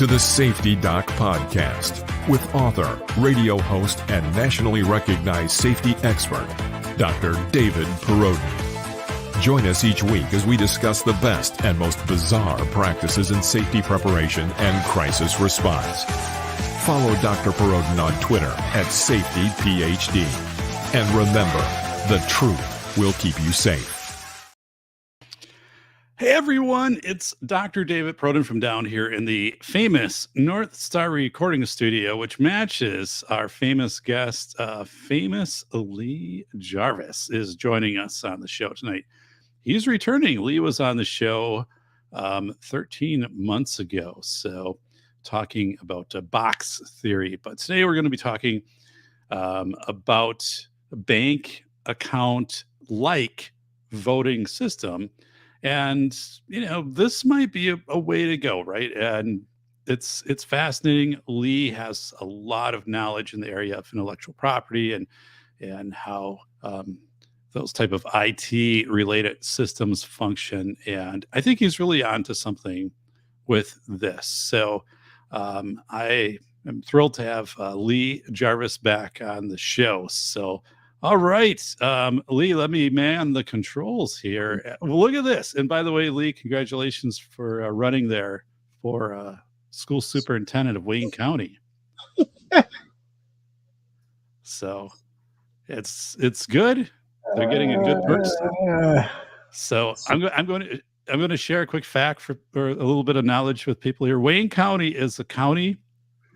to the Safety Doc Podcast with author, radio host, and nationally recognized safety expert, Dr. David Perrodin. Join us each week as we discuss the best and most bizarre practices in safety preparation and crisis response. Follow Dr. Perrodin on Twitter at SafetyPhD. And remember, the truth will keep you safe. Hey everyone, it's Dr. David Perrodin from down here in the famous North Star Recording Studio, which matches our famous guest, famous Lee Jarvis is joining us on the show tonight. He's returning. Lee was on the show 13 months ago, so talking about box theory. But today we're going to be talking about a bank account like voting system. And, you know, this might be a way to go, right? And it's fascinating. Lee has a lot of knowledge in the area of intellectual property and how those type of IT related systems function. And I think he's really onto something with this. So I am thrilled to have Lee Jarvis back on the show. So all right, Lee, let me man the controls here. Look at this. And by the way, Lee, congratulations for running there for school superintendent of Wayne County. So it's good. They're getting a good person. So I'm going to share a quick fact for a little bit of knowledge with people here. Wayne County is a county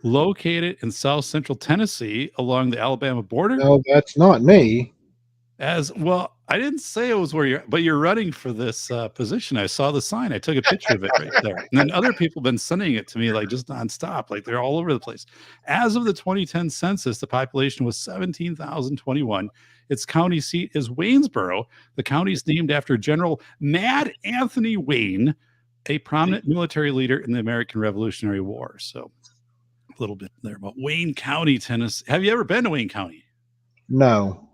located in South Central Tennessee along the Alabama border. No, that's not me. As well, I didn't say it was where you're running for this position. I saw the sign. I took a picture of it right there. And then other people have been sending it to me like just nonstop. Like they're all over the place. As of the 2010 census, the population was 17,021. Its county seat is Waynesboro. The county is named after General Mad Anthony Wayne, a prominent military leader in the American Revolutionary War. So a little bit there about Wayne County, Tennessee. Have you ever been to Wayne County? No.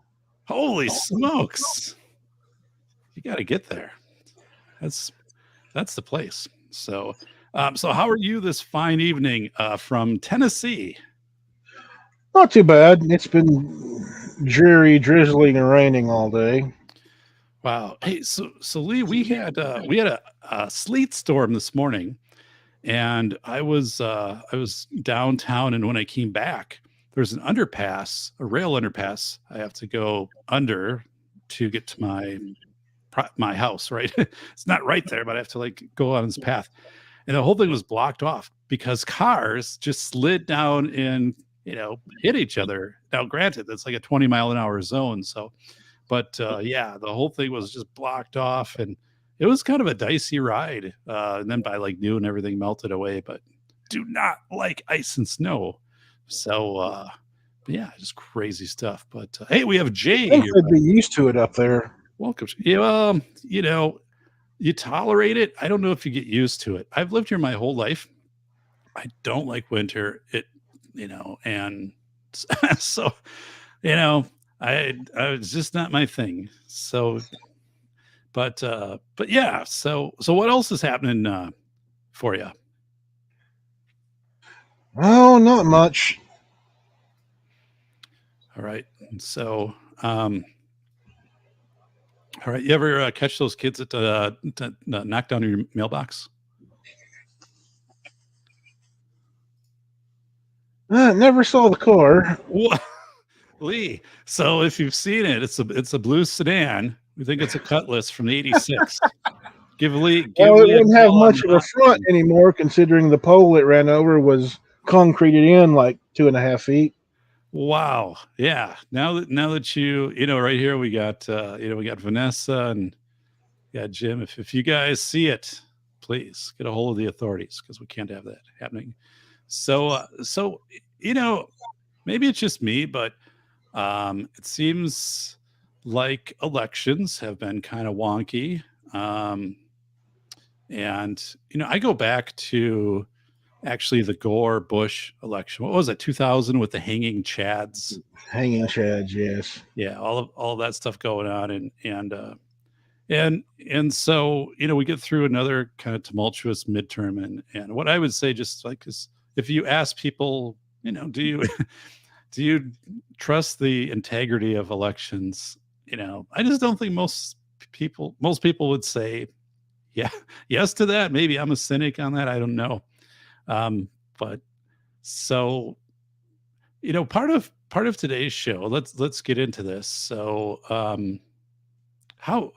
Holy smokes. You got to get there. That's the place. So how are you this fine evening from Tennessee? Not too bad. It's been dreary, drizzling, and raining all day. Wow. Hey, so Lee, we had a sleet storm this morning. And I was downtown, and when I came back, there's an underpass, a rail underpass. I have to go under to get to my house. Right, it's not right there, but I have to like go on this path, and the whole thing was blocked off because cars just slid down and hit each other. Now, granted, that's like a 20-mile-an-hour zone, so, but yeah, the whole thing was just blocked off and. It was kind of a dicey ride. And then by like noon, everything melted away, but do not like ice and snow. So, yeah, just crazy stuff. But hey, we have Jay I think here. I'd be used to it up there. Welcome. You tolerate it. I don't know if you get used to it. I've lived here my whole life. I don't like winter. And so, it's just not my thing. So, But yeah, so what else is happening for you? Oh, not much. All right. So, all right. You ever catch those kids that knock down your mailbox? Never saw the car. What? Lee. So if you've seen it, it's a blue sedan. We think it's a Cutlass from the 86. Give Lee. It wouldn't have much of a front anymore, considering the pole it ran over was concreted in like 2.5 feet. Wow. Yeah. Now that you right here, we got Vanessa and Jim. If you guys see it, please get a hold of the authorities because we can't have that happening. So maybe it's just me, but it seems like elections have been kind of wonky. And I go back to actually the Gore Bush election. What was it? 2000 with the hanging chads. Hanging chads, yes. Yeah, all of that stuff going on, and And so, we get through another kind of tumultuous midterm, and what I would say, just like, is if you ask people, do you do you trust the integrity of elections? I just don't think most people would say, yeah, yes to that. Maybe I'm a cynic on that. I don't know. But so, part of today's show, let's get into this. So, how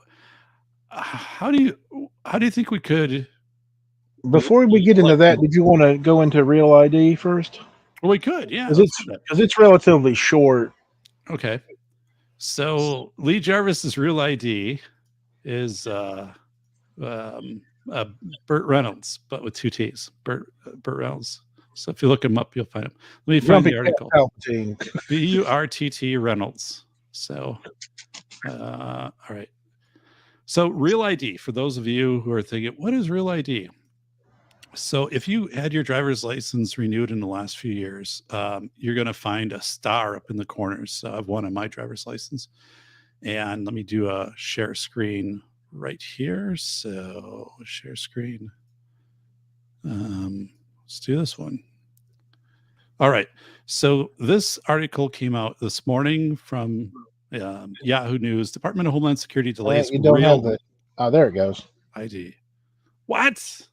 how do you think we could? Before we get into that, did you want to go into Real ID first? Well, we could, yeah. Because it's relatively short. Okay. So Lee Jarvis's real ID is Burt Reynolds, but with two T's. Burt Reynolds. So if you look him up, you'll find him. Let me find the article. Burtt Reynolds. So, all right. So Real ID, for those of you who are thinking, what is Real ID? So if you had your driver's license renewed in the last few years, you're going to find a star up in the corners. I have one on my driver's license. And let me do a share screen right here. So share screen. Let's do this one. All right. So this article came out this morning from Yahoo News. Department of Homeland Security delays. You don't have the. Oh, there it goes. ID. What?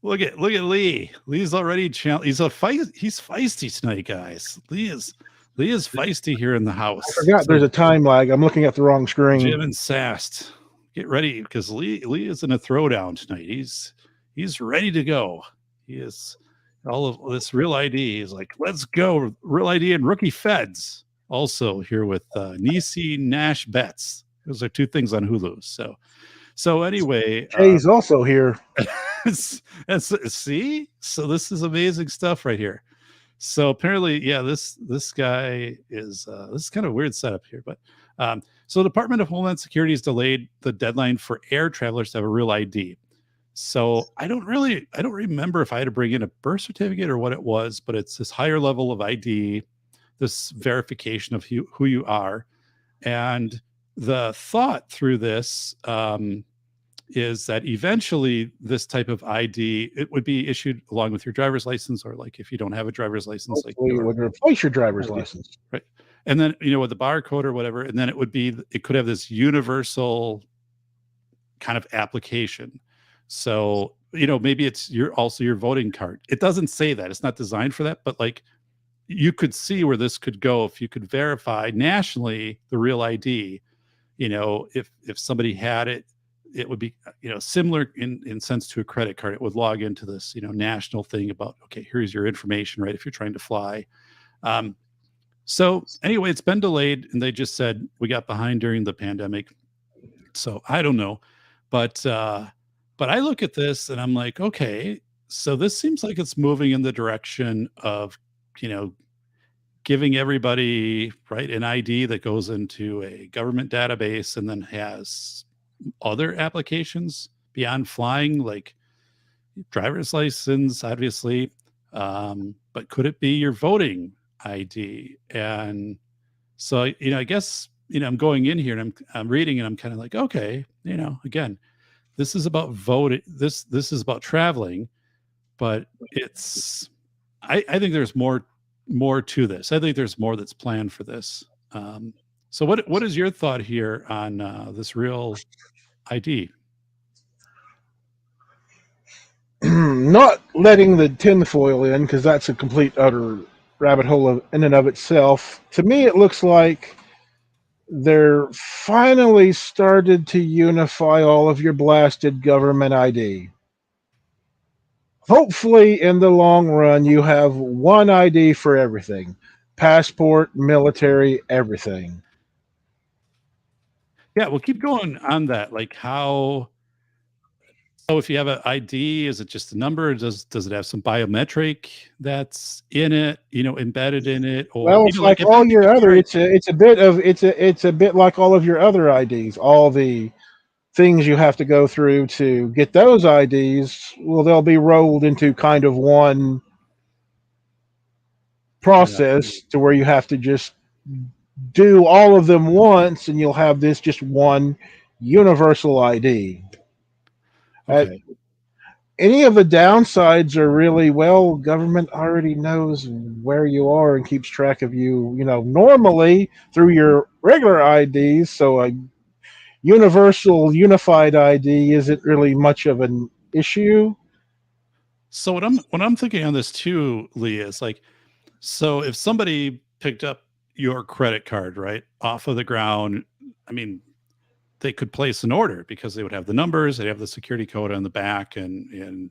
Look at Lee. Lee's already he's feisty tonight, guys. Lee is feisty here in the house. I forgot there's a time lag. I'm looking at the wrong screen. Jim and Sast, get ready, because Lee is in a throwdown tonight. He's ready to go. He is all of this Real ID. He's like, let's go. Real ID and Rookie Feds. Also here with Nisi Nash Betts. Those are two things on Hulu. So anyway, Jay's also here. See, so this is amazing stuff right here. So apparently, yeah, this guy is this is kind of a weird setup here, but so the Department of Homeland Security has delayed the deadline for air travelers to have a real ID. So I don't remember if I had to bring in a birth certificate or what it was, but it's this higher level of ID, this verification of who you are, and the thought through this is that eventually this type of ID, it would be issued along with your driver's license, or like if you don't have a driver's license, hopefully it would replace your driver's license, right? And then with the barcode or whatever, and then it could have this universal kind of application. So maybe it's your voting card. It doesn't say that, it's not designed for that, but like you could see where this could go if you could verify nationally the Real ID. If somebody had it, it would be similar in sense to a credit card. It would log into this national thing about, okay, here's your information, right, if you're trying to fly. So anyway, it's been delayed, and they just said we got behind during the pandemic. So I don't know, but I look at this and I'm like, okay, so this seems like it's moving in the direction of giving everybody, right, an ID that goes into a government database and then has other applications beyond flying, like driver's license, obviously, but could it be your voting ID? And so I guess I'm going in here and I'm reading and I'm kind of like, okay, again, this is about voting, this is about traveling, but it's I think there's more to this. I think there's more that's planned for this. So what is your thought here on this Real ID? Not letting the tinfoil in, because that's a complete utter rabbit hole in and of itself. To me, it looks like they're finally started to unify all of your blasted government ID. Hopefully, in the long run, you have one ID for everything. Passport, military, everything. Yeah, we'll keep going on that. Like how, so if you have an ID, is it just a number? Does it have some biometric that's in it, embedded in it? Or, well, it's like all your other. It's a bit like all of your other IDs. All the things you have to go through to get those IDs, well, they'll be rolled into kind of one process to where you have to just do all of them once, and you'll have this just one universal ID. Okay. Any of the downsides are really, well, government already knows where you are and keeps track of you, normally through your regular IDs. So a universal unified ID isn't really much of an issue. So what I'm thinking on this too, Lee, is like, so if somebody picked up your credit card, right, off of the ground, I mean, they could place an order because they would have the numbers, they have the security code on the back, and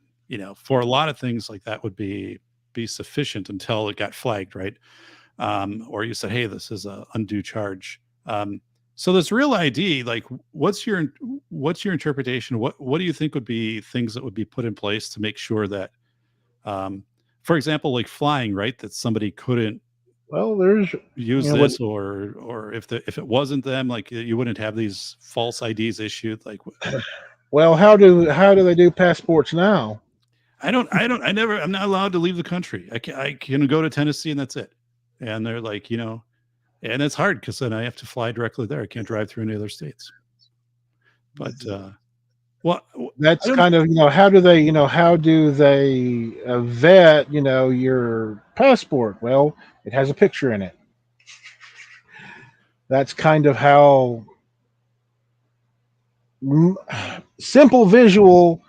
for a lot of things like that would be sufficient until it got flagged, right? Or you said, hey, this is a undue charge. So this real ID, like, what's your interpretation? What do you think would be things that would be put in place to make sure that, for example, like flying, right, that somebody couldn't Well, there's, use what, this, or if it wasn't them, like you wouldn't have these false IDs issued. Like, well, how do they do passports now? I'm not allowed to leave the country. I can go to Tennessee and that's it. And they're like, and it's hard because then I have to fly directly there. I can't drive through any other states. But well, I That's don't. kind of, how do they vet, your passport? Well, it has a picture in it. That's kind of how simple visual.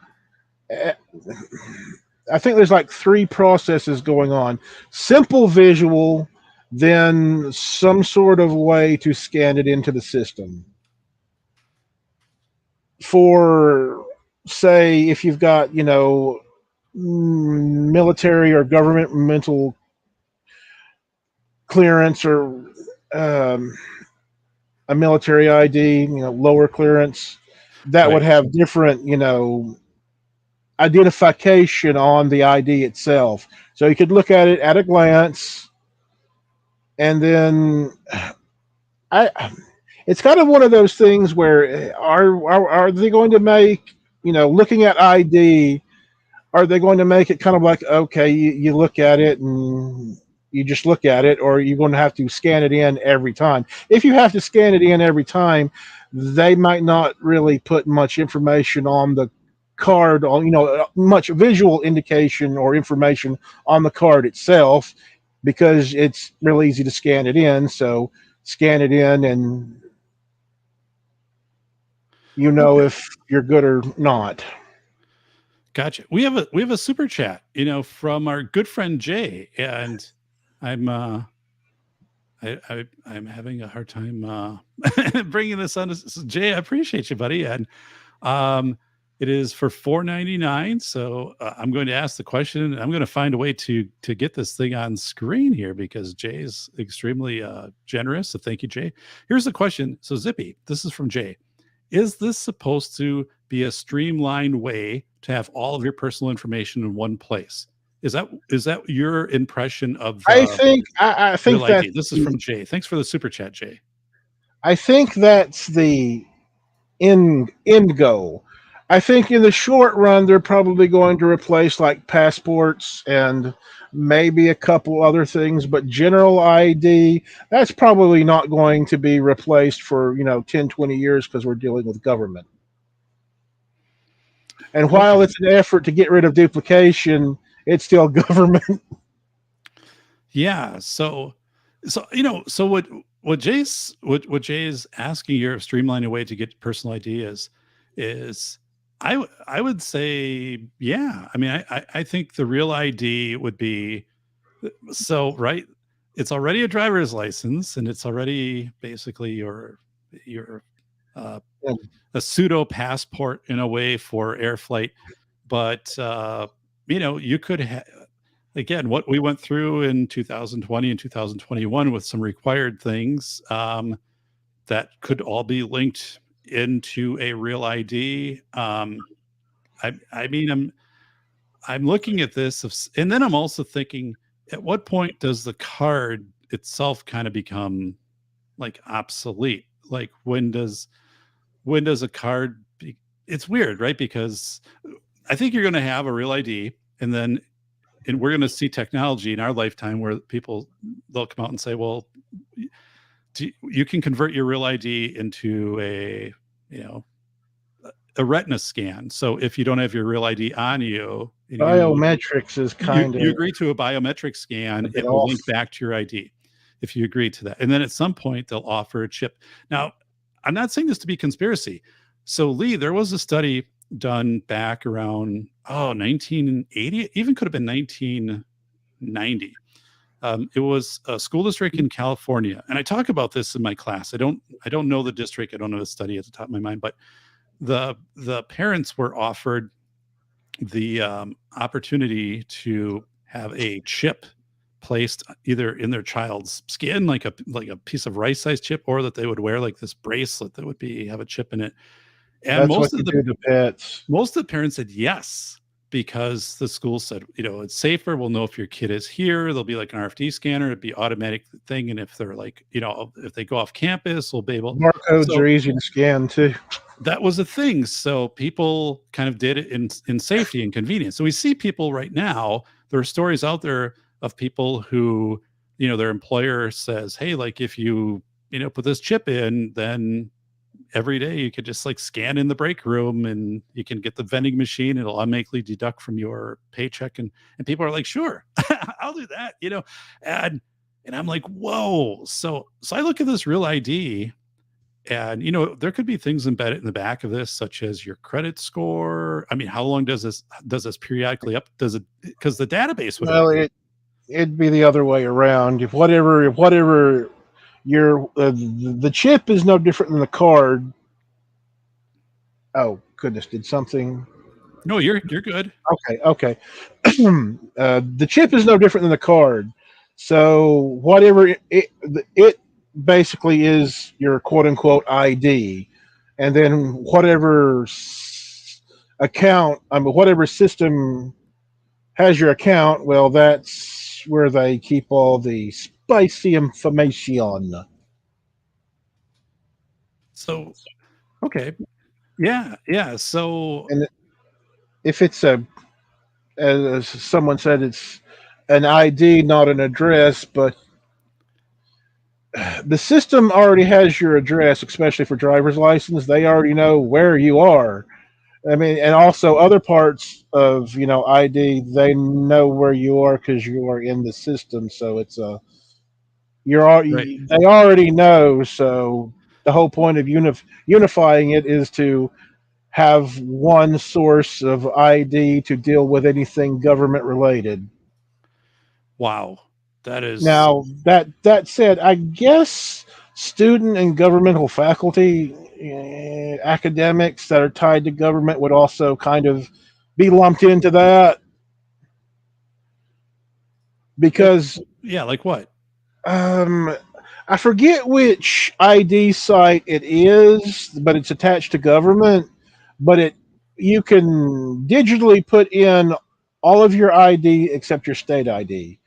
I think there's like three processes going on: simple visual, then some sort of way to scan it into the system. For, say, if you've got, military or governmental clearance, or um, a military ID, lower clearance, that would Right. have different, identification on the ID itself. So you could look at it at a glance, and then I. It's kind of one of those things where, are they going to make, looking at ID, are they going to make it kind of like, okay, you look at it and you just look at it, or are you going to have to scan it in every time? If you have to scan it in every time, they might not really put much information on the card, on, much visual indication or information on the card itself, because it's real easy to scan it in. So scan it in, and Okay. if you're good or not. Gotcha. We have a super chat, from our good friend Jay, and I'm I'm having a hard time bringing this on. Jay, I appreciate you, buddy, and um, it is for 4.99. So I'm going to ask the question, and I'm going to find a way to get this thing on screen here because Jay's extremely generous. So thank you, Jay. Here's the question. So Zippy, this is from Jay. Is this supposed to be a streamlined way to have all of your personal information in one place? Is that your impression of I Real think ID? This is from Jay. Thanks for the super chat, Jay. that's the end goal. I think in the short run, they're probably going to replace like passports and maybe a couple other things, but general ID, that's probably not going to be replaced for 10, 20 years, because we're dealing with government. And while Okay. it's an effort to get rid of duplication, it's still government. Yeah. So what Jay's asking here of streamlining a way to get personal ID is I would say, yeah. I mean, I think the real ID would be, so, right. It's already a driver's license, and it's already basically your uh, a pseudo passport in a way for air flight. But you could again, what we went through in 2020 and 2021 with some required things, that could all be linked into a real ID. I mean, I'm looking at this, and then I'm also thinking, at what point does the card itself kind of become like obsolete? Like, when does a card it's weird, right? Because I think you're going to have a real ID, and we're going to see technology in our lifetime where they'll come out and say, well, you can convert your real ID into you know, a retina scan. So if you don't have your real ID on you, Biometrics is kind you of agree to a biometric scan, a bit it will off. link back to your ID if you agree to that. And then at some point, they'll offer a chip. Now, I'm not saying this to be conspiracy. So, Lee, there was a study done back around 1980, it even could have been 1990. It was a school district in California, and I talk about this in my class. I don't know the district. I don't know the study at the top of my mind, but the parents were offered the opportunity to have a chip placed either in their child's skin, like a piece of rice sized chip, or that they would wear like this bracelet that would have a chip in it. And That's what you do to pets. most of the parents said yes, because the school said, it's safer. We'll know if your kid is here. There'll be like an RFD scanner. It'd be automatic thing. And if they're like, if they go off campus, we'll be able. Barcodes are easy to scan too. That was a thing. So people kind of did it in safety and convenience. So we see people right now, there are stories out there of people who, their employer says, hey, like if you, put this chip in, then every day you could just like scan in the break room and you can get the vending machine. It'll automatically deduct from your paycheck. And people are like, sure, I'll do that, and I'm like, whoa. So I look at this real ID, and there could be things embedded in the back of this, such as your credit score. I mean, how long does this periodically up? Does it, because the database would. Well, it'd be the other way around. If whatever your the chip is no different than the card. Oh goodness, did something? No, you're good. Okay. The chip is no different than the card. So whatever it basically is your quote unquote ID, and then whatever account, whatever system has your account, well, that's where they keep all the spicy information. So, okay. Yeah. So, and if it's as someone said, it's an ID, not an address, but the system already has your address, especially for driver's license. They already know where you are. I mean, and also other parts of ID, they know where you are because you are in the system. So it's right. they already know. So the whole point of unifying it is to have one source of ID to deal with anything government related. Wow, that is. Now that said, I guess student and governmental faculty, academics that are tied to government would also kind of be lumped into that, because like what? I forget which ID site it is, but it's attached to government. But you can digitally put in all of your ID except your state ID.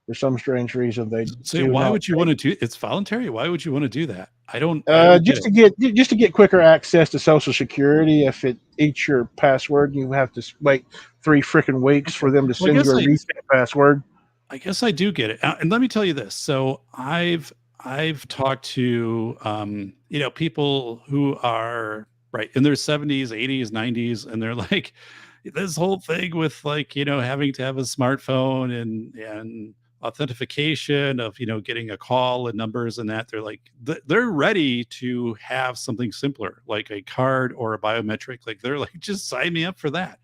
For some strange reason, they so why would you want to do? It's voluntary. Why would you want to do that? I don't just to get quicker access to Social Security. If it eats your password, you have to wait 3 freaking weeks for them to send you a reset password. I guess I do get it. And let me tell you this. So I've talked to people who are right in their 70s, 80s, 90s, and they're like, this whole thing with like having to have a smartphone and authentication of getting a call and numbers and that, they're like they're ready to have something simpler like a card or a biometric. Like they're like, just sign me up for that.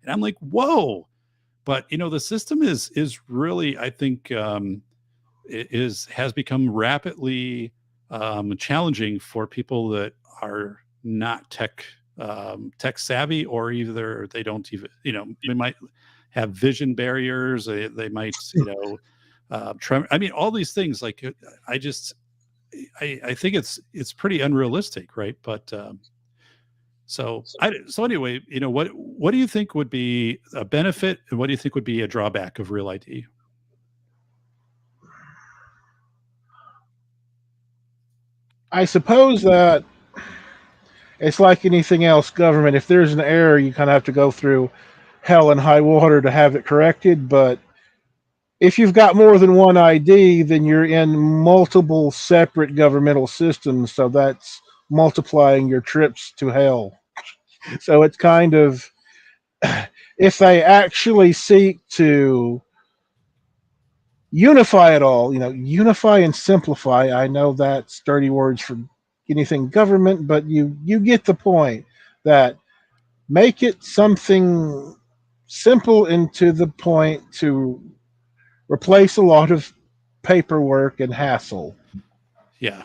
And I'm like, whoa. But the system is really, I think, has become rapidly challenging for people that are not tech savvy, or either they don't even they might have vision barriers. They might tremor. I mean, all these things. Like I think it's pretty unrealistic, right? But so anyway, what do you think would be a benefit, and what do you think would be a drawback of Real ID? I suppose that it's like anything else, government. If there's an error, you kind of have to go through hell and high water to have it corrected. But if you've got more than one ID, then you're in multiple separate governmental systems. So that's multiplying your trips to hell. So it's kind of, if they actually seek to unify it all, unify and simplify. I know that's dirty words for anything government, but you get the point, that make it something simple and to the point to replace a lot of paperwork and hassle. Yeah.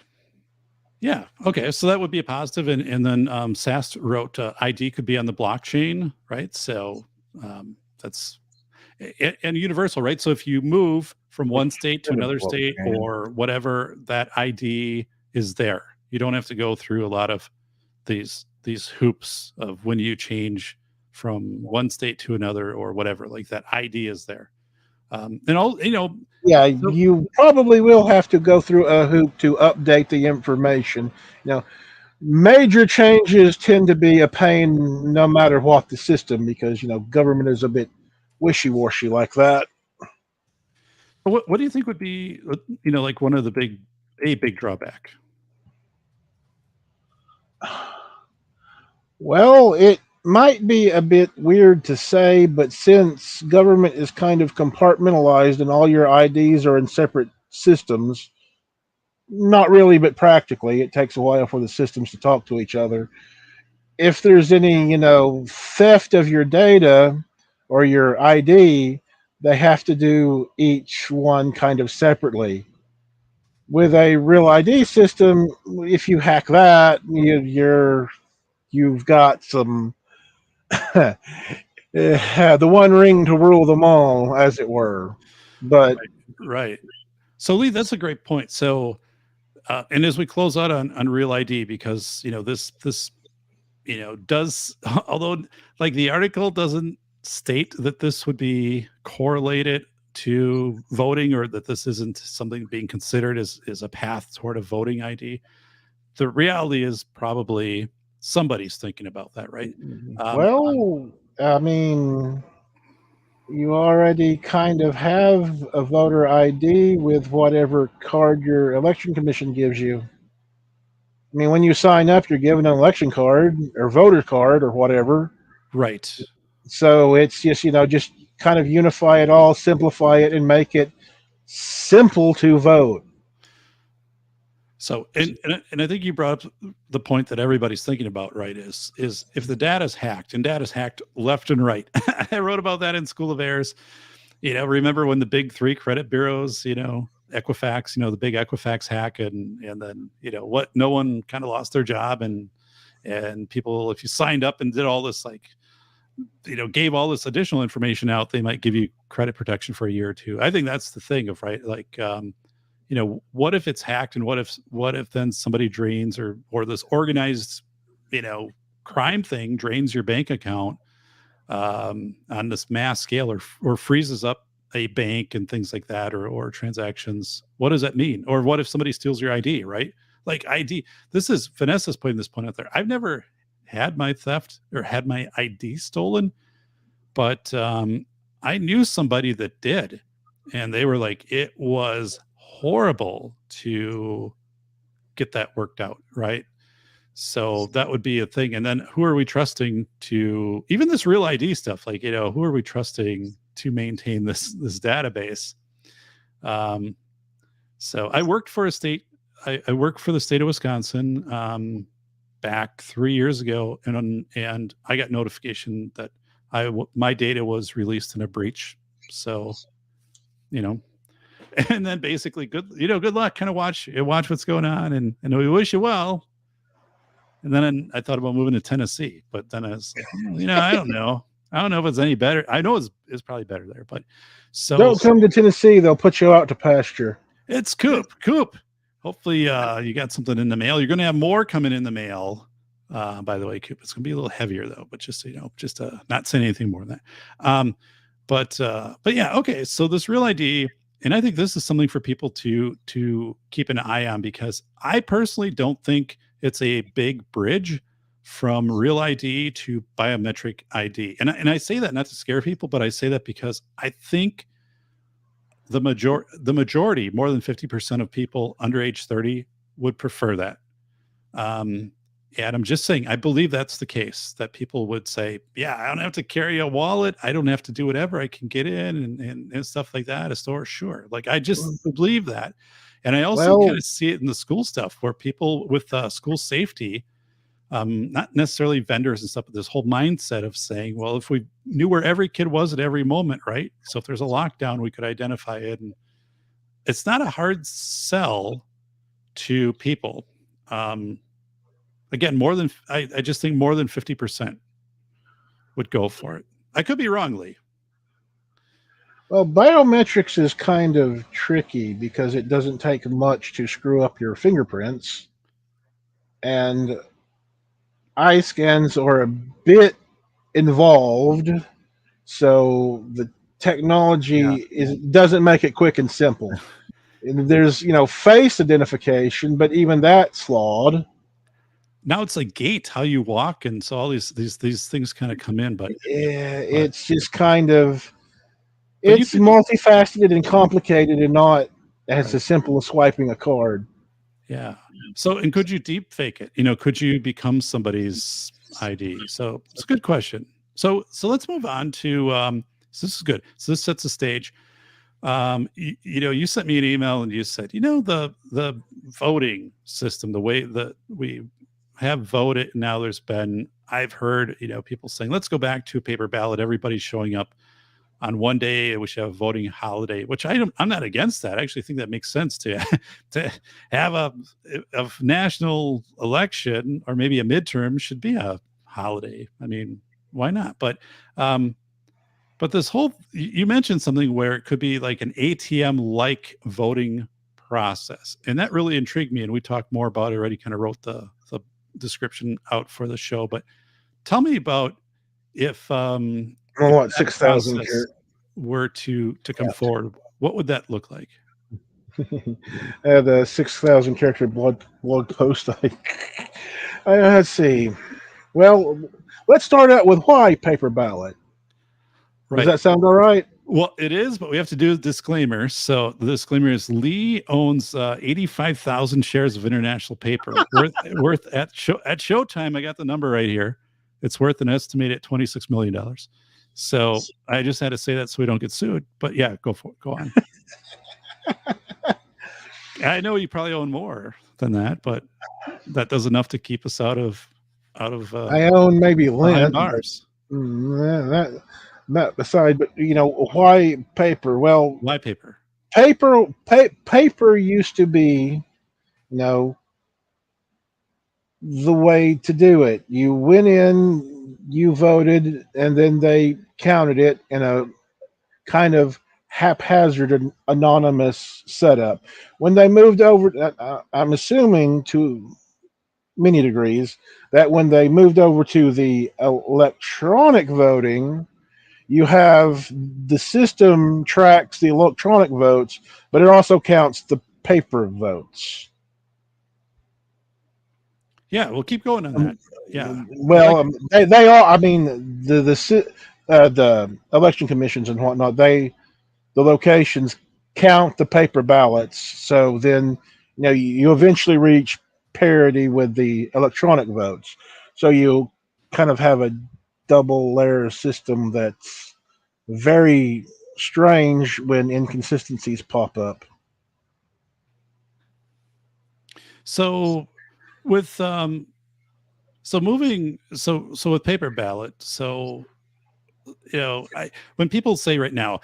Yeah. Okay. So that would be a positive. And then SAS wrote ID could be on the blockchain, right? So that's and universal, right? So if you move from one state to another state or whatever, that ID is there. You don't have to go through a lot of these hoops of when you change from one state to another or whatever. Like that ID is there. And all Yeah, so, you probably will have to go through a hoop to update the information. Major changes tend to be a pain no matter what the system, because government is a bit wishy-washy like that. what do you think would be like one of the big drawback? Well, it might be a bit weird to say, but since government is kind of compartmentalized and all your IDs are in separate systems, not really, but practically, it takes a while for the systems to talk to each other. If there's any, theft of your data or your ID, they have to do each one kind of separately. With a real ID system, if you hack that, you've got some the one ring to rule them all, as it were. But Right. So Lee, that's a great point. So and as we close out on Real ID, because this does, although like the article doesn't state that this would be correlated to voting, or that this isn't something being considered as a path toward a voting ID. The reality is probably somebody's thinking about that, right? well, I mean, you already kind of have a voter ID with whatever card your election commission gives you. I mean, when you sign up, you're given an election card or voter card or whatever. Right. So it's just kind of unify it all, simplify it, and make it simple to vote. So, and I think you brought up the point that everybody's thinking about, right? Is if the data is hacked, and data is hacked left and right. I wrote about that in School of Airs. Remember when the big three credit bureaus, Equifax, the big Equifax hack, and then what, no one kind of lost their job, and people, if you signed up and did all this, like gave all this additional information out, they might give you credit protection for a year or two. I think that's the thing of, right, like what if it's hacked, and what if then somebody drains, or this organized crime thing drains your bank account on this mass scale, or freezes up a bank and things like that, or transactions. What does that mean? Or what if somebody steals your ID, right? Like ID, this is Vanessa's putting this point out there. I've never had my theft or had my ID stolen, but I knew somebody that did, and they were like, it was horrible to get that worked out, right? So that would be a thing. And then who are we trusting to even this Real ID stuff? Like, who are we trusting to maintain this database? So I worked for a state. I worked for the state of Wisconsin back 3 years ago, and I got notification that my data was released in a breach. So, and then basically good luck. Kind of watch what's going on, and we wish you well. And then I thought about moving to Tennessee, but then I was like, I don't know. I don't know if it's any better. I know it's probably better there, but so don't come to Tennessee. They'll put you out to pasture. It's Coop. Hopefully you got something in the mail. You're going to have more coming in the mail. By the way, Coop, it's going to be a little heavier though, but just not saying anything more than that. But yeah, okay. So this Real ID, and I think this is something for people to keep an eye on, because I personally don't think it's a big bridge from Real ID to biometric ID. And I say that not to scare people, but I say that because I think the majority, more than 50% of people under age 30 would prefer that. And I'm just saying, I believe that's the case, that people would say, yeah, I don't have to carry a wallet. I don't have to do whatever. I can get in and stuff like that. A store, sure. Like, I just believe that. And I also Well, kind of see it in the school stuff where people with school safety, not necessarily vendors and stuff, but this whole mindset of saying, well, if we knew where every kid was at every moment, right? So if there's a lockdown, we could identify it. And it's not a hard sell to people. Again, I just think more than 50% would go for it. I could be wrong, Lee. well, biometrics is kind of tricky because it doesn't take much to screw up your fingerprints, and eye scans are a bit involved, so the technology doesn't make it quick and simple. And there's face identification, but even that's flawed. Now it's like gait, how you walk, and so all these things kind of come in. But It's just kind of but you it's could, multifaceted and complicated, and not as right. simple as swiping a card. Yeah. So, and could you deep fake it? Could you become somebody's ID? So it's a good question. So let's move on to so this is good. So this sets the stage. You sent me an email and you said, the voting system, the way that we have voted now, I've heard, people saying, let's go back to a paper ballot. Everybody's showing up on one day. We should have a voting holiday, which I'm not against that. I actually think that makes sense to to have a national election, or maybe a midterm should be a holiday. I mean, why not? But this whole, you mentioned something where it could be like an ATM like voting process. And that really intrigued me. And we talked more about it already, kind of wrote the description out for the show. But tell me about if Well, what, that 6,000 process were to come forward, what would that look like? the 6,000 character blog post. Let's see. Well, let's start out with why paper ballot. Does Right. that sound all right? Well, it is, but we have to do a disclaimer. So the disclaimer is Lee owns 85,000 shares of International Paper, worth at Showtime. I got the number right here. It's worth an estimated $26 million. So I just had to say that so we don't get sued. But yeah, go on. I know you probably own more than that, but that does enough to keep us out of. I own maybe Lent. Bars. That aside, but why paper? Well, Why paper? Paper used to be, the way to do it. You went in, you voted, and then they counted it in a kind of haphazard and anonymous setup. When they moved over, I'm assuming to many degrees that when they moved over to the electronic voting, you have the system tracks the electronic votes, but it also counts the paper votes. Yeah, we'll keep going on that. Yeah. Well, they are. I mean, the election commissions and whatnot. The locations count the paper ballots. So then, you eventually reach parity with the electronic votes. So you kind of have a double layer system that's very strange when inconsistencies pop up. So with with paper ballot, when people say right now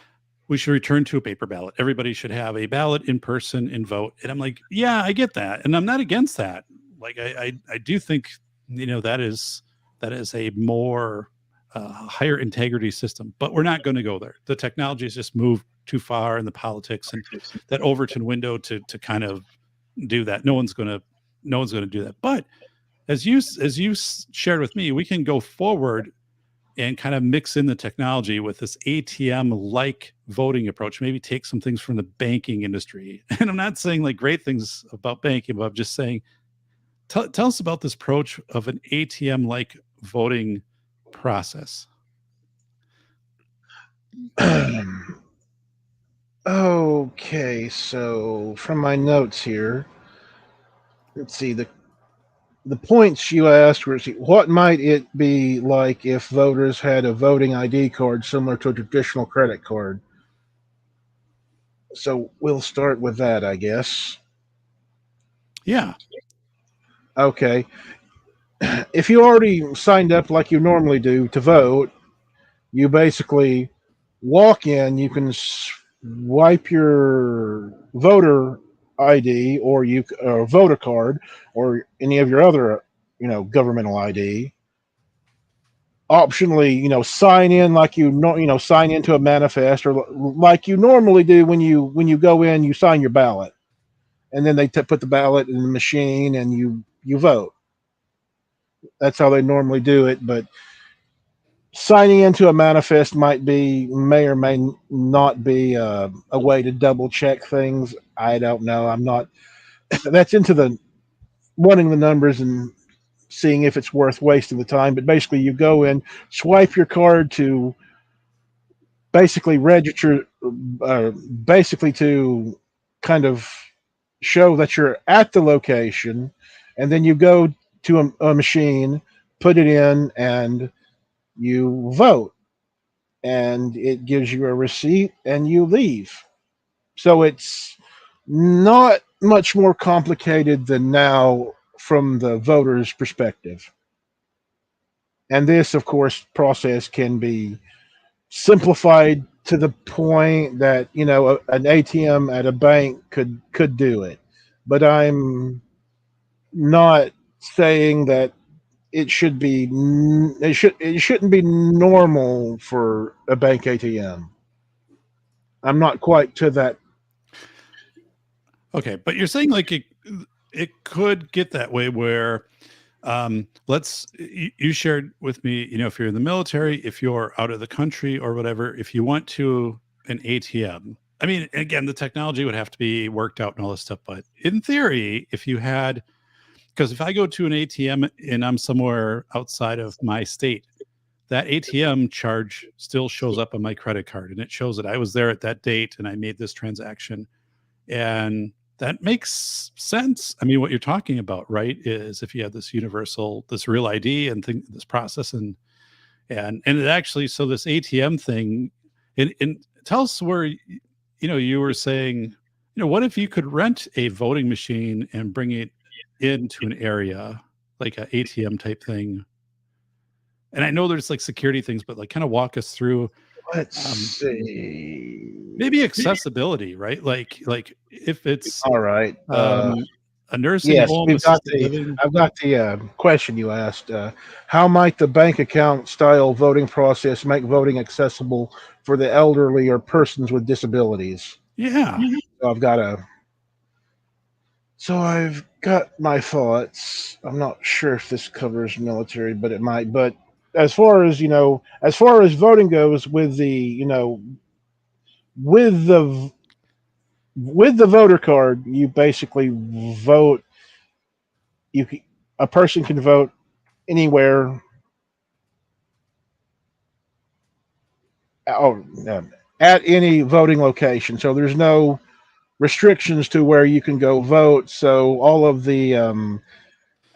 we should return to a paper ballot, everybody should have a ballot in person and vote, and I'm like, yeah, I get that, and I'm not against that. Like, I do think that is a more higher integrity system, but we're not going to go there. The technology has just moved too far in the politics, and that Overton window to kind of do that. No one's going to do that. But as you shared with me, we can go forward and kind of mix in the technology with this ATM like voting approach. Maybe take some things from the banking industry. And I'm not saying like great things about banking, but I'm just saying, tell us about this approach of an ATM like voting process. Okay, so from my notes here, let's see, the points you asked were, what might it be like if voters had a voting ID card similar to a traditional credit card? So we'll start with that, I guess. Yeah. Okay. If you already signed up like you normally do to vote, you basically walk in, you can swipe your voter ID or voter card or any of your other, governmental ID. Optionally, sign in like sign into a manifest or like you normally do when you go in, you sign your ballot, and then they put the ballot in the machine and you vote. That's how they normally do it, but signing into a manifest may or may not be a way to double check things. I don't know. I'm not. That's into the running the numbers and seeing if it's worth wasting the time. But basically, you go in, swipe your card to basically register, basically to kind of show that you're at the location, and then you go to a machine, put it in, and you vote, and it gives you a receipt, and you leave. So it's not much more complicated than now from the voter's perspective. And this, of course, process can be simplified to the point that an ATM at a bank could do it. But I'm not saying that it shouldn't be normal for a bank ATM. I'm not quite to that. Okay, but you're saying like it could get that way where you shared with me, if you're in the military, if you're out of the country or whatever, if you went to an ATM, I mean, again, the technology would have to be worked out and all this stuff, but in theory, if you had, because if I go to an ATM and I'm somewhere outside of my state, that ATM charge still shows up on my credit card, and it shows that I was there at that date and I made this transaction. And that makes sense. I mean, what you're talking about, right, is if you have this this real ID and this process and it actually, so this ATM thing, and tell us where, you were saying, what if you could rent a voting machine and bring it into an area like an ATM type thing? And I know there's like security things, but like kind of walk us through. Let's see. Maybe accessibility, right? Like if it's all right. A nursing Yes, home. I've got the question you asked. How might the bank account style voting process make voting accessible for the elderly or persons with disabilities? Yeah. So I've got my thoughts. I'm not sure if this covers military, but it might. But as far as voting goes, with with the voter card, you basically vote. A person can vote anywhere. At any voting location. So there's no restrictions to where you can go vote. So all of the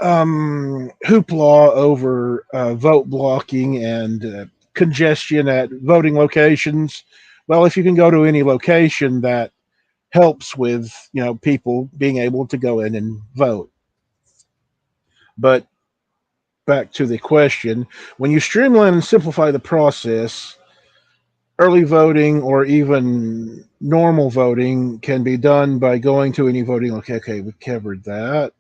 hoopla over vote blocking and congestion at voting locations. Well, if you can go to any location, that helps with people being able to go in and vote. But back to the question, when you streamline and simplify the process, early voting or even normal voting can be done by going to any voting. Okay, we covered that.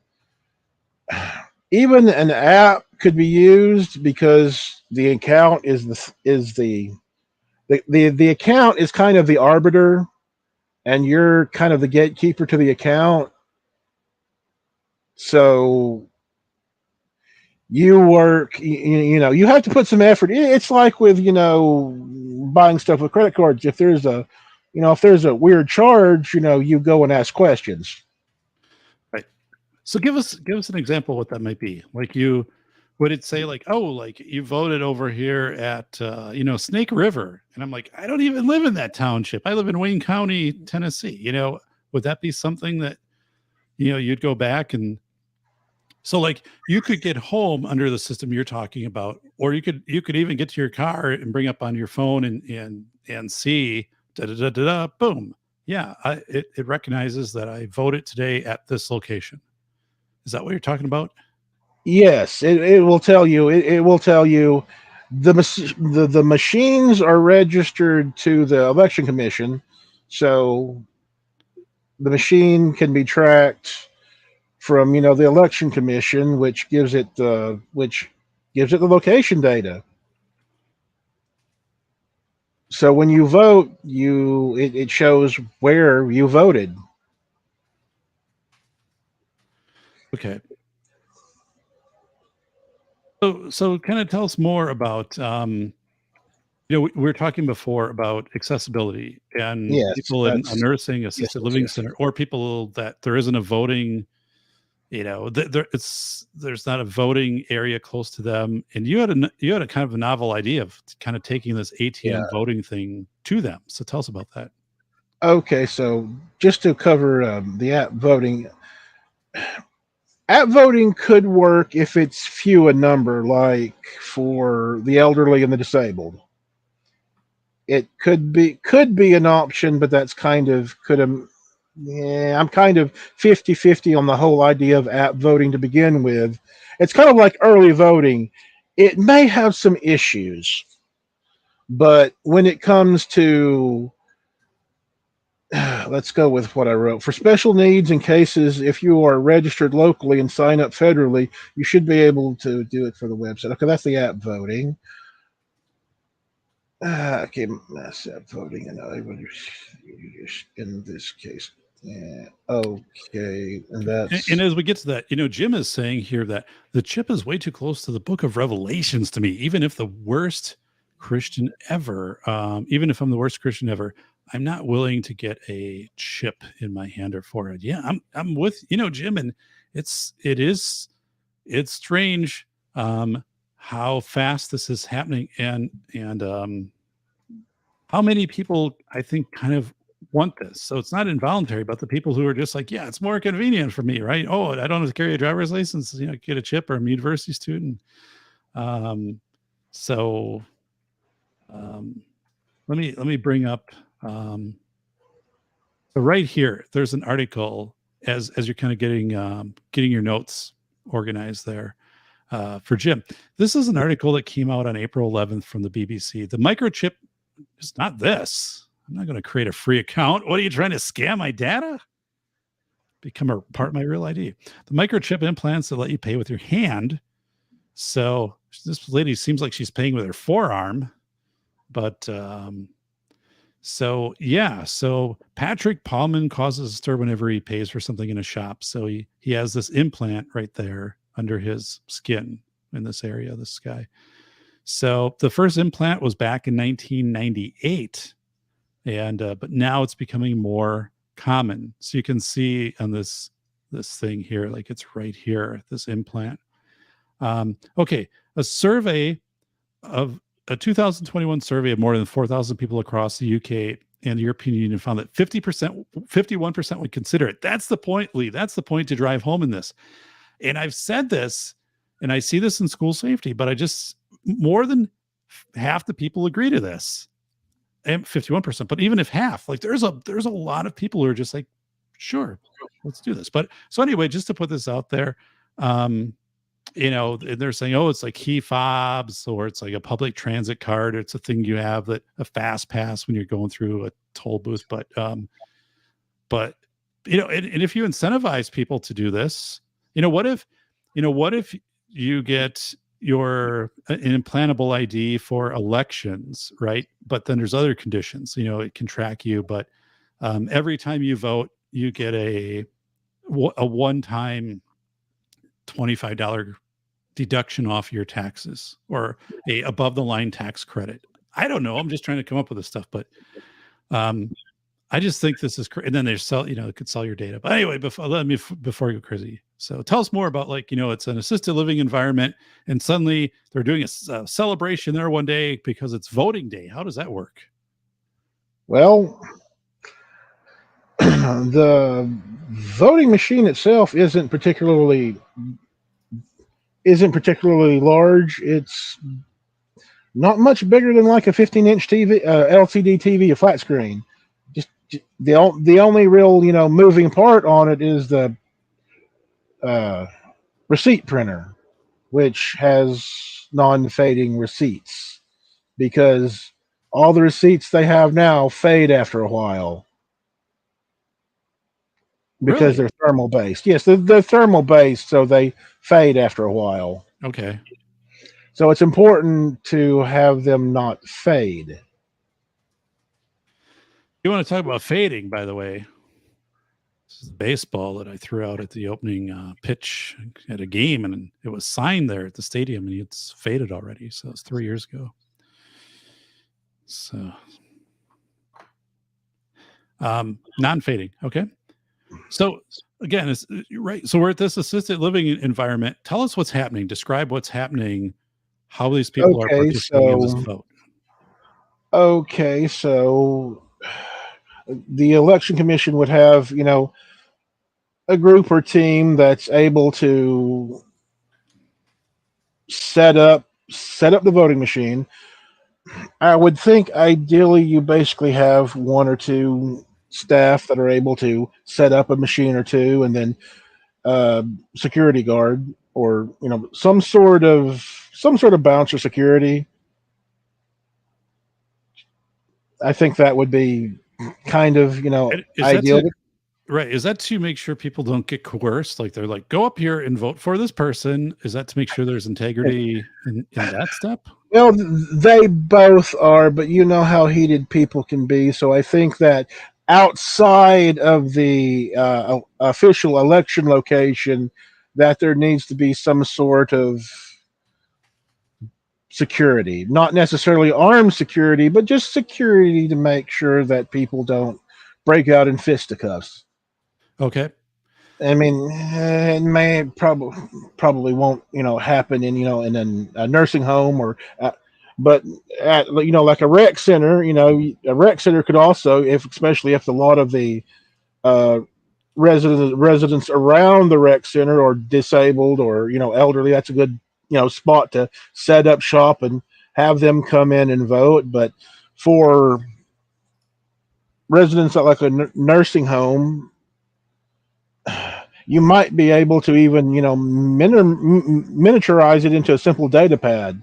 Even an app could be used because the account is the account is kind of the arbiter, and you're kind of the gatekeeper to the account. So you work, you have to put some effort. It's like with buying stuff with credit cards. If there's a weird charge, you go and ask questions. Right. So give us an example of what that might be. Like would it say like, oh, like you voted over here at Snake River, and I'm like, I don't even live in that township. I live in Wayne County, Tennessee. Would that be something that you'd go back and So like you could get home under the system you're talking about, or you could even get to your car and bring up on your phone and see da da da da da boom. Yeah, it recognizes that I voted today at this location. Is that what you're talking about? Yes, it will tell you. It will tell you the machines are registered to the election commission, so the machine can be tracked from the election commission, which gives it the location data. So when you vote, it shows where you voted. Okay. So kind of tell us more about we were talking before about accessibility and Yes, people in a that's nursing yes, assisted yes, living yes. center, or people that there isn't a voting, there's not a voting area close to them, and you had a kind of a novel idea of kind of taking this Yeah. ATM voting thing to them. So tell us about that. Okay, so just to cover the app voting could work if it's few in number, like for the elderly and the disabled. It could be an option, but that's kind of could have. Yeah, I'm kind of 50-50 on the whole idea of app voting to begin with. It's kind of like early voting. It may have some issues, but when it comes to let's go with what I wrote. For special needs and cases, if you are registered locally and sign up federally, you should be able to do it for the website. Okay, that's the app voting. Okay, mass app voting, and I would in this case. Yeah, okay, and And that's as we get to that, Jim is saying here that the chip is way too close to the book of Revelations to me, even if the worst Christian ever, even if I'm the worst Christian ever, I'm not willing to get a chip in my hand or forehead. Yeah, I'm with, Jim, and it's strange how fast this is happening, and how many people I think kind of want this. So it's not involuntary, but the people who are just like, yeah, it's more convenient for me, right? Oh, I don't have to carry a driver's license, get a chip, or I'm a university student. Um, so let me bring up so right here. There's an article as you're kind of getting your notes organized there. For Jim, this is an article that came out on April 11th from the BBC. The microchip is not this. I'm not going to create a free account. What are you trying to scam my data? Become a part of my real ID. The microchip implants that let you pay with your hand. So this lady seems like she's paying with her forearm, but so Patrick Paulman causes a stir whenever he pays for something in a shop. So he has this implant right there under his skin in this area, this guy. So the first implant was back in 1998, and but now it's becoming more common. So you can see on this thing here, like it's right here, this implant. Okay, a 2021 survey of more than 4,000 people across the UK and the European Union found that 51% would consider it. That's the point, Lee. That's the point to drive home in this. And I've said this, and I see this in school safety, but more than half the people agree to this, and 51%. But even if half, like there's a lot of people who are just like, sure, let's do this. But so anyway, just to put this out there, and they're saying, oh, it's like key fobs, or it's like a public transit card. It's a thing you have, that a fast pass when you're going through a toll booth. But and if you incentivize people to do this, what if you get your an implantable ID for elections, right? But then there's other conditions. It can track you, but every time you vote, you get a one-time $25 deduction off your taxes, or a above the line tax credit. I don't know. I'm just trying to come up with this stuff, but I just think this is and then they sell, it could sell your data. But anyway, before I go crazy. So tell us more about, it's an assisted living environment, and suddenly they're doing a celebration there one day because it's voting day. How does that work? Well, the voting machine itself isn't particularly isn't particularly large. It's not much bigger than like a 15-inch TV, LCD TV, a flat screen. The only real moving part on it is the uh, receipt printer, which has non-fading receipts because all the receipts they have now fade after a while because Really? they're thermal based. Yes, they're thermal based, so they fade after a while. Okay. So it's important to have them not fade. You want to talk about fading, by the way? This is the baseball that I threw out at the opening pitch at a game, and it was signed there at the stadium, and it's faded already. So it's 3 years ago. So, non-fading. Okay. So again, it's right. So we're at this assisted living environment. Tell us what's happening. Describe what's happening. How these people are Okay, participating in this so vote. okay, so the election commission would have, a group or team that's able to set up the voting machine. I would think ideally you basically have one or two staff that are able to set up a machine or two, and then security guard or some sort of bouncer security. I think that would be kind of Is that ideal. to right? Is that to make sure people don't get coerced? Like they're like, go up here and vote for this person. Is that to make sure there's integrity in that step? Well, they both are, but you know how heated people can be. So I think that outside of the official election location, that there needs to be some sort of security, not necessarily armed security, but just security to make sure that people don't break out in fisticuffs. Okay. I mean, it may probably won't happen in a nursing home but at like a rec center. A rec center could also, if especially if a lot of the uh, residents around the rec center are disabled or elderly, that's a good spot to set up shop and have them come in and vote. But for residents at like a nursing home, you might be able to even miniaturize it into a simple data pad,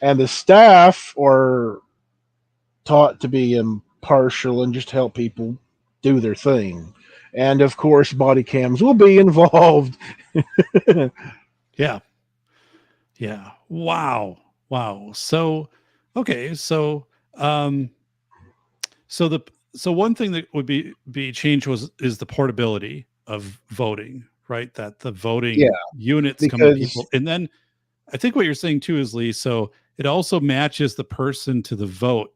and the staff are taught to be impartial and just help people do their thing. And of course body cams will be involved. Yeah. Yeah. Wow. Wow. So, okay. Um, so the so one thing that would be changed is the portability of voting, right? That the Yeah, voting units come to because people, and then I think what you're saying too is Lee. So it also matches the person to the vote.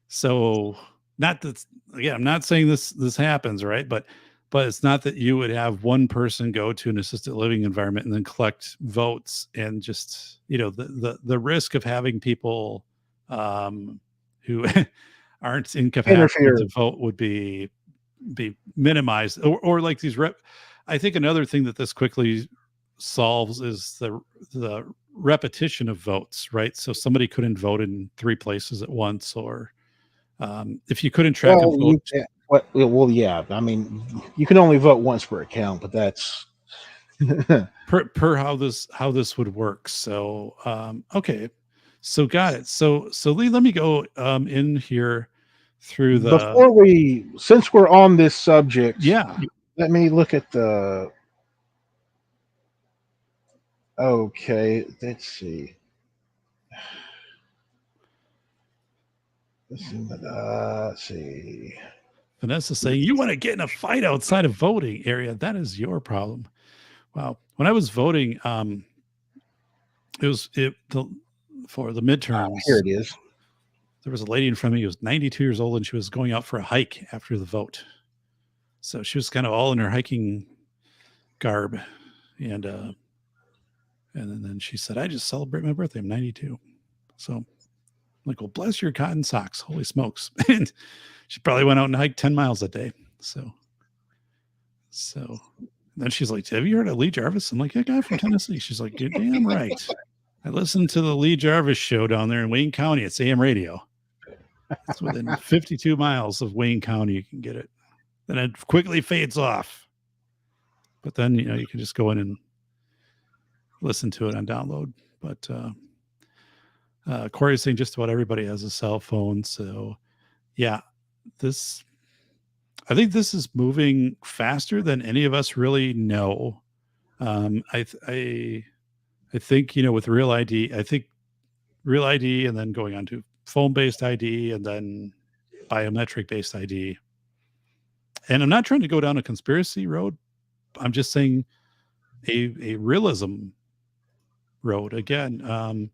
So not that again, I'm not saying this happens, right? But it's not that you would have one person go to an assisted living environment and then collect votes and just the risk of having people who aren't incapacitated interfere. to vote would be minimized or like these rep. I think another thing that this quickly solves is the repetition of votes, right? So somebody couldn't vote in three places at once, or if you couldn't track a Well, vote yeah. I mean, you can only vote once per account, but that's per how this would work. So okay, so got it. So Lee, let me go in here through the since we're on this subject, yeah. let me look at the. Okay, let's see. Let's see. Vanessa saying you want to get in a fight outside of voting area. That is your problem. Wow. When I was voting, it was for the Here midterms. it is. There was a lady in front of me who was 92 years old, and she was going out for a hike after the vote. So she was kind of all in her hiking garb, and then she said, "I just celebrate my birthday. I'm 92." So I'm like, well, bless your cotton socks. Holy smokes. And she probably went out and hiked 10 miles a day. So then she's like, have you heard of Lee Jarvis? I'm like, yeah, guy from Tennessee. She's like, you're damn right. I listened to the Lee Jarvis show down there in Wayne County. It's AM radio. It's within 52 miles of Wayne County. You can get it. Then it quickly fades off. But then, you can just go in and listen to it on download. But Corey's saying just about everybody has a cell phone. So, yeah, I think this is moving faster than any of us really know. I think, with Real ID, I think Real ID and then going on to phone-based ID and then biometric-based ID. And I'm not trying to go down a conspiracy road. I'm just saying a realism road. Again,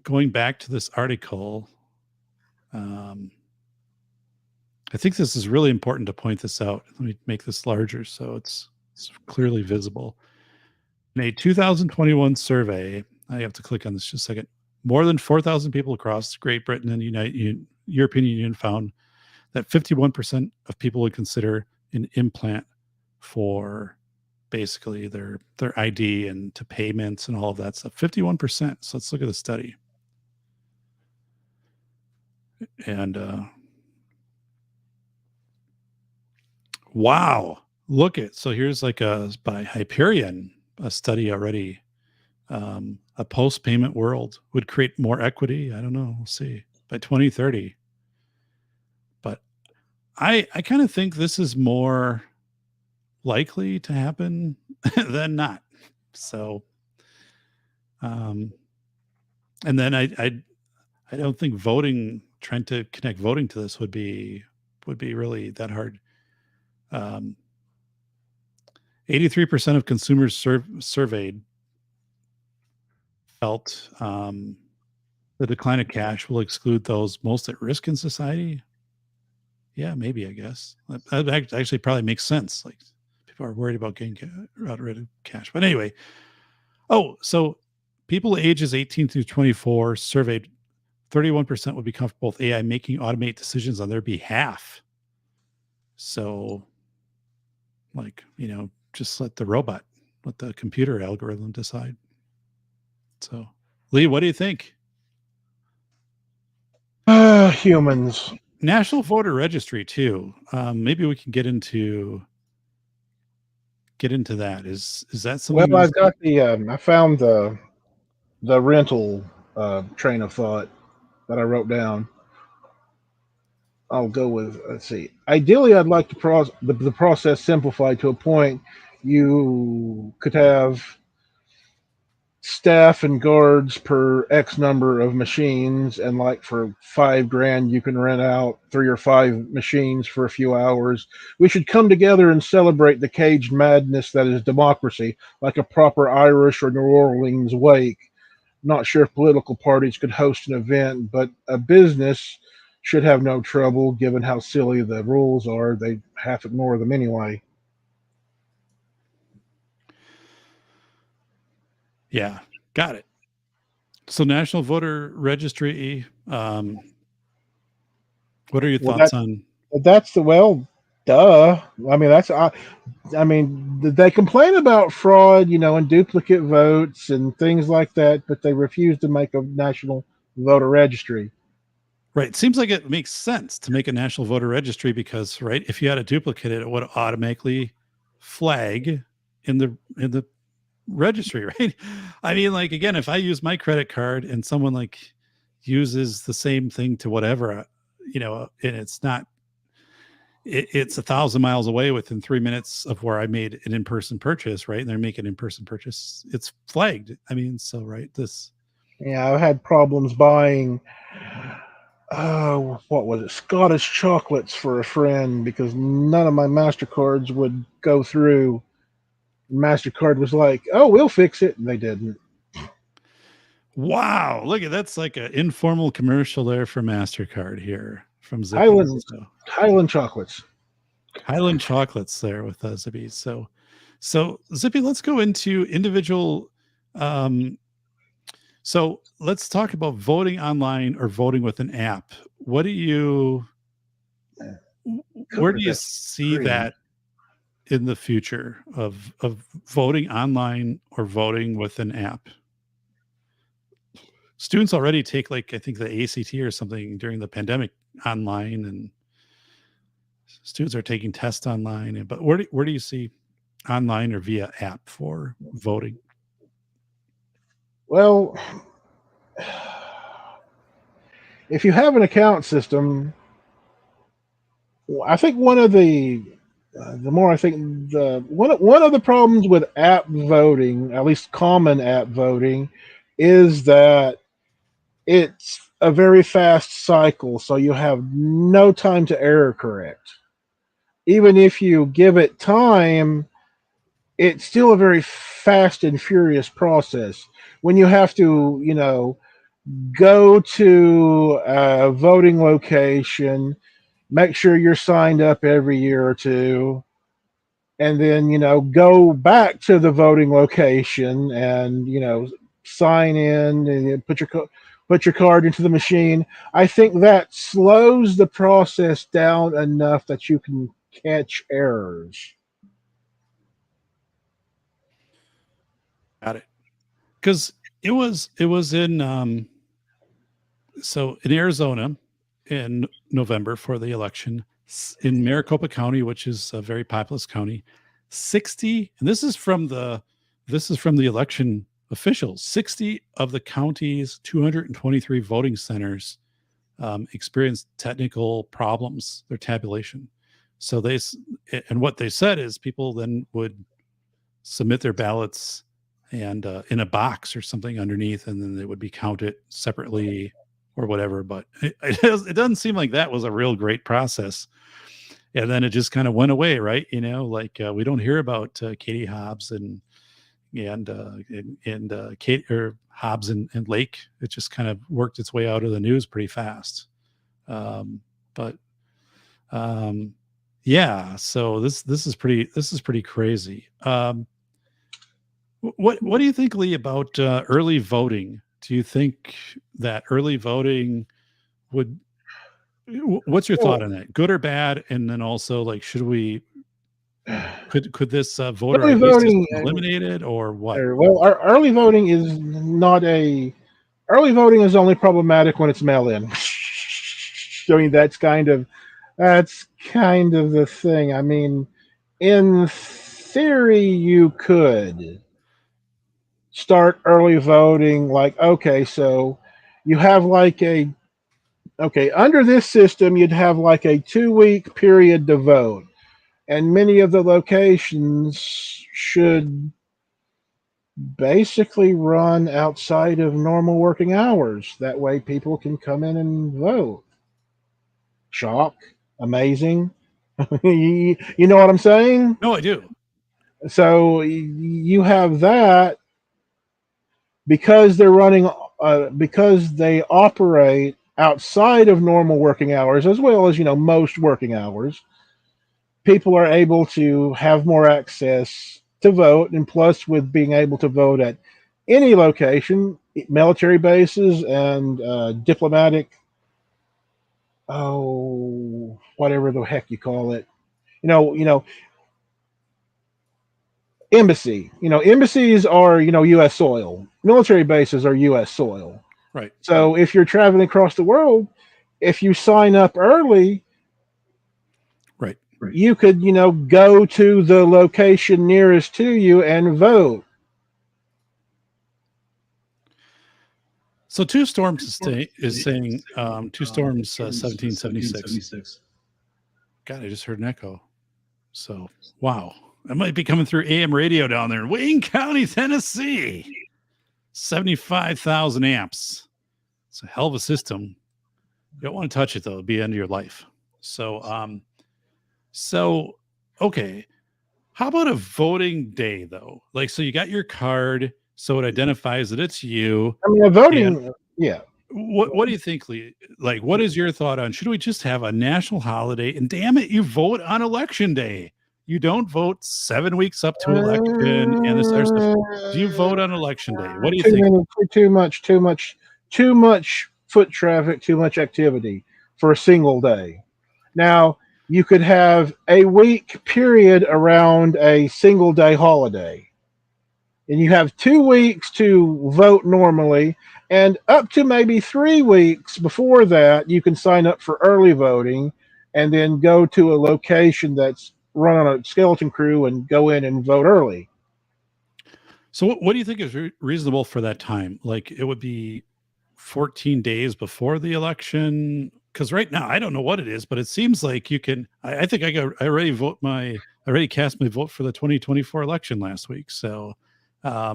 going back to this article, I think this is really important to point this out. Let me make this larger so it's clearly visible. In a 2021 survey, I have to click on this just a second. More than 4,000 people across Great Britain and the European Union found that 51% of people would consider an implant for basically their ID and to payments and all of that stuff. 51%. So let's look at the study. And wow, look at, so here's like by Hyperion, a study already. A post-payment world would create more equity. I don't know. We'll see by 2030. But I kind of think this is more likely to happen than not. So, and then I don't think trying to connect voting to this would be really that hard. 83% of consumers surveyed felt the decline of cash will exclude those most at risk in society. Yeah, maybe, I guess. That actually probably makes sense. Like, people are worried about getting rid of cash. But anyway, so people ages 18 through 24 surveyed, 31% would be comfortable with AI making automate decisions on their behalf. So, like, just let the computer algorithm decide. So, Lee, what do you think? Humans. National voter registry too. Maybe we can get into that. Is that something? Well, I've got I found the rental train of thought that I wrote down. I'll go with, let's see. Ideally, I'd like to the process simplified to a point you could have staff and guards per X number of machines, and like for $5,000 you can rent out 3 or 5 machines for a few hours. We should come together and celebrate the caged madness that is democracy, like a proper Irish or New Orleans wake. Not sure if political parties could host an event, but a business should have no trouble given how silly the rules are. They half ignore them anyway. Yeah, got it. So National Voter Registry, what are your thoughts on? That's duh. I mean, they complain about fraud, and duplicate votes and things like that, but they refuse to make a national voter registry. Right. Seems like it makes sense to make a national voter registry because, right, if you had a duplicate, it would automatically flag in the registry, right? I mean, like, again, if I use my credit card and someone like uses the same thing to whatever, and it's not, it's 1,000 miles away within 3 minutes of where I made an in-person purchase, right? And they're making an in-person purchase, it's flagged. I mean, so, right, Yeah, I've had problems buying, what was it, Scottish chocolates for a friend because none of my MasterCards would go through. MasterCard was like, "Oh, we'll fix it," and they didn't. Wow, look at that's like an informal commercial there for MasterCard here from Zippy. Highland chocolates. Highland chocolates there with Zippy. So Zippy, let's go into individual. So let's talk about voting online or voting with an app. Where do you see that in the future of voting online or voting with an app? Students already take, like, I think the ACT or something during the pandemic online, and students are taking tests online. But where do you see online or via app for voting? Well, if you have an account system, I think one of the more I think the one of the problems with app voting, at least common app voting, is that it's a very fast cycle, so you have no time to error correct. Even if you give it time, it's still a very fast and furious process. When you have to, go to a voting location, make sure you're signed up every year or two, and then go back to the voting location and sign in and put your card into the machine. I think that slows the process down enough that you can catch errors. Got it. Because it was in so in Arizona in November for the election, in Maricopa County, which is a very populous county, 60, and this is from the election officials, 60 of the county's 223 voting centers experienced technical problems, their tabulation. So and what they said is people then would submit their ballots and in a box or something underneath, and then it would be counted separately or whatever. But it doesn't seem like that was a real great process. And then it just kind of went away, right? Like we don't hear about Katie Hobbs and Kate or Hobbs and Lake. It just kind of worked its way out of the news pretty fast. But yeah, so this is pretty crazy. What do you think, Lee, about early voting? Do you think that early voting would? What's your thought on that? Good or bad? And then also, like, could this voter Early ID voting, system eliminated or what? well, our early voting is not a early voting is only problematic when it's mail in. I mean, that's kind of the thing. I mean, in theory, you could start early voting. Like, okay, so you have like under this system, you'd have like a 2-week period to vote, and many of the locations should basically run outside of normal working hours. That way, people can come in and vote. Shock, amazing. You know what I'm saying? No, I do. So you have that because because they operate outside of normal working hours as well as most working hours. People are able to have more access to vote, and plus with being able to vote at any location, military bases and diplomatic, whatever the heck you call it, embassy. Embassies are U.S. soil. Military bases are U.S. soil. Right. So if you're traveling across the world, if you sign up early, right, you could go to the location nearest to you and vote. So Two Storms is saying Two Storms 1776. God, I just heard an echo. So wow, that might be coming through AM radio down there in Wayne County, Tennessee. 75,000 amps. It's a hell of a system. You don't want to touch it though; it'll be the end of your life. So okay. How about a voting day though? Like, so you got your card, so it identifies that it's you. I mean, a voting, yeah. What do you think, Lee? Like, what is your thought on, should we just have a national holiday? And damn it, you vote on election day. You don't vote 7 weeks up to election and this other stuff. Do you vote on election day? What do you think? Too much foot traffic, too much activity for a single day. Now, you could have a week period around a single day holiday. And you have 2 weeks to vote normally, and up to maybe 3 weeks before that, you can sign up for early voting and then go to a location that's run on a skeleton crew and go in and vote early. So what do you think is reasonable for that time? Like it would be 14 days before the election? Because right now I don't know what it is, but it seems like you can. I think I already cast my vote for the 2024 election last week. So, I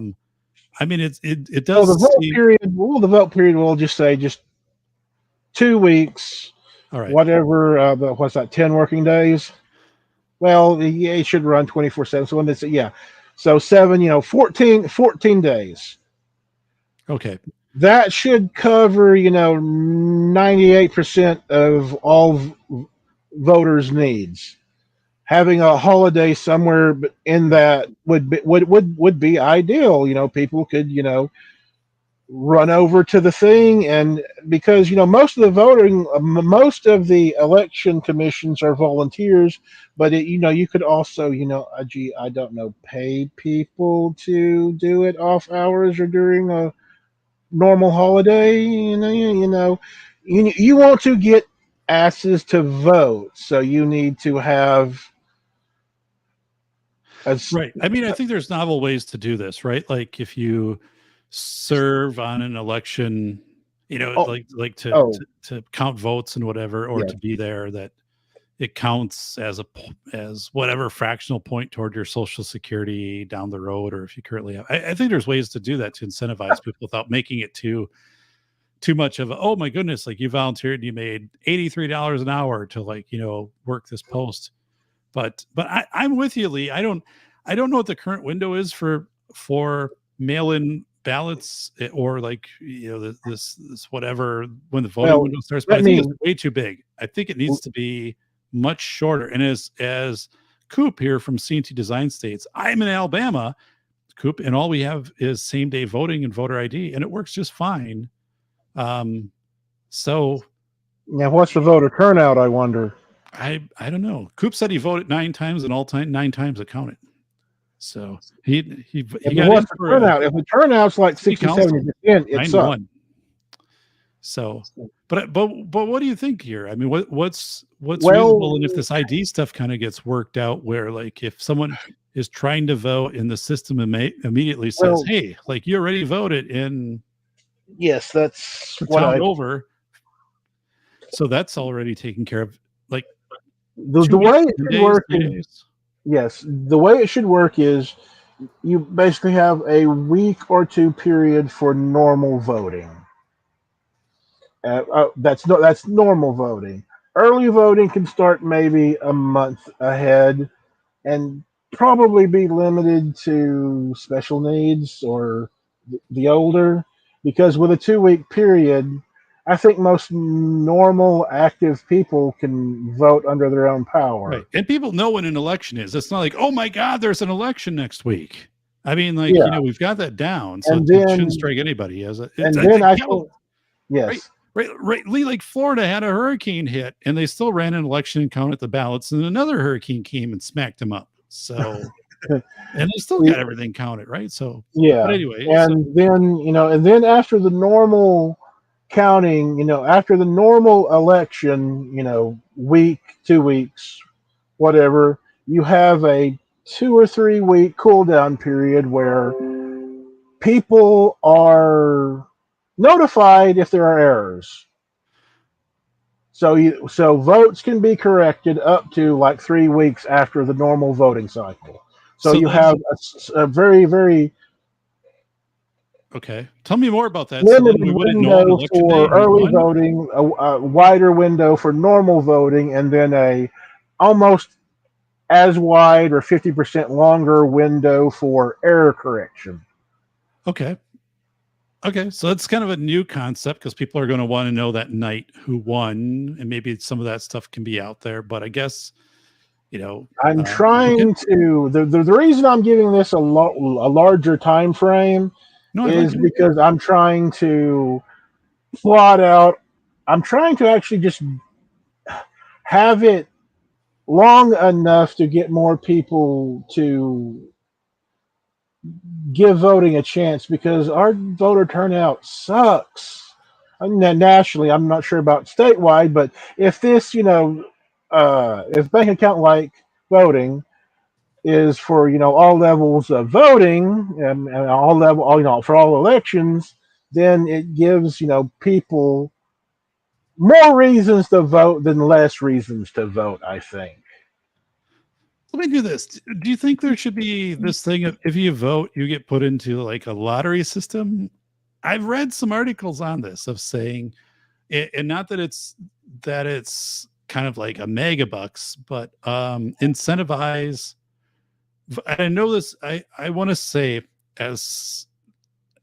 mean, it So does seem the vote period will just say just 2 weeks, all right. whatever. What's that? 10 working days. Well, yeah, it should run 24/7. So when they say, yeah, so 7, 14 days. Okay. That should cover 98% of all voters' needs. Having a holiday somewhere in that would be ideal. People could run over to the thing, and because most of the election commissions are volunteers, but you could also gee, I don't know, pay people to do it off hours or during a normal holiday. You want to get asses to vote, so you need to have a Right. I mean, I think there's novel ways to do this, right? Like if you serve on an election, oh, to count votes and whatever, or yeah. to be there, that it counts as as whatever fractional point toward your social security down the road, or if you currently have. I think there's ways to do that to incentivize people without making it too much of a, oh my goodness, like you volunteered, you made $83 an hour to work this post. But I'm with you, Lee. I don't know what the current window is for mail-in ballots, or this whatever, when the voting window starts. But I think it's way too big. I think it needs to be much shorter. And as Coop here from C&T Design states, I'm in Alabama, Coop, and all we have is same day voting and voter ID, and it works just fine. So Now, what's the voter turnout, I wonder? I don't know. Coop said he voted 9 times, and all time 9 times it counted. So he got what's the turnout? If the turnout's like 60-70%, it's up. So, but what do you think here? I mean, what's reasonable? And if this ID stuff kind of gets worked out, where like if someone is trying to vote and the system immediately says, "Hey, like you already voted in," yes, that's what over. So that's already taken care of. Like the way it should work is, yes, the way it should work is you basically have a week or two period for normal voting. That's normal voting. Early voting can start maybe a month ahead, and probably be limited to special needs or the older, because with a 2 week period, I think most normal active people can vote under their own power. Right. And people know when an election is. It's not like, oh my God, there's an election next week. I mean, we've got that down. So it shouldn't strike anybody as a. Yes. Right. Lee, like Florida had a hurricane hit, and they still ran an election and counted the ballots, and another hurricane came and smacked them up. So, and they still got everything counted, right? So, yeah. But anyway, then after the normal counting, after the normal election, week, 2 weeks, whatever, you have a 2 or 3 week cool down period where people are notified if there are errors. So votes can be corrected up to like 3 weeks after the normal voting cycle. So you have a very, very okay. Tell me more about that. Limited window for early voting, a wider window for normal voting, and then a almost as wide or 50% longer window for error correction. Okay. So that's kind of a new concept, because people are going to want to know that night who won, and maybe some of that stuff can be out there. But I guess, I'm trying to. The reason I'm giving this a larger time frame is because I'm trying to plot out. I'm trying to actually just have it long enough to get more people to give voting a chance, because our voter turnout sucks. I mean, nationally, I'm not sure about statewide, but if this, if bank account like voting is for all levels of voting, and for all elections, then it gives people more reasons to vote than less reasons to vote, I think. Let me do this. Do you think there should be this thing of if you vote, you get put into like a lottery system? I've read some articles on this of saying, and not that it's kind of like a mega bucks, but incentivize. I know this. I want to say as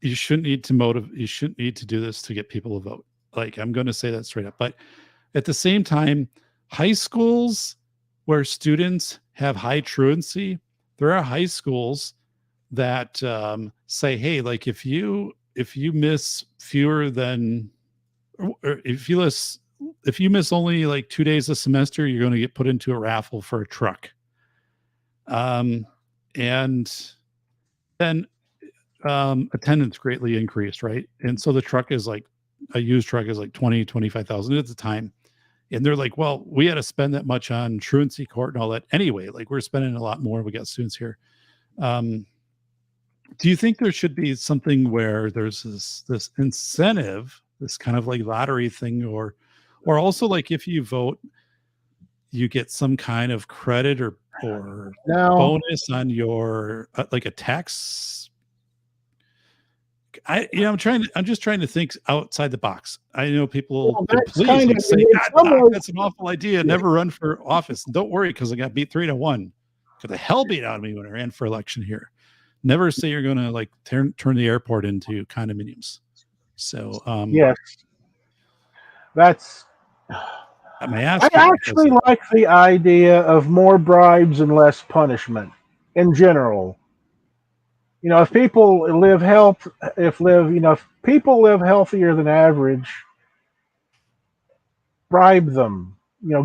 you shouldn't need to you shouldn't need to do this to get people to vote. Like I'm going to say that straight up, but at the same time, high schools where students have high truancy, there are high schools that say, hey, like if you miss fewer than, or if you miss only like 2 days a semester, you're going to get put into a raffle for a truck. And then attendance greatly increased, right? And so the truck is like a used truck is like 25,000 at the time. And they're like, well, we had to spend that much on truancy court and all that anyway. Like we're spending a lot more. We got students here. Do you think there should be something where there's this incentive, this kind of like lottery thing, or also like if you vote, you get some kind of credit or Now, bonus on your like a tax? I'm just trying to think outside the box. I know people that's please kind like of say, in God, some Doc, ways, that's an awful idea. Never run for office. Don't worry, because I got beat 3-1. Got the hell beat out of me when I ran for election here. Never say you're going to like turn the airport into condominiums. So yes, that's. I I ask you because actually like the idea of more bribes and less punishment in general. If people live health, if people live healthier than average, bribe them.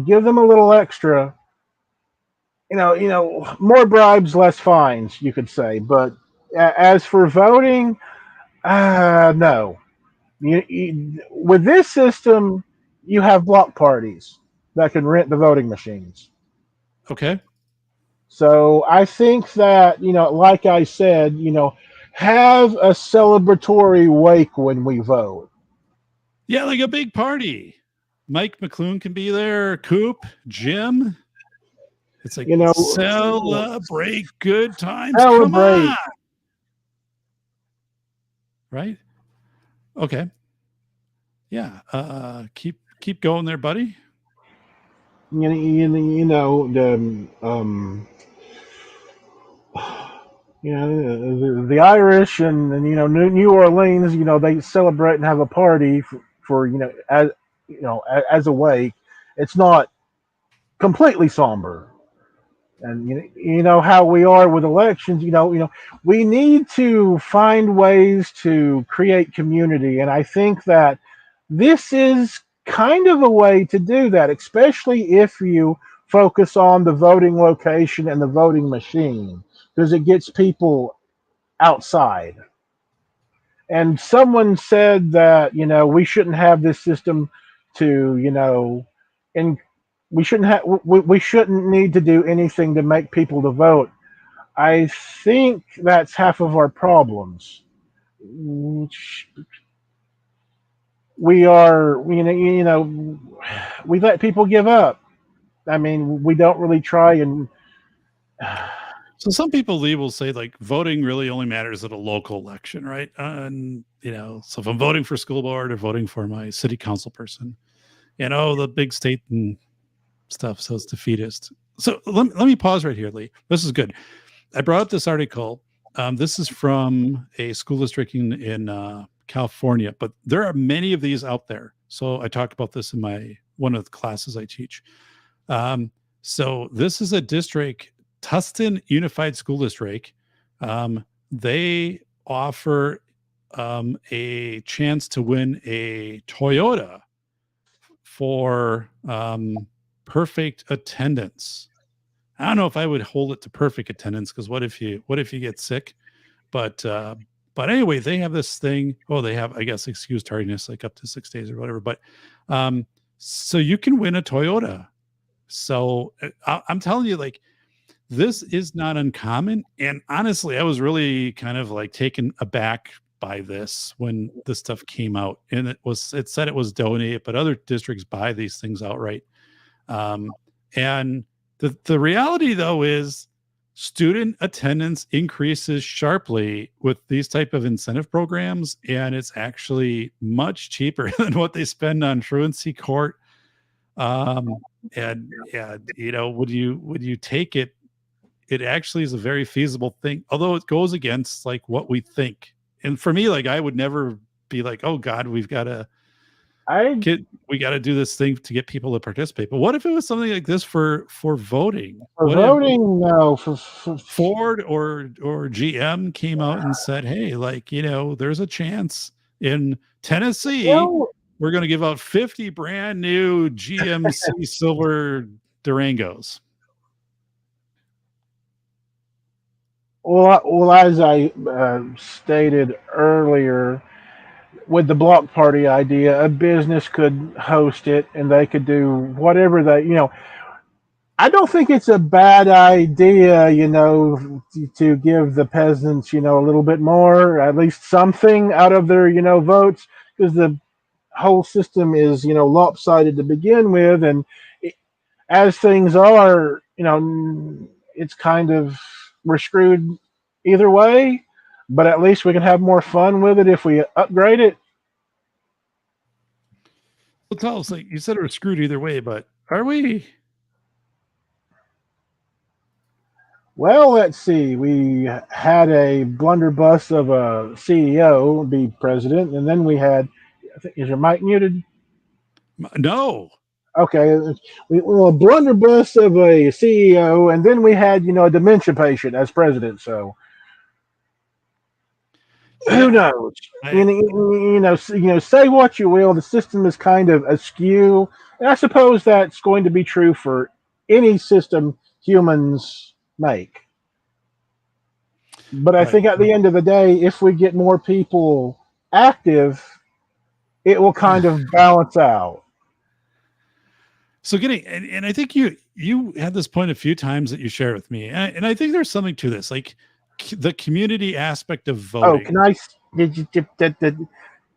Give them a little extra. More bribes, less fines. You could say, but as for voting, no. With this system, you have block parties that can rent the voting machines. okay. So I think that, like I said, have a celebratory wake when we vote. Yeah, like a big party. Mike McClune can be there, Coop, Jim. It's like You know, celebrate good times. Come celebrate. on. Right? Okay. Yeah. Keep going there, buddy. The the Irish and New Orleans, they celebrate and have a party for as a wake. It's not completely somber. And how we are with elections. We need to find ways to create community, and I think that this is kind of a way to do that, especially if you focus on the voting location and the voting machine, because it gets people outside. And someone said that we shouldn't have this system to and we shouldn't need to do anything to make people to vote. I think that's half of our problems. We are we let people give up. I mean, we don't really try and So some people will say like voting really only matters at a local election, right? And so if I'm voting for school board or voting for my city council person, the big state and stuff, so it's defeatist. So let me pause right here, Lee. This is good. I brought up this article. This is from a school district in California, but there are many of these out there. So I talked about this in one of the classes I teach. So this is a district, Tustin Unified School District. They offer a chance to win a Toyota for perfect attendance. I don't know if I would hold it to perfect attendance, because what if you get sick? But anyway, they have this thing. Oh, they have, I guess, excused tardiness, like up to 6 days or whatever. But so you can win a Toyota. So I'm telling you, like, this is not uncommon. And honestly, I was really kind of like taken aback by this when this stuff came out, and it said it was donated, but other districts buy these things outright. And the reality, though, is student attendance increases sharply with these type of incentive programs, and it's actually much cheaper than what they spend on truancy court. And would you take it? It actually is a very feasible thing, although it goes against like what we think. And for me, like, I would never be like, oh God, we got to do this thing to get people to participate. But what if it was something like this for voting? For voting, no. For Ford or GM came out and said, hey, like, there's a chance in Tennessee, we're going to give out 50 brand new GMC silver Durangos. Well, as I stated earlier, with the block party idea, a business could host it and they could do whatever I don't think it's a bad idea, to give the peasants, a little bit more, at least something out of their, votes, because the whole system is, lopsided to begin with. And as things are, it's kind of, we're screwed either way, but at least we can have more fun with it if we upgrade it. Well, tell us, like you said, we're screwed either way, but are we? Well, let's see. We had a blunderbuss of a CEO be president, and then we had, I think, is your mic muted? No. Okay. A blunderbuss of a CEO, and then we had, a dementia patient as president. So who knows? Say what you will, the system is kind of askew. And I suppose that's going to be true for any system humans make. But I think at the end of the day, if we get more people active, it will kind of balance out. So and I think you had this point a few times that you shared with me, and I think there's something to this, like the community aspect of voting. Oh, can I?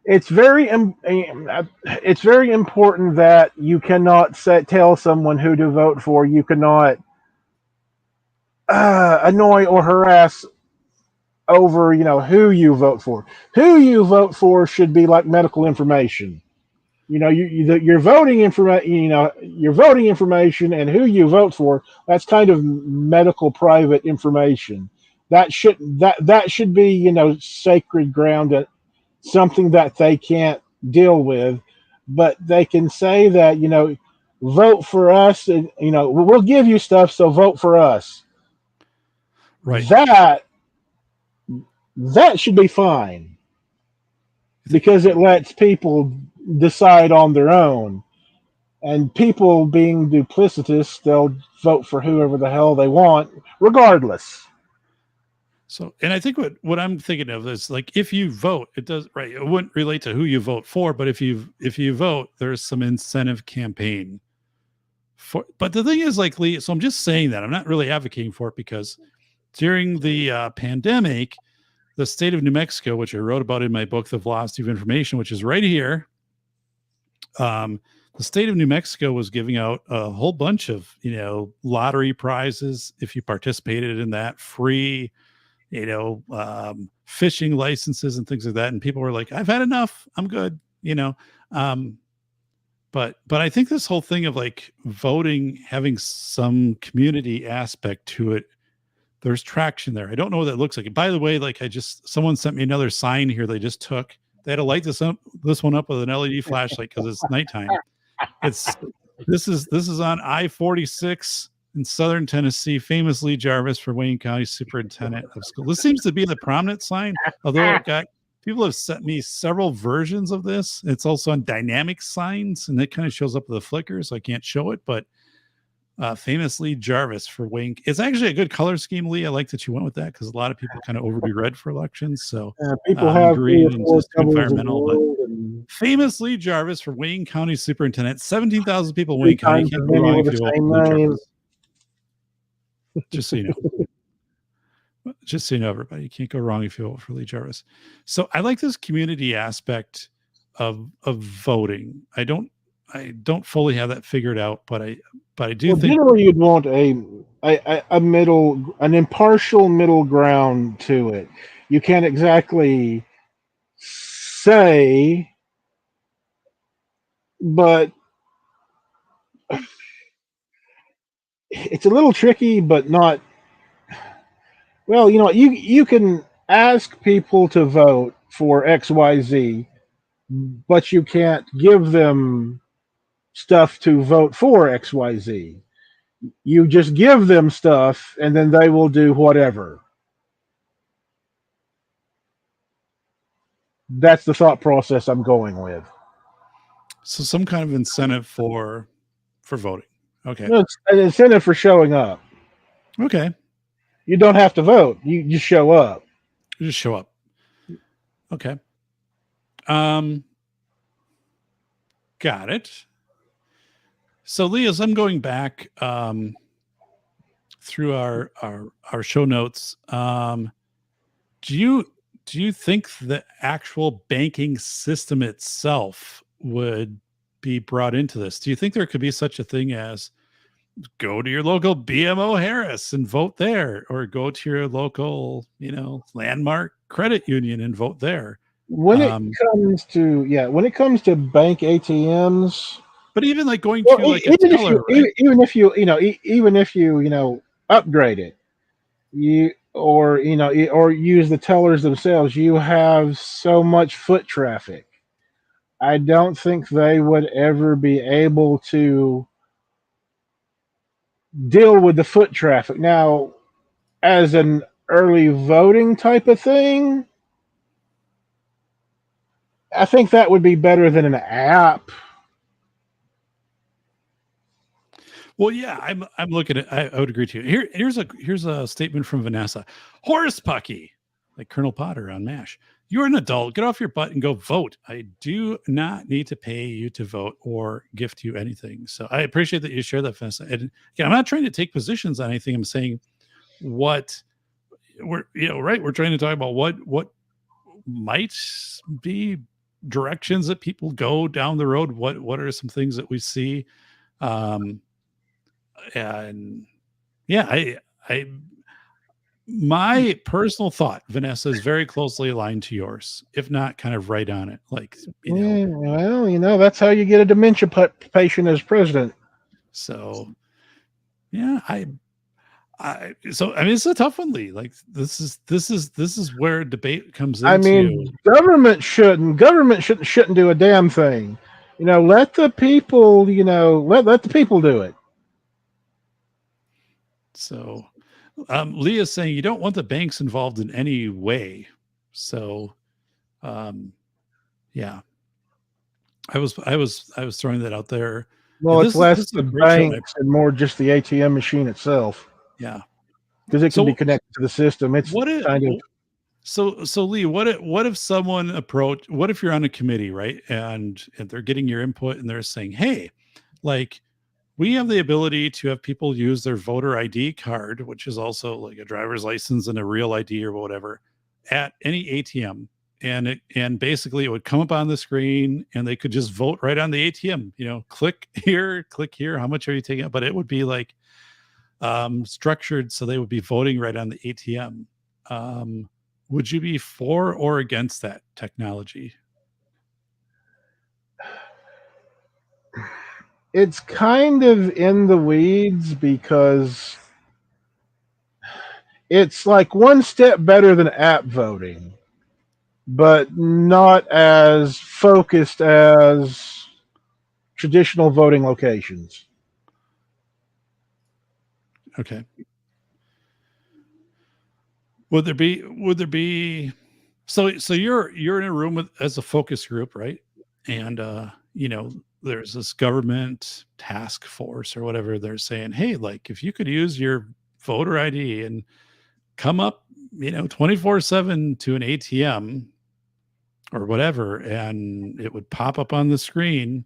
It's very important that you cannot tell someone who to vote for. You cannot annoy or harass over, who you vote for. Who you vote for should be like medical information. Your voting information, your voting information and who you vote for, that's kind of medical private information. That should be, sacred ground, something that they can't deal with. But they can say that, vote for us, and we'll give you stuff, so vote for us. Right. That should be fine, because it lets people decide on their own. And people being duplicitous, they'll vote for whoever the hell they want, regardless. So, and I think what I'm thinking of is, like, if you vote, it does, right? It wouldn't relate to who you vote for, but if you vote, there's some incentive campaign for. But the thing is, like, Lee, so I'm just saying that I'm not really advocating for it, because during the pandemic, the state of New Mexico, which I wrote about in my book, The Velocity of Information, which is right here, the state of New Mexico was giving out a whole bunch of, lottery prizes if you participated in that, free, fishing licenses and things like that. And people were like, I've had enough, I'm good, but I think this whole thing of like voting, having some community aspect to it, there's traction there. I don't know what that looks like. By the way, like, someone sent me another sign here they just took. They had to light this one up with an LED flashlight because it's nighttime. This is on I-46 in Southern Tennessee, famously Jarvis for Wayne County Superintendent of School. This seems to be the prominent sign, although people have sent me several versions of this. It's also on dynamic signs, and it kind of shows up with a flicker, so I can't show it. But Famous Lee Jarvis for Wink. It's actually a good color scheme, Lee. I like that you went with that because a lot of people kind of overdo red for elections. So People have 3 or green and 4 just too doubles in the environmental. But world, and Famous Lee Jarvis for Wayne County Superintendent. 17,000 people in 3 Wayne County. You times can't as go many wrong with if the you vote same for Lee name. Jarvis. Just so you know. Just so you know, everybody, you can't go wrong if you vote for Lee Jarvis. So I like this community aspect of voting. I don't fully have that figured out, but I do think generally you'd want an impartial middle ground to it. You can't exactly say, but it's a little tricky, but not. Well, you can ask people to vote for XYZ, but you can't give them stuff to vote for XYZ. You just give them stuff, and then they will do whatever. That's the thought process I'm going with. so. Some kind of incentive for voting. Okay. It's an incentive for showing up. Okay. You don't have to vote. You just show up. You just show up. Okay. Got it. So, Lee, as I'm going back through our show notes, do you think the actual banking system itself would be brought into this? Do you think there could be such a thing as go to your local BMO Harris and vote there, or go to your local, landmark credit union and vote there? When it comes to bank ATMs, but even like going to like a even teller, right? even if you upgrade it, or use the tellers themselves, you have so much foot traffic. I don't think they would ever be able to deal with the foot traffic. Now, as an early voting type of thing, I think that would be better than an app. Well, yeah, I'm looking at. I would agree to you. Here's a statement from Vanessa. Horse Pucky, like Colonel Potter on MASH. You're an adult. Get off your butt and go vote. I do not need to pay you to vote or gift you anything. So I appreciate that you share that, Vanessa. And again, I'm not trying to take positions on anything. I'm saying what we're right. We're trying to talk about what might be directions that people go down the road. What are some things that we see? And yeah, I my personal thought, Vanessa, is very closely aligned to yours, if not kind of right on it. Like, Well, that's how you get a dementia patient as president. So yeah, so I mean, it's a tough one, Lee. Like this is where debate comes into. I mean, government shouldn't do a damn thing. Let the people, let the people do it. So Lee is saying you don't want the banks involved in any way. So yeah. I was throwing that out there. Well, it's less the banks and more just the ATM machine itself. Yeah. Because it can be connected to the system. It's So Lee, what if someone what if you're on a committee, right? And they're getting your input and they're saying, hey, like we have the ability to have people use their voter ID card, which is also like a driver's license and a real ID or whatever, at any ATM. And basically it would come up on the screen and they could just vote right on the ATM, click here, how much are you taking out? But it would be like structured so they would be voting right on the ATM. Would you be for or against that technology? It's kind of in the weeds because it's like one step better than app voting, but not as focused as traditional voting locations. Okay. Would there be so you're in a room as a focus group, right? And there's this government task force or whatever. They're saying, hey, like if you could use your voter ID and come up, 24/7 to an ATM or whatever, and it would pop up on the screen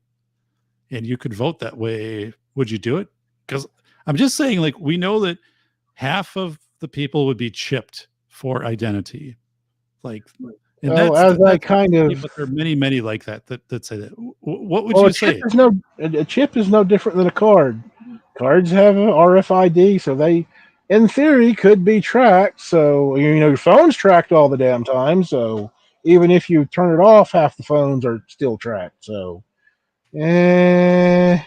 and you could vote that way, would you do it? Because I'm just saying, like, we know that half of the people would be chipped for identity. Like, and Well, as I kind of, but there are many, many like that say that. What would well, you say? a chip is no different than a card. Cards have an RFID, so they, in theory, could be tracked. So your phone's tracked all the damn time. So even if you turn it off, half the phones are still tracked. So, eh.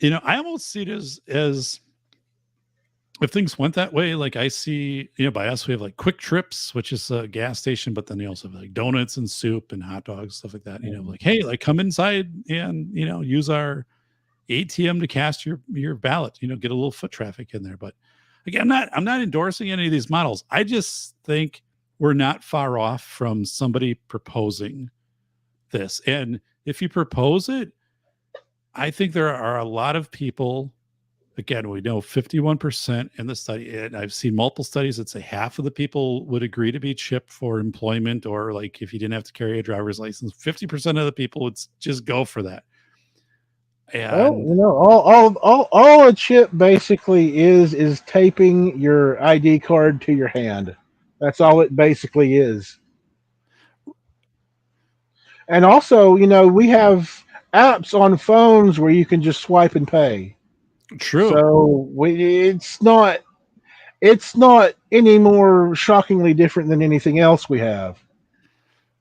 I almost see it as if things went that way. Like I see, by us we have like Quick Trips, which is a gas station, but then they also have like donuts and soup and hot dogs, stuff like that. Like, hey, like come inside and use our ATM to cast your ballot. Get a little foot traffic in there. But again, I'm not endorsing any of these models. I just think we're not far off from somebody proposing this. And if you propose it, I think there are a lot of people. Again, we know 51% in the study, and I've seen multiple studies that say half of the people would agree to be chipped for employment, or like if you didn't have to carry a driver's license, 50% of the people would just go for that. And all a chip basically is taping your ID card to your hand. That's all it basically is. And also, we have apps on phones where you can just swipe and pay. True. So it's not any more shockingly different than anything else we have.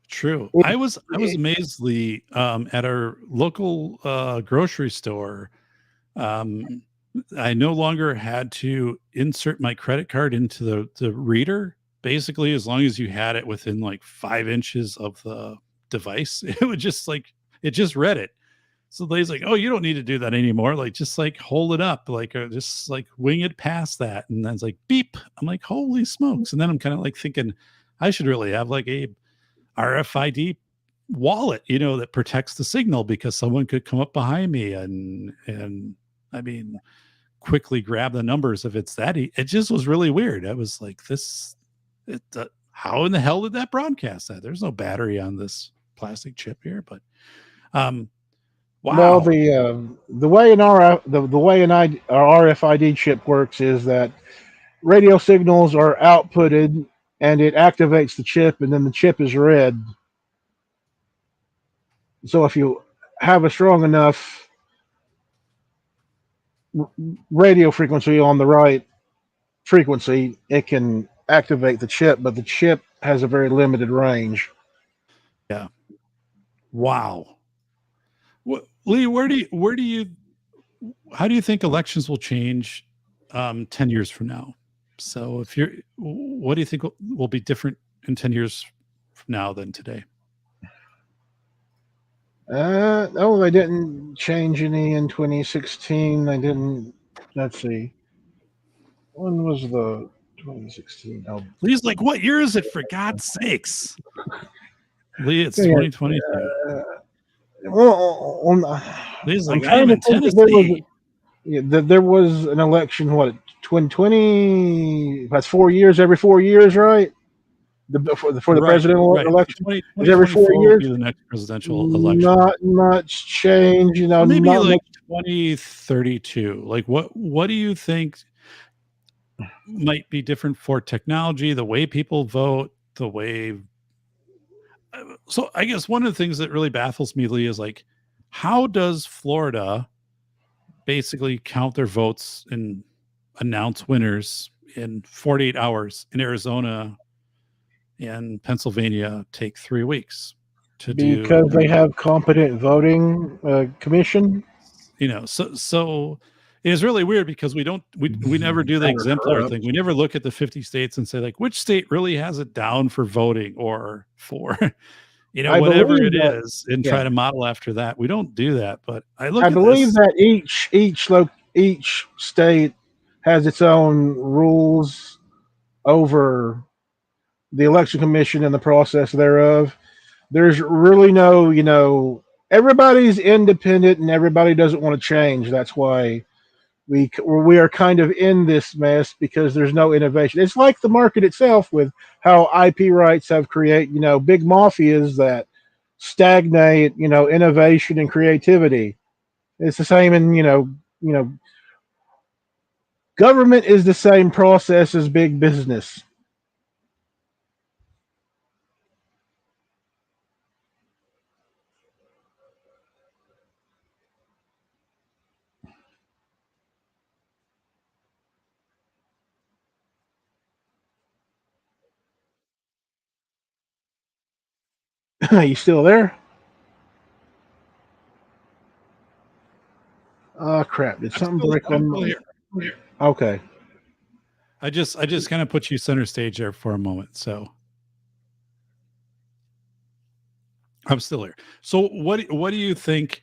True. I was amazed, Lee, at our local grocery store. I no longer had to insert my credit card into the reader. Basically, as long as you had it within like 5 inches of the device, it would just it just read it. So Lee's like, oh, you don't need to do that anymore. Like, just like hold it up, like, or just like wing it past that. And then it's like, beep. I'm like, holy smokes. And then I'm kind of like thinking, I should really have like a RFID wallet, that protects the signal, because someone could come up behind me and I mean, quickly grab the numbers if it's that. It just was really weird. I was like, how in the hell did that broadcast that? There's no battery on this plastic chip here, but wow. Well, the way an RFID chip works is that radio signals are outputted and it activates the chip, and then the chip is read. So if you have a strong enough radio frequency on the right frequency, it can activate the chip, but the chip has a very limited range. Yeah. Wow. Lee, how do you think elections will change 10 years from now? So what do you think will be different in 10 years from now than today? No, they didn't change any in 2016. They didn't. Let's see. When was the 2016? Oh, Lee's like, what year is it, for God's sakes? Lee, it's 2022. Lee's like, I'm in Tennessee. There was an election, 2020? That's 4 years, every 4 years, right? For the presidential election, is every 4 years. The next presidential election. Not much change, maybe like 2032. Like, what do you think might be different for technology, the way people vote, the way? So I guess one of the things that really baffles me, Lee, is like, how does Florida basically count their votes and announce winners in 48 hours, in Arizona and Pennsylvania take 3 weeks to do? Because they have competent voting commission. So it's really weird, because we never do the exemplar thing. We never look at the 50 states and say, like, which state really has it down for voting or for whatever it is, and try to model after that. We don't do that, but I believe that each state has its own rules over the election commission and the process thereof. There's really no, everybody's independent and everybody doesn't want to change. That's why we are kind of in this mess because there's no innovation. It's like the market itself with how IP rights have created, big mafias that stagnate, innovation and creativity. It's the same in, government is the same process as big business. You still there? Oh crap! Did something break on me? Okay. I just kind of put you center stage there for a moment. So I'm still here. So what do you think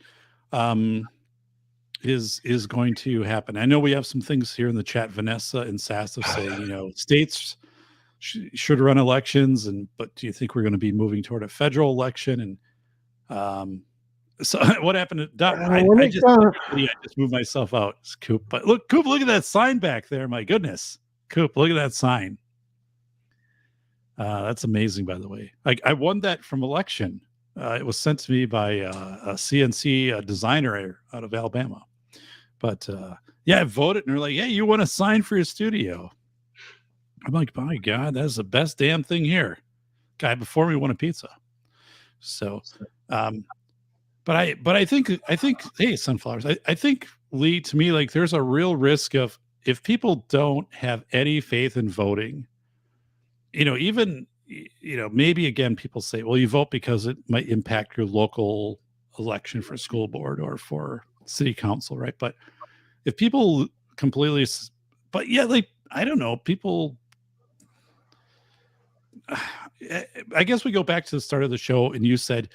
is going to happen? I know we have some things here in the chat. Vanessa and Sassa saying, states should run elections, but do you think we're going to be moving toward a federal election? And so what happened to Doc? I just moved myself out, Coop. But look, Coop, look at that sign back there. My goodness, Coop, look at that sign. That's amazing, by the way. I won that from election. It was sent to me by a CNC designer out of Alabama. But I voted, and they're like, "Hey, you want a sign for your studio?" I'm like, "My God, that's the best damn thing here." Guy before me won a pizza. So, but I think, hey, sunflowers. I think, Lee, to me, like, there's a real risk of, if people don't have any faith in voting, even, maybe again, people say, well, you vote because it might impact your local election for school board or for city council, right? But if people completely, but yeah, like, I don't know, people, I guess we go back to the start of the show, and you said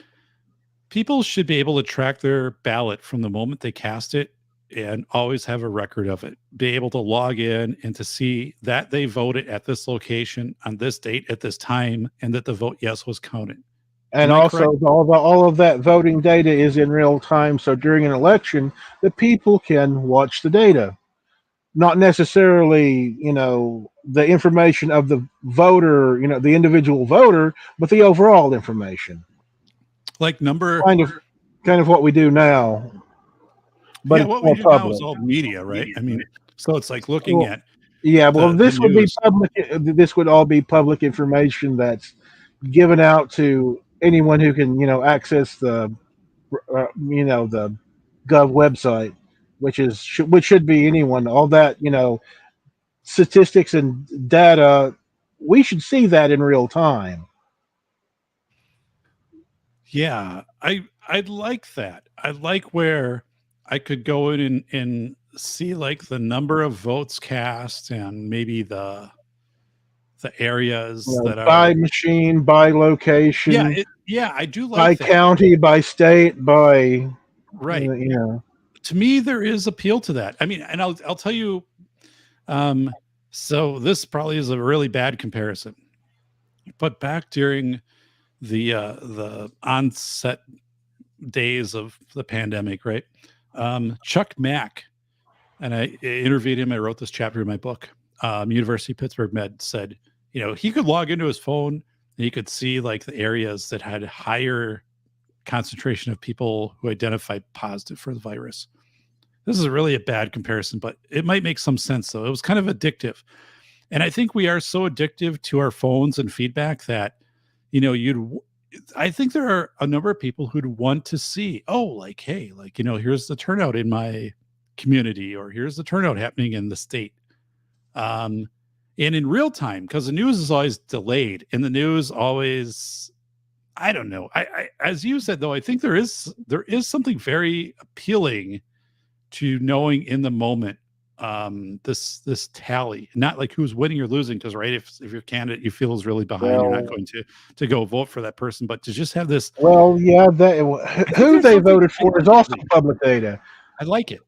people should be able to track their ballot from the moment they cast it and always have a record of it, be able to log in and to see that they voted at this location on this date at this time, and that the vote yes was counted. And also, all of that voting data is in real time. So during an election, the people can watch the data, not necessarily, the information of the voter, the individual voter, but the overall information. Like kind of what we do now. But yeah, what we do now is all media, right? I mean, so it's like looking at. Yeah, well, this would be public. This would all be public information that's given out to anyone who can, access the, the Gov website, which should be anyone. All that, statistics and data, we should see that in real time. Yeah, I'd like that. I'd like where I could go in and see, like, the number of votes cast and maybe the areas that are by machine, by location. I do like by county, by state, by right. To me, there is appeal to that. I mean, and I'll tell you. So this probably is a really bad comparison, but back during the onset days of the pandemic, right? Chuck Mack, and I interviewed him. I wrote this chapter in my book. University of Pittsburgh Med said, he could log into his phone and he could see, like, the areas that had higher concentration of people who identified positive for the virus. This is really a bad comparison, but it might make some sense, though. It was kind of addictive. And I think we are so addictive to our phones and feedback that, I think there are a number of people who'd want to see, like, hey, like, here's the turnout in my community, or here's the turnout happening in the state. And in real time, because the news is always delayed, and the news always, I don't know. I as you said, though, I think there is something very appealing to knowing in the moment this tally, not like who's winning or losing, because, right, if your candidate you feel is really behind, you're not going to go vote for that person, but to just have this. Well, yeah, who they voted for is also public data. I like it.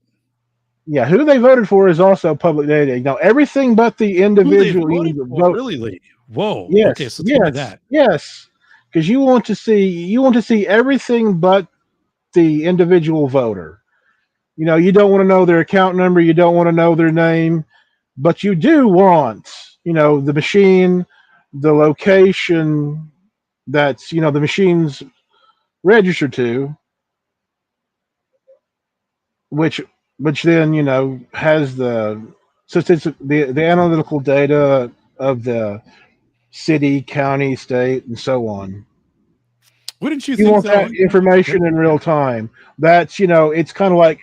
Yeah, who they voted for is also public data. You know, everything but the Who they individual voted you for, vote. really, Lee? Whoa. Okay, Yes, so tell me yes, that. yes. Because you want to see everything but the individual voter. You know, you don't want to know their account number, you don't want to know their name, but you do want, the machine, the location that's, the machine's registered to, which which then, has the statistic, the analytical data of the city, county, state, and so on. Wouldn't you You think want that though? information in real time. That's, it's kind of like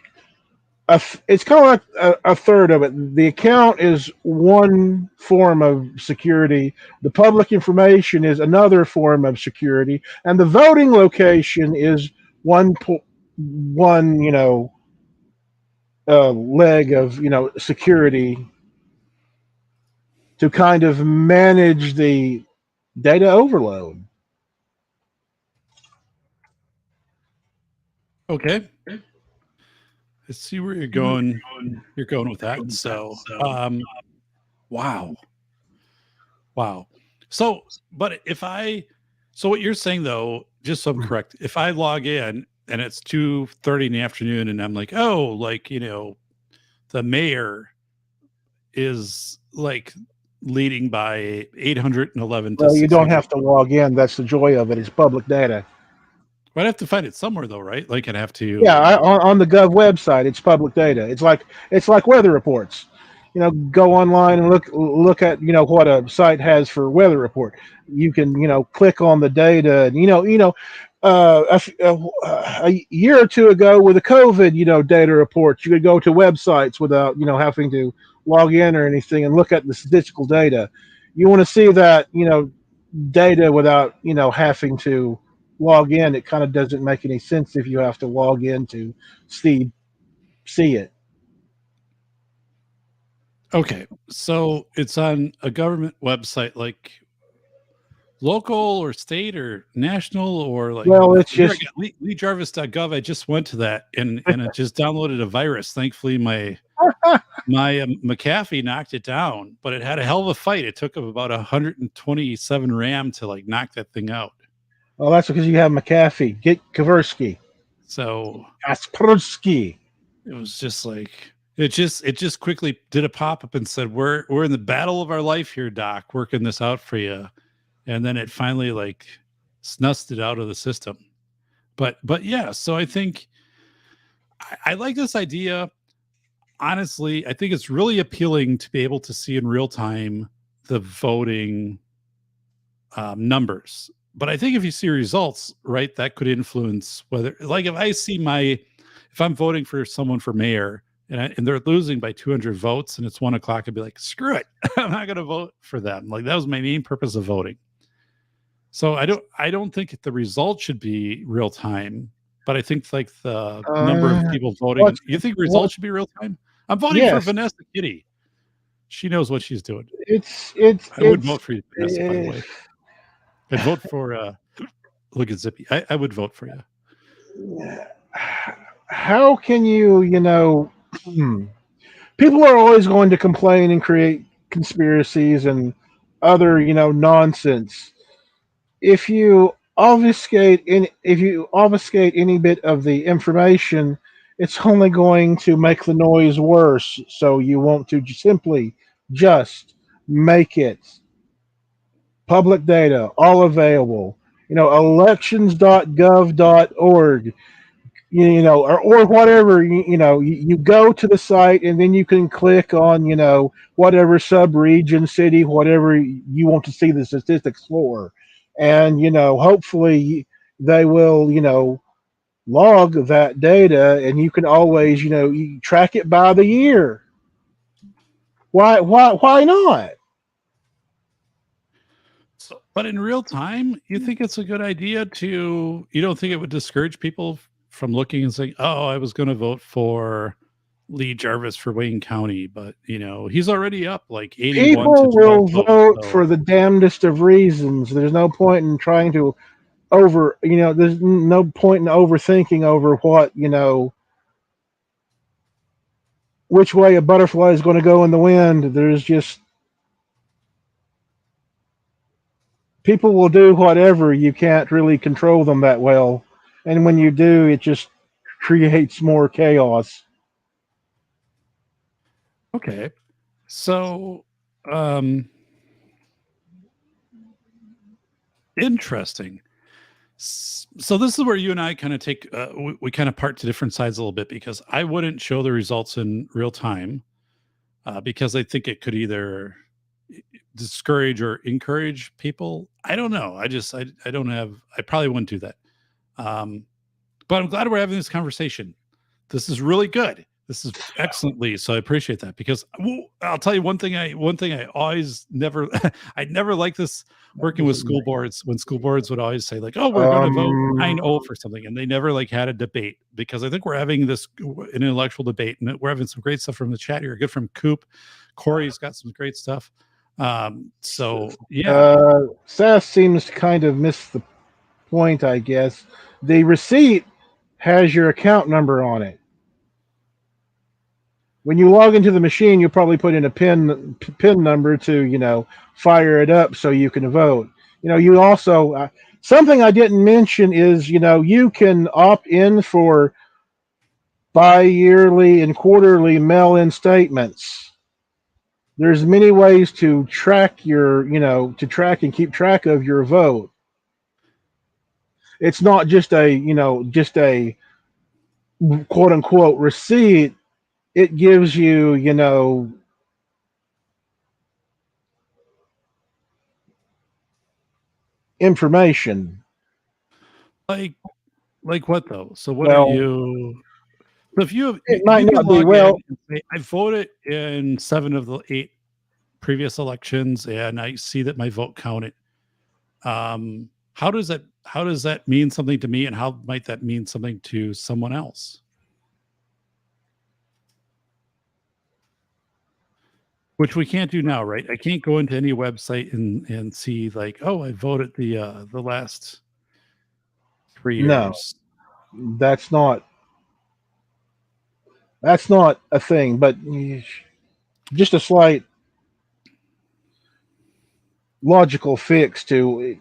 a third of it. The account is one form of security. The public information is another form of security, and the voting location is one leg of security to kind of manage the data overload. Okay. Let's see where you're going. You're going with that. So, wow. Wow. So, but so what you're saying though, just so I'm correct, if I log in and it's 2:30 in the afternoon and I'm like, oh, like, the mayor is like leading by 811 to Well, you don't 600. have to log in. That's the joy of it. It's public data. I'd have to find it somewhere though, right? Like I'd have Yeah, to, on the Gov website, it's public data. It's like weather reports. Go online and look at what a site has for weather report. You can click on the data, and a year or two ago with the COVID data reports, you could go to websites without having to log in or anything and look at the statistical data. You want to see that data without having to log in. It kind of doesn't make any sense if you have to log in to see it. okay. So it's on a government website, like local or state or national, or like Well, it's here I just got leejarvis.gov. I just went to that and it just downloaded a virus. Thankfully, my McAfee knocked it down, but it had a hell of a fight. It took about 127 RAM to like knock that thing out. well, that's because you have McAfee, Get Kaversky, So Kaspersky. it was just like it just quickly did a pop up and said, we're in the battle of our life here, Doc, working this out for you. And then it finally like snussed it out of the system. But yeah, so I think I like this idea. Honestly, I think it's really appealing to be able to see in real time the voting numbers. But I think if you see results, right, that could influence whether, like, if I'm voting for someone for mayor and they're losing by 200 votes and it's 1 o'clock, I'd be like, screw it, I'm not going to vote for them. Like that was my main purpose of voting. So I don't think the result should be real time, but I think like the number of Uh, people voting. what's You think what? results should be real time? I'm voting for Yes, Vanessa Kitty. She knows what she's doing. it's it's I would it's. vote for you, Vanessa, by the way. I'd vote for look at Zippy. I would vote for you. How can you? People are always going to complain and create conspiracies and other nonsense. If you obfuscate any bit of the information, it's only going to make the noise worse. So you want to simply just make it public data, all available. Elections.gov.org, or whatever. You go to the site and then you can click on whatever sub-region, city, whatever you want to see the statistics for, and hopefully they will log that data, and you can always you track it by the year. Why not? So, but in real time, you think it's a good idea to? You don't think it would discourage people from looking and saying, "Oh, I was going to vote for Lee Jarvis for Wayne County, but he's already up like 81 to People 12 will votes." vote So for the damnedest of reasons. There's no point in trying to there's no point in overthinking over which way a butterfly is going to go in the wind. There's just people will do whatever. You can't really control them that well, and when you do, it just creates more chaos. Okay. So, interesting. So this is where you and I kind of take we kind of part to different sides a little bit, because I wouldn't show the results in real time because I think it could either discourage or encourage people. I don't know. I don't have. I probably wouldn't do that. Um, but I'm glad we're having this conversation. This is really good. This is excellent, Lee. So I appreciate that, because I'll tell you one thing. I always never I never liked this working with school boards, when school boards would always say like, "Oh, we're going to vote 9-0 for something," and they never like had a debate, because I think we're having this an intellectual debate, and we're having some great stuff from the chat here. Good from Coop. Corey's got some great stuff. So yeah, Sass seems to kind of miss the point, I guess. The receipt has your account number on it. When you log into the machine, you probably put in a pin number to fire it up so you can vote. You also something I didn't mention is you can opt in for bi-yearly and quarterly mail-in statements. There's many ways to track to track and keep track of your vote. It's not just a quote unquote receipt. It gives you, information. like what though? So what are Well, you? So if you it might can not be log well. in and say, I voted in 7 of the 8 previous elections, and I see that my vote counted. How does that mean something to me, and how might that mean something to someone else? Which we can't do now, right? I can't go into any website and see like, oh, I voted the last 3 No, years. that's not a thing. But just a slight logical fix to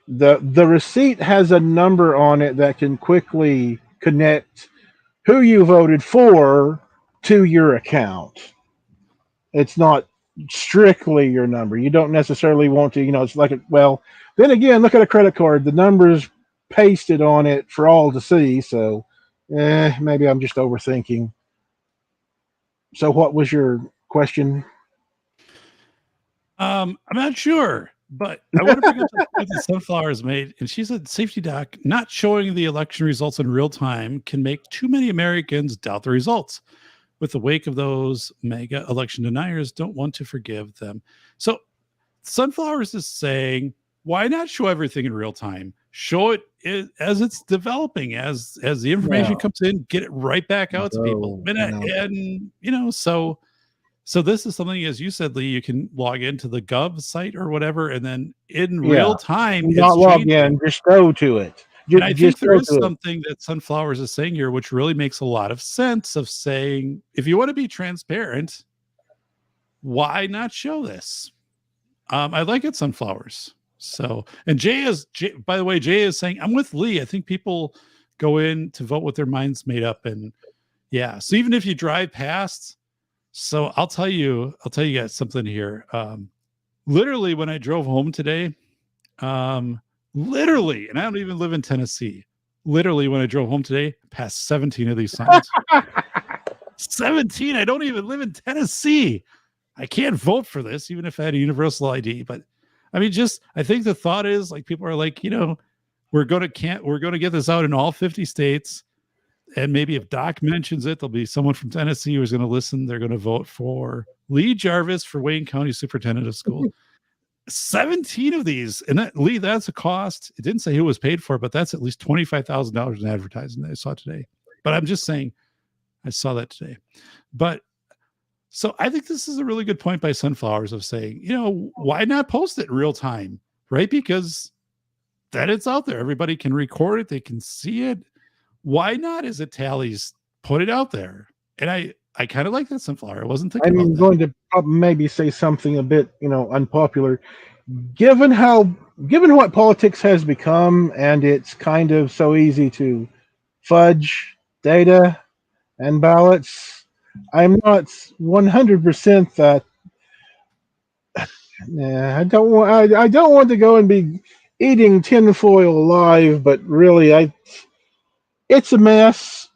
the receipt has a number on it that can quickly connect who you voted for to your account. It's not strictly your number. You don't necessarily want to, it's like then again, look at a credit card. The number's pasted on it for all to see. So maybe I'm just overthinking. So what was your question? I'm not sure, but I want to bring up the point that Sunflower's made, and she said, "Safety Doc, not showing the election results in real time can make too many Americans doubt the results. With the wake of those mega election deniers, don't want to forgive them." So Sunflowers is saying, why not show everything in real time? Show it as it's developing, as the information comes in, get it right back out to people. And so this is something, as you said, Lee, you can log into the Gov site or whatever, and then in real time, not log in, just go to it. And I think there is something that Sunflowers is saying here, which really makes a lot of sense, of saying, if you want to be transparent, why not show this? I like it, Sunflowers. So, and by the way, Jay is saying, I'm with Lee. I think people go in to vote with their minds made up. And yeah, so even if you drive past, so I'll tell you guys something here. Literally, when I drove home today, literally, and I don't even live in Tennessee. Literally, when I drove home today, passed 17 of these signs. 17. I don't even live in Tennessee. I can't vote for this, even if I had a universal ID. But I mean, I think the thought is like, people are like, we're going to get this out in all 50 states. And maybe if Doc mentions it, there'll be someone from Tennessee who's going to listen. They're going to vote for Lee Jarvis for Wayne County Superintendent of School. 17 of these. And Lee, that's a cost. It didn't say who was paid for, but that's at least $25,000 in advertising that I saw today. But I'm just saying, I saw that today. But so I think this is a really good point by Sunflowers of saying, why not post it in real time, right? Because then it's out there. Everybody can record it. They can see it. Why not as it tallies put it out there. And I kind of like that sunflower. I wasn't thinking I'm about that. going to maybe say something a bit, unpopular. Given what politics has become, and it's kind of so easy to fudge data and ballots, I'm not 100% that. I don't want to go and be eating tinfoil alive, but really, it's a mess.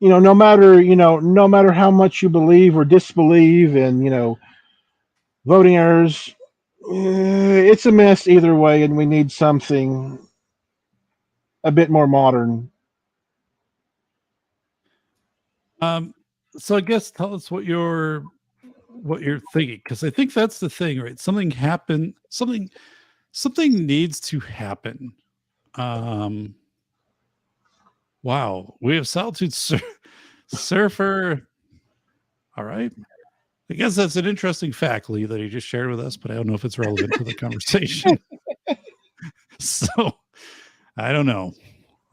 No matter how much you believe or disbelieve in, voting errors, it's a mess either way, and we need something a bit more modern. So I guess tell us what you're thinking, because I think that's the thing, right? Something happened. Something needs to happen. Wow, we have Solitude Surfer. All right. I guess that's an interesting fact, Lee, that he just shared with us, but I don't know if it's relevant to the conversation. So I don't know.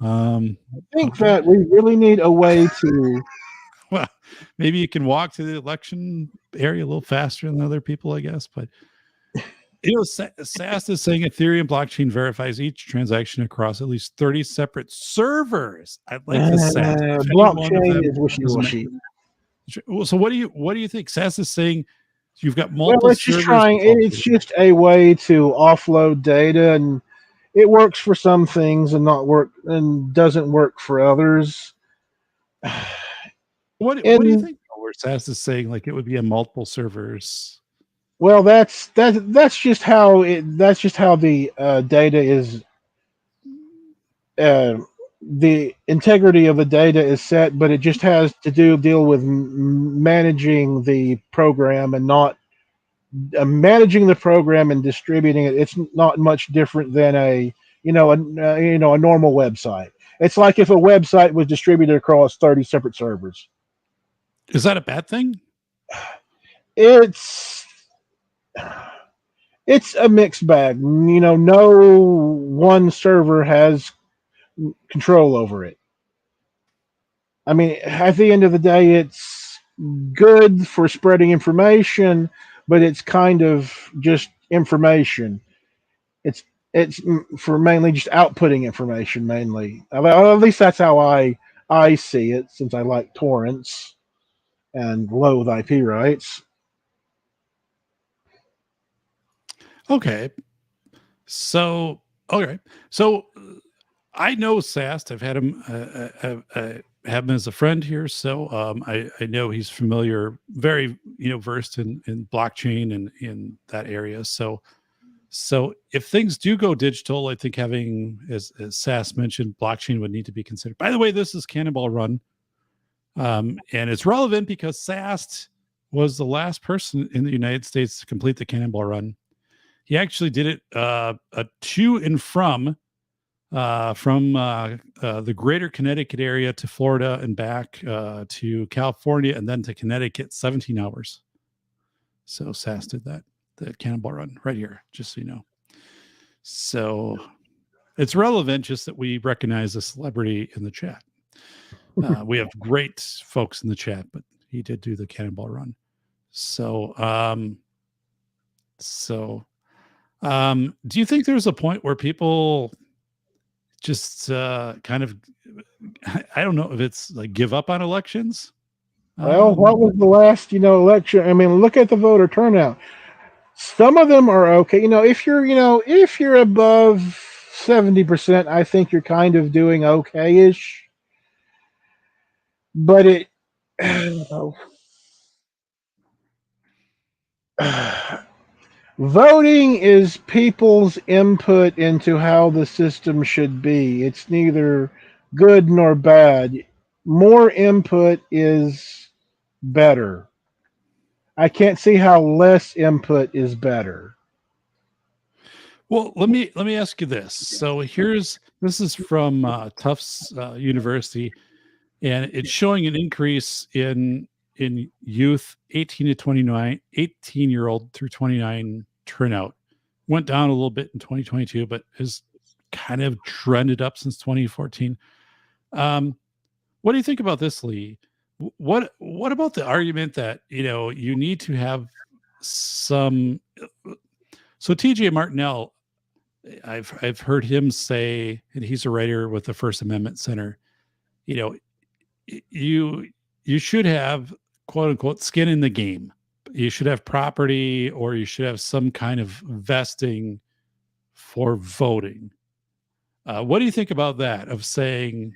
I think that we really need a way to. Well, maybe you can walk to the election area a little faster than other people, I guess. But SAST is saying Ethereum blockchain verifies each transaction across at least 30 separate servers. I like the SAST. Blockchain is wishy-washy. So what do you think? SAST is saying you've got multiple it's servers. It's just a way to offload data, and it works for some things and doesn't work for others. What do you think? Where SAST is saying like it would be on multiple servers. Well, that's just how the data is. The integrity of the data is set, but it just has to deal with managing the program and not managing the program and distributing it. It's not much different than a normal website. It's like if a website was distributed across 30 separate servers. Is that a bad thing? It's a mixed bag. No one server has control over it. I mean, at the end of the day, it's good for spreading information, but it's kind of just information. It's for mainly just outputting information, mainly. At least that's how I see it, since I like torrents and loathe IP rights. Okay. So I know SAST. I've had him. Have him as a friend here, so I know he's familiar, very versed in blockchain and in that area. So if things do go digital, I think having, as SAST mentioned, blockchain would need to be considered. By the way, this is Cannonball Run, and it's relevant because SAST was the last person in the United States to complete the Cannonball Run. He actually did it to and from the greater Connecticut area to Florida and back to California and then to Connecticut, 17 hours. So SAS did that, the Cannonball Run right here, just so you know. So it's relevant just that we recognize a celebrity in the chat. We have great folks in the chat, but he did do the Cannonball Run. So, do you think there's a point where people just kind of, I don't know if it's like give up on elections? Well, what was the last, election? I mean, look at the voter turnout. Some of them are okay. If you're above 70%, I think you're kind of doing okay-ish. But voting is people's input into how the system should be. It's neither good nor bad. More input is better. I can't see how less input is better. Well, let me ask you this. So this is from Tufts University, and it's showing an increase in youth 18-year-old through 29 turnout. Went down a little bit in 2022, but has kind of trended up since 2014. What do you think about this, Lee? what about the argument that, you need to have some. So TJ Martinell, I've heard him say, and he's a writer with the First Amendment Center, you know, you you should have, quote unquote, skin in the game. You should have property, or you should have some kind of vesting for voting. What do you think about that? Of saying,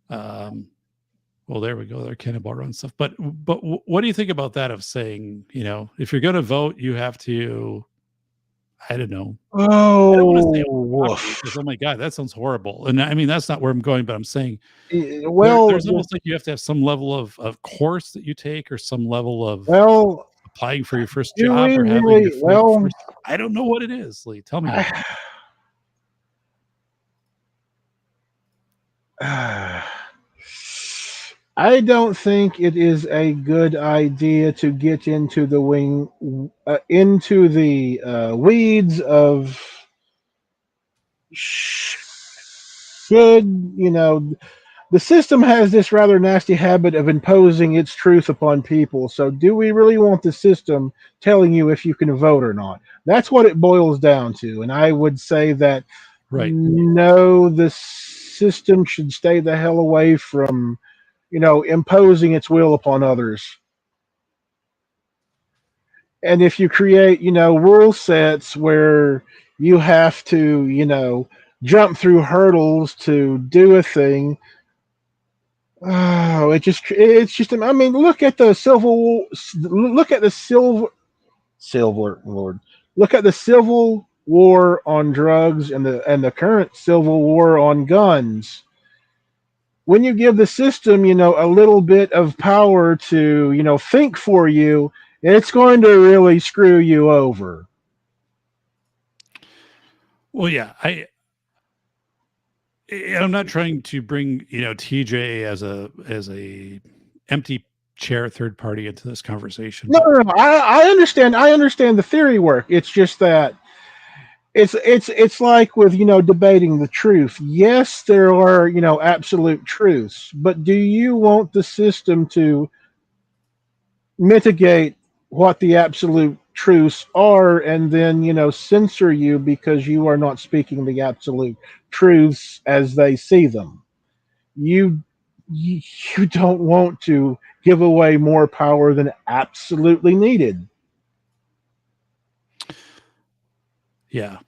um, well, there we go. There, cannonball run stuff. But what do you think about that? Of saying, if you're going to vote, you have to. I don't know. I don't want to say property, because, oh my God, that sounds horrible. And I mean, that's not where I'm going, but I'm saying, there's almost like you have to have some level of course that you take, or some level of applying for your first job, or having your first, I don't know what it is. Lee, tell me. I don't think it is a good idea to get into the weeds of should, the system has this rather nasty habit of imposing its truth upon people. So do we really want the system telling you if you can vote or not? That's what it boils down to. And I would say that, right, no, the system should stay the hell away from, imposing its will upon others. And if you create, rule sets where you have to, jump through hurdles to do a thing, oh, it's just. I mean, look at the silver Lord. Look at the Civil War on drugs and the current Civil War on guns. When you give the system, a little bit of power to, think for you, it's going to really screw you over. Well, yeah, I'm not trying to bring, TJ as a empty chair third party into this conversation. No. I understand. I understand the theory work. It's just that it's like with, debating the truth. Yes, there are, absolute truths, but do you want the system to mitigate what the absolute truths are, and then, censor you because you are not speaking the absolute truths as they see them? You don't want to give away more power than absolutely needed. Yeah.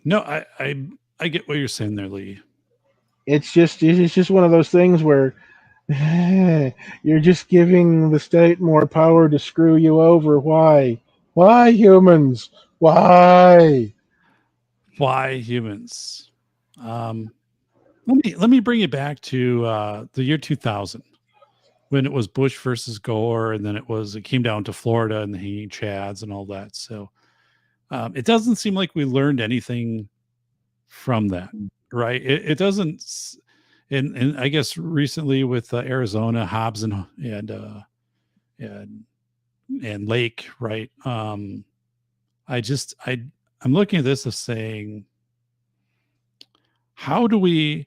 No, I get what you're saying there, Lee. It's just one of those things where you're just giving the state more power to screw you over. Why? Why humans? Why? Why humans? Let me bring you back to the year 2000, when it was Bush versus Gore, and then it came down to Florida and the hanging chads and all that. So it doesn't seem like we learned anything from that, right? It doesn't. And I guess recently with Arizona, Hobbs and Lake, right? I'm looking at this as saying, how do we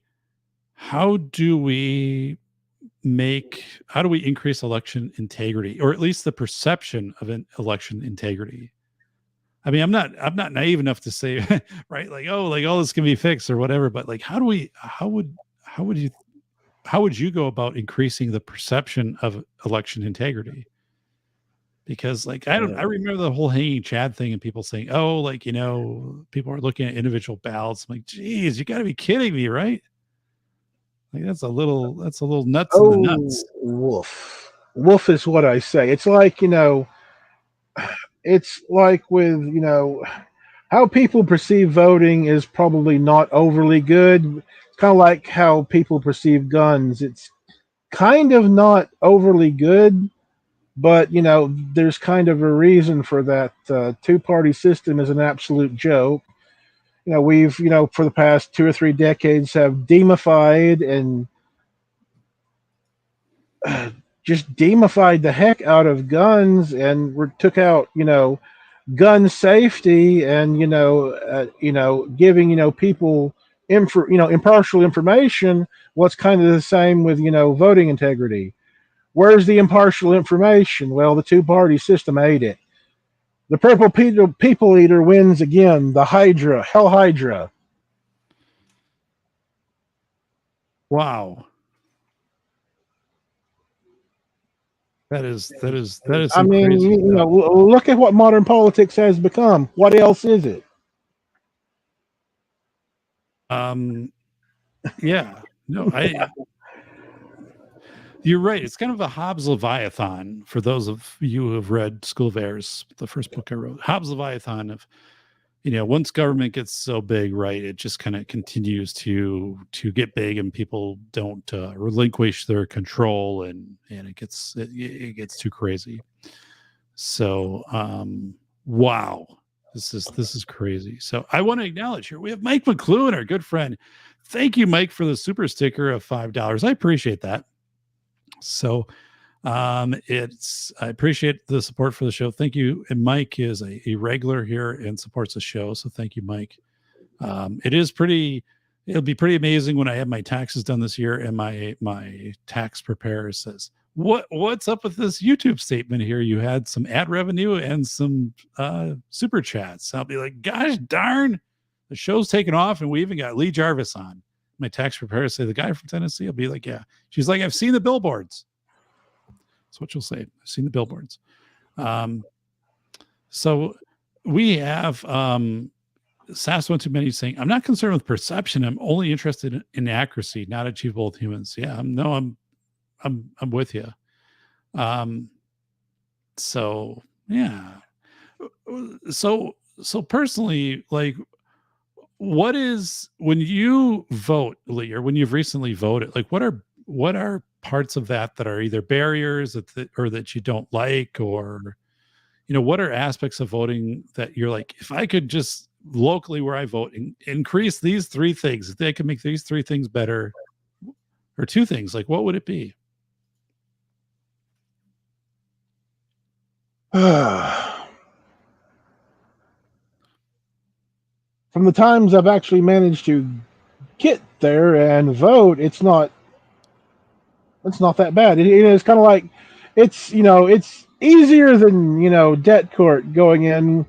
increase election integrity, or at least the perception of an election integrity? I mean, I'm not naive enough to say, right, like, all this can be fixed or whatever, but like, how would you go about increasing the perception of election integrity? Because, like, I remember the whole hanging Chad thing, and people saying, oh, like, people are looking at individual ballots. I'm like, geez, you got to be kidding me, right? Like, that's a little nuts in the nuts. Wolf is what I say. It's like, it's like with, how people perceive voting is probably not overly good. It's kind of like how people perceive guns. It's kind of not overly good, but there's kind of a reason for that. Two-party system is an absolute joke. We've, for the past 2 or 3 decades have demified and just demified the heck out of guns, and took out, gun safety, and giving, people impartial information. What's kind of the same with voting integrity. Where's the impartial information? Well, the two-party system ate it. The purple people eater wins again. The Hydra, Hell Hydra. Wow. That is I mean, crazy look at what modern politics has become. What else is it? Yeah. No, you're right. It's kind of a Hobbes Leviathan for those of you who have read School of Errors, the first book I wrote. Hobbes Leviathan of, once government gets so big, right, it just kind of continues to get big, and people don't relinquish their control, and it gets too crazy. So, wow, this is crazy. So I want to acknowledge here we have Mike McLuhan, our good friend. Thank you, Mike, for the super sticker of $5. I appreciate that. So I appreciate the support for the show. Thank you. And Mike is a regular here and supports the show. So thank you, Mike. It'll be pretty amazing when I have my taxes done this year and my tax preparer says, what's up with this YouTube statement here? You had some ad revenue and some super chats. I'll be like, gosh darn, the show's taken off and we even got Lee Jarvis on. My tax preparer say, the guy from Tennessee. I'll be like, yeah. She's like, I've seen the billboards. That's what you'll say. I've seen the billboards. So we have SAS One Too Many saying, I'm not concerned with perception. I'm only interested in accuracy, not achievable with humans. Yeah, I'm with you. So yeah. So personally, like, what is, when you vote, Lee, or when you've recently voted, like what are parts of that are either barriers or that you don't like, or what are aspects of voting that you're like, if I could just locally where I vote increase these three things, if they could make these three things better, or two things, like what would it be? From the times I've actually managed to get there and vote, it's not that bad. It's kind of like it's easier than debt court, going in,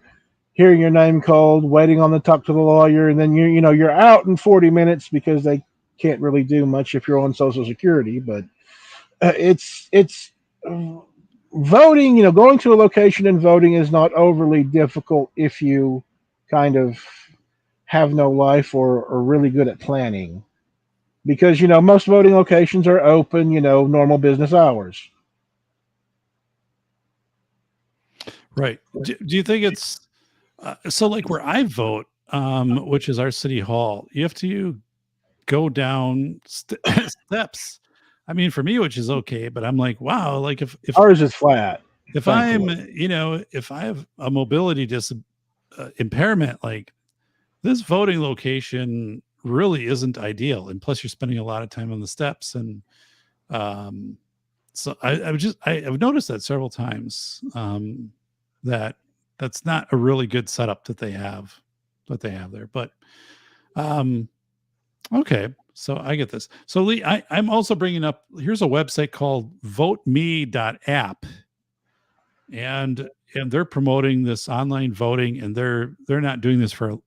hearing your name called, waiting on the talk to the lawyer, and then you're out in 40 minutes because they can't really do much if you're on Social Security. But it's voting. Going to a location and voting is not overly difficult if you kind of have no life or are really good at planning, because most voting locations are open normal business hours. Right. Do you think it's so, like where I vote, which is our city hall, you have to go down steps. I mean, for me, which is okay, but I'm like, wow, like if ours is flat. If if I have a mobility impairment, like this voting location really isn't ideal. And plus you're spending a lot of time on the steps. And so I've noticed that several times, that's not a really good setup that they have there. But okay, so I get this. So Lee, I'm also bringing up, here's a website called voteme.app, and they're promoting this online voting, and they're not doing this for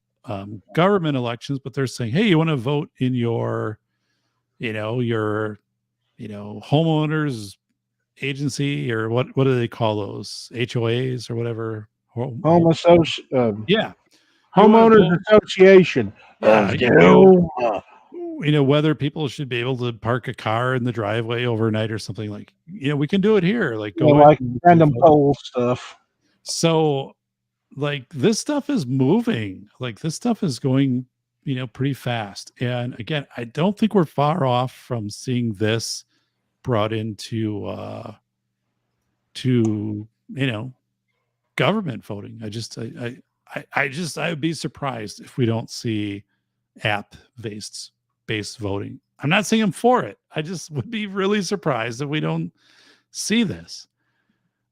government elections, but they're saying, hey, you want to vote in your homeowners agency, or what do they call those, HOAs or whatever? Yeah, homeowners association. Whether people should be able to park a car in the driveway overnight or something, like, we can do it here, like go like random poll stuff. So like this stuff is moving, like this stuff is going, pretty fast. And again, I don't think we're far off from seeing this brought into government voting. I would be surprised if we don't see app based voting. I'm not saying I'm for it. I just would be really surprised if we don't see this.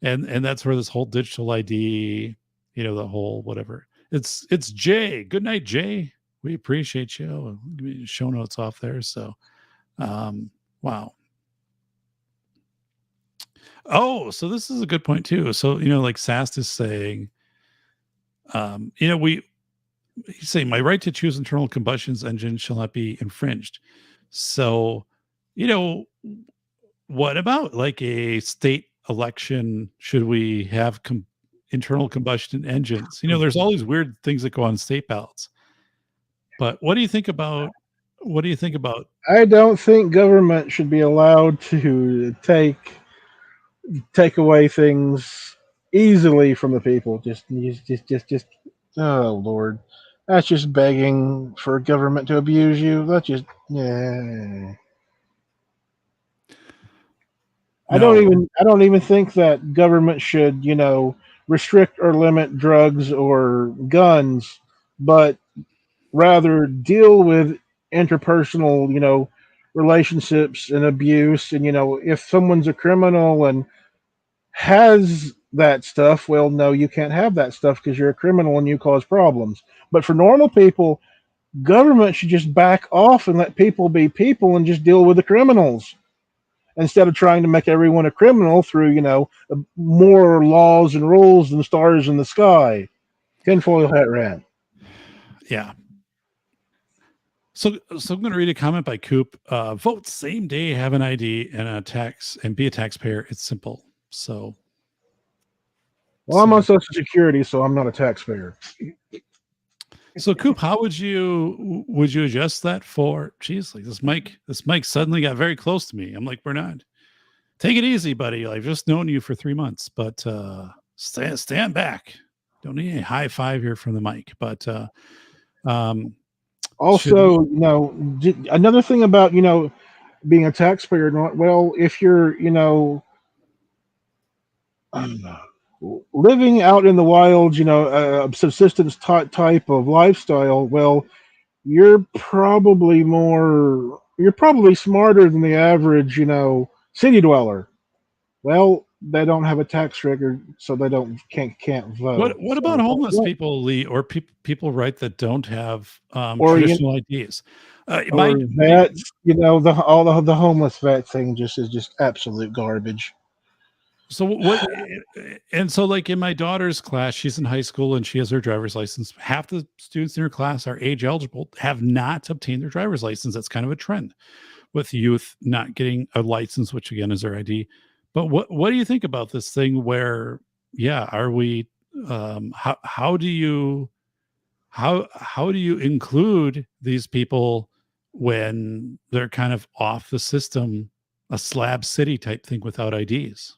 And that's where this whole digital ID, the whole whatever. It's Jay. Good night, Jay. We appreciate you. Give me show notes off there. So, wow. Oh, so this is a good point too. So, like Sast is saying, he's saying my right to choose internal combustion engine shall not be infringed. So, you know, what about like a state election? Should we have internal combustion engines? There's all these weird things that go on state ballots. But what do you think about? What do you think about? I don't think government should be allowed to take away things easily from the people. Just. Oh Lord, that's just begging for government to abuse you. That's just yeah. I don't even think that government should, restrict or limit drugs or guns, but rather deal with interpersonal, relationships and abuse. And, if someone's a criminal and has that stuff, well, no, you can't have that stuff because you're a criminal and you cause problems. But for normal people, government should just back off and let people be people and just deal with the criminals instead of trying to make everyone a criminal through, more laws and rules than stars in the sky. Tinfoil hat rant. Yeah. So I'm going to read a comment by Coop. Vote same day, have an ID and a tax, and be a taxpayer. It's simple. So, I'm on Social Security, so I'm not a taxpayer. So Coop, how would you adjust that for? Geez, like this mic suddenly got very close to me. I'm like, Bernard, take it easy, buddy. I've just known you for 3 months, but stand back. Don't need a high five here from the mic. But also, another thing about being a taxpayer. Well, if you're living out in the wild, a subsistence type of lifestyle, well, you're probably smarter than the average, city dweller. Well, they don't have a tax record, so they can't vote. What about homeless people, Lee, or people, right, that don't have traditional IDs? Or vets, the homeless vet thing is just absolute garbage. So what? And so, like in my daughter's class, she's in high school and she has her driver's license. Half the students in her class are age eligible, have not obtained their driver's license. That's kind of a trend with youth not getting a license, which again is their ID. But what do you think about this thing? Where, are we? How do you include these people when they're kind of off the system, a slab city type thing without IDs?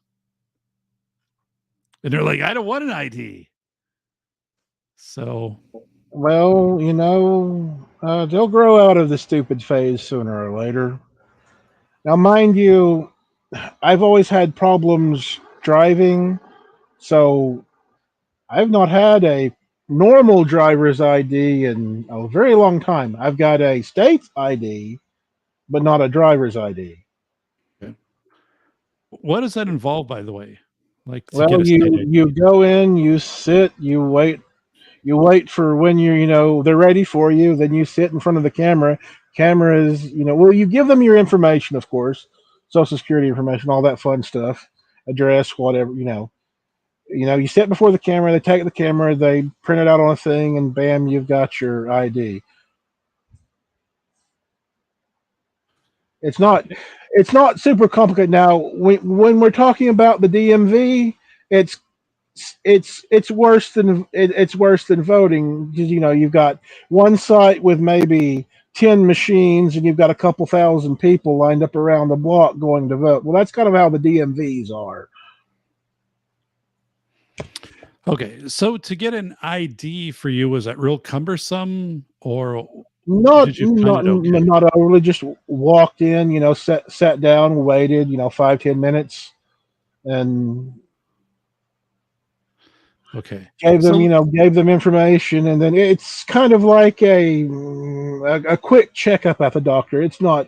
And they're like, I don't want an ID. So, well, they'll grow out of the stupid phase sooner or later. Now, mind you, I've always had problems driving, so I've not had a normal driver's ID in a very long time. I've got a state ID, but not a driver's ID. Okay. What does that involve, by the way? Like, well, you go in, you sit, you wait for when they're ready for you. Then you sit in front of the camera. Cameras, you give them your information, of course, Social Security information, all that fun stuff, address, whatever, you sit before the camera. They take the camera, they print it out on a thing, and bam, you've got your ID. It's not super complicated. Now, when we're talking about the DMV, it's worse than voting because you've got one site with maybe 10 machines and you've got a couple thousand people lined up around the block going to vote. Well, that's kind of how the DMVs are. Okay, so to get an ID for you, was that real cumbersome or? Not overly. Just walked in, sat down, waited, 5-10 minutes, and okay, gave them information, and then it's kind of like a quick checkup at the doctor. It's not,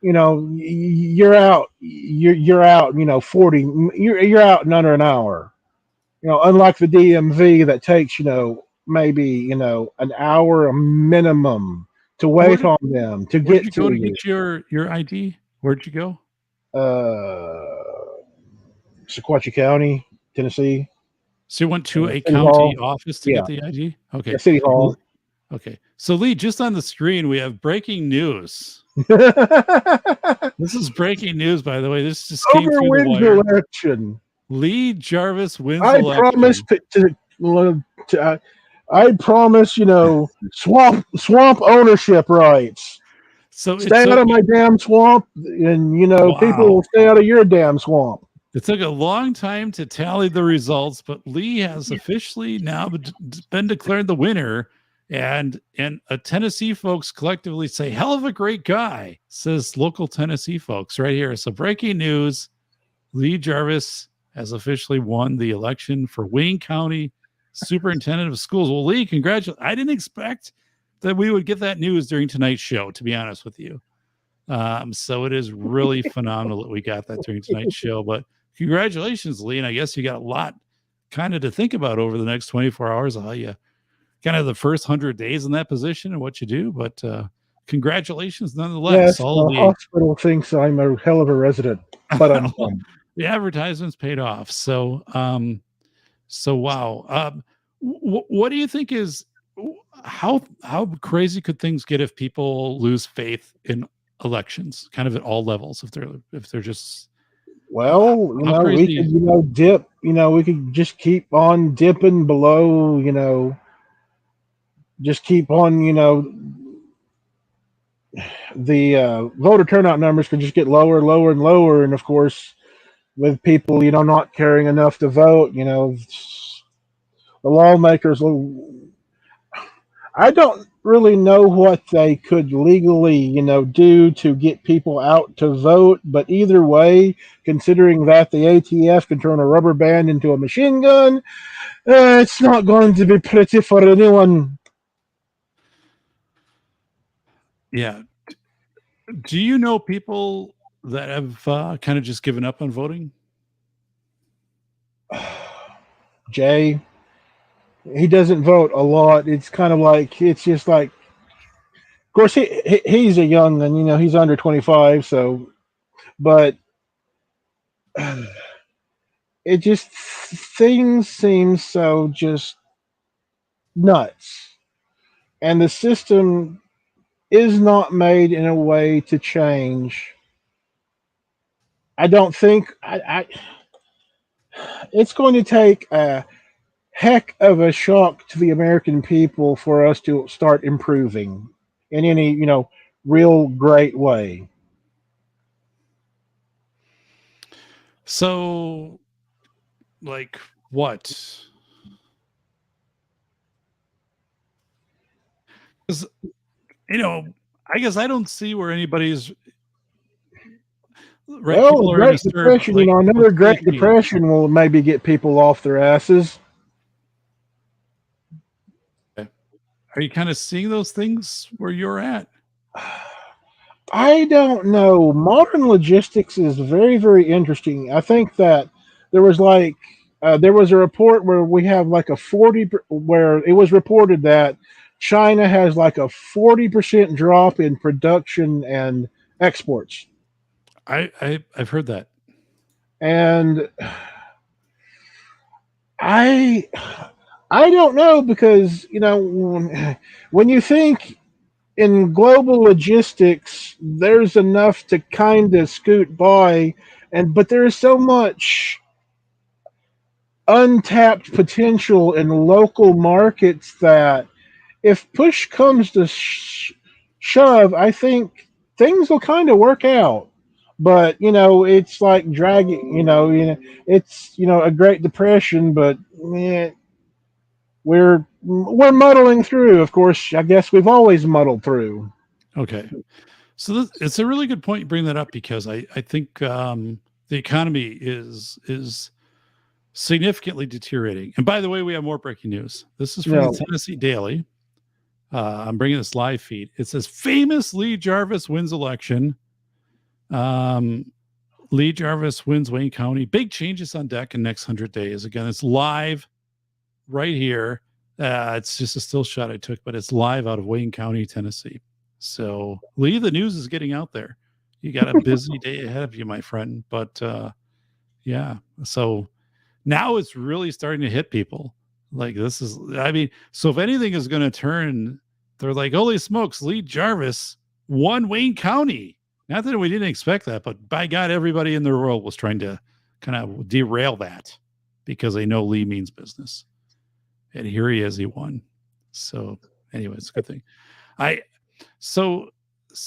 you're out, you're out, 40, you're out in under an hour. Unlike the DMV that takes, maybe, an hour a minimum to Where wait did on them to where did get you go to to you. get your ID? Where'd you go? Sequatchie County, Tennessee, So you went to a City county Hall. office to Yeah, get the ID? yeah, Okay. City Well, Hall. okay. So Lee, just on the screen, we have breaking news. This is breaking news, by the way. This just came Over through the wins wire. election. Lee Jarvis wins I promise election. I promise, swamp ownership rights. So it Stay out took of my damn swamp, and people wow. will stay out of your damn swamp. It took a long time to tally the results, but Lee has officially now been declared the winner. And Tennessee folks collectively say, hell of a great guy, says local Tennessee folks right here. So breaking news, Lee Jarvis has officially won the election for Wayne County Superintendent of Schools. Well, Lee, congratulations. I didn't expect that we would get that news during tonight's show, to be honest with you. So it is really phenomenal that we got that during tonight's show. But congratulations, Lee. And I guess you got a lot kind of to think about over the next 24 hours of how you kind of the first 100 days in that position and what you do. But congratulations nonetheless. Yes, All the of the hospital thinks I'm a hell of a resident, but I'm the advertisements paid off. So wow. What do you think is how crazy could things get if people lose faith in elections, kind of at all levels, if they're just well, how we could, crazy? dip, we could just keep on dipping below, just keep on, the voter turnout numbers could just get lower, lower, and lower. And of course, with people, not caring enough to vote, the lawmakers will. I don't really know what they could legally, do to get people out to vote. But either way, considering that the ATF can turn a rubber band into a machine gun, it's not going to be pretty for anyone. Yeah. Do you know people that have kind of just given up on voting? Jay, he doesn't vote a lot. It's kind of like it's just like. Of course, he's a young and he's under 25. So, but it just things seem so just nuts, and the system is not made in a way to change. I don't think it's going to take a heck of a shock to the American people for us to start improving in any real great way. So, like what? Because I guess I don't see where anybody's right. Well, People the are going to Great start Depression, like, another what's the Great key? Depression will maybe get people off their asses. Are you kind of seeing those things where you're at? I don't know. Modern logistics is very, very interesting. I think that there was there was a report where we have like a 40 where it was reported that China has like a 40% drop in production and exports. I've heard that. And I I don't know because when you think in global logistics, there's enough to kind of scoot by, but there is so much untapped potential in local markets that if push comes to shove, I think things will kind of work out. But it's like dragging. It's a Great Depression, but we're muddling through. Of course, I guess we've always muddled through. Okay. So it's a really good point you bring that up because I think the economy is significantly deteriorating. And by the way, we have more breaking news. This is from No. the Tennessee Daily. I'm bringing this live feed. It says famous Lee Jarvis wins election. Lee Jarvis wins Wayne County. Big changes on deck in next 100 days. Again, it's live right here. It's just a still shot I took, but it's live out of Wayne County, Tennessee. So, Lee, the news is getting out there. You got a busy day ahead of you, my friend. But yeah, so now it's really starting to hit people. Like this is, I mean, so if anything is going to turn, they're like, holy smokes, Lee Jarvis won Wayne County. Not that we didn't expect that, but by God, everybody in the world was trying to kind of derail that because they know Lee means business. And here he is, he won. So anyway, it's a good thing. So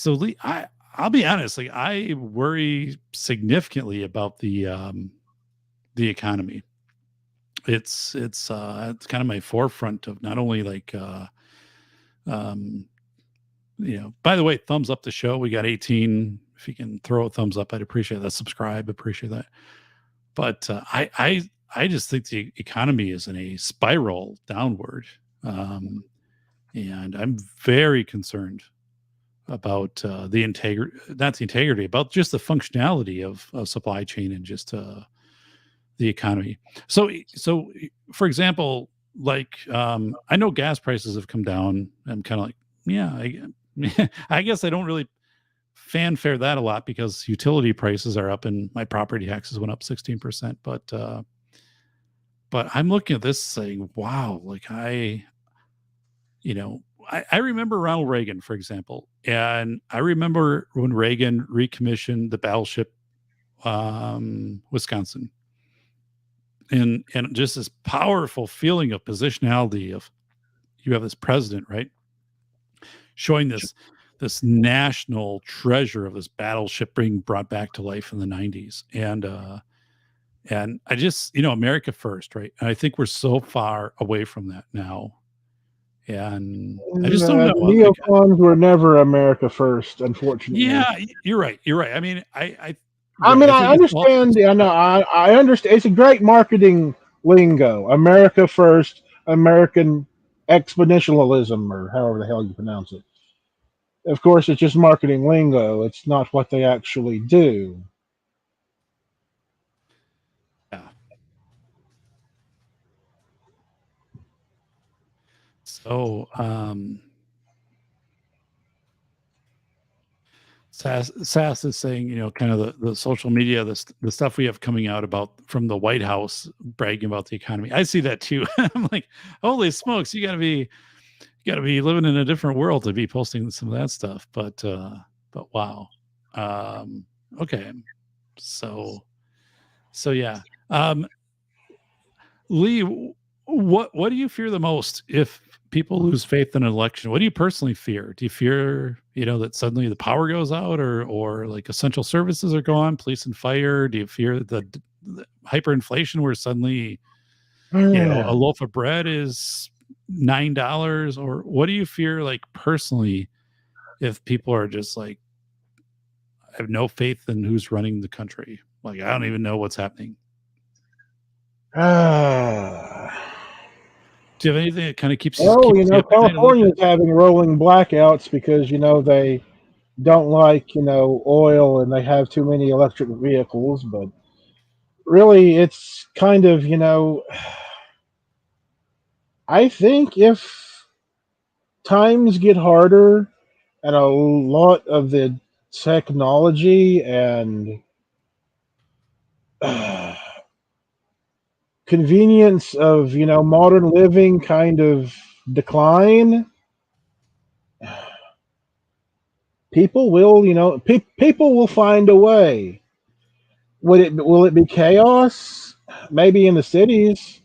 Lee, I'll be honest, like I worry significantly about the economy. It's kind of my forefront of not only like by the way, thumbs up the show. We got 18. If you can throw a thumbs up, I'd appreciate that. Subscribe, appreciate that. But I just think the economy is in a spiral downward. And I'm very concerned about not the integrity, about just the functionality of supply chain and just the economy. So for example, like I know gas prices have come down. I'm kind of like, yeah, I guess I don't really fanfare that a lot because utility prices are up and my property taxes went up 16%. But I'm looking at this saying, wow, like I remember Ronald Reagan, for example, and I remember when Reagan recommissioned the battleship Wisconsin. And just this powerful feeling of positionality of you have this president, right? Showing this national treasure of this battleship being brought back to life in the 90s. And I just, America first, right? And I think we're so far away from that now. And I just don't know. The neocons were never America first, unfortunately. Yeah, you're right. You're right. I mean, I understand. I understand. It's a great marketing lingo. America first, American exponentialism, or however the hell you pronounce it. Of course, it's just marketing lingo. It's not what they actually do. Yeah. So, Sass is saying, kind of the social media, the stuff we have coming out about from the White House bragging about the economy. I see that too. I'm like, holy smokes, you gotta be living in a different world to be posting some of that stuff. But wow. Okay. So yeah. Lee, what do you fear the most if people lose faith in an election? What do you personally fear? Do you fear, that suddenly the power goes out or like essential services are gone, police and fire? Do you fear the hyperinflation where suddenly, a loaf of bread is $9? Or what do you fear, like personally, if people are just like, I have no faith in who's running the country? Like, I don't even know what's happening. Do you have anything that kind of keeps? California is having rolling blackouts because they don't like oil and they have too many electric vehicles. But really, it's kind of I think if times get harder and a lot of the technology and convenience of modern living kind of decline, people will people will find a way. Will it be chaos? Maybe in the cities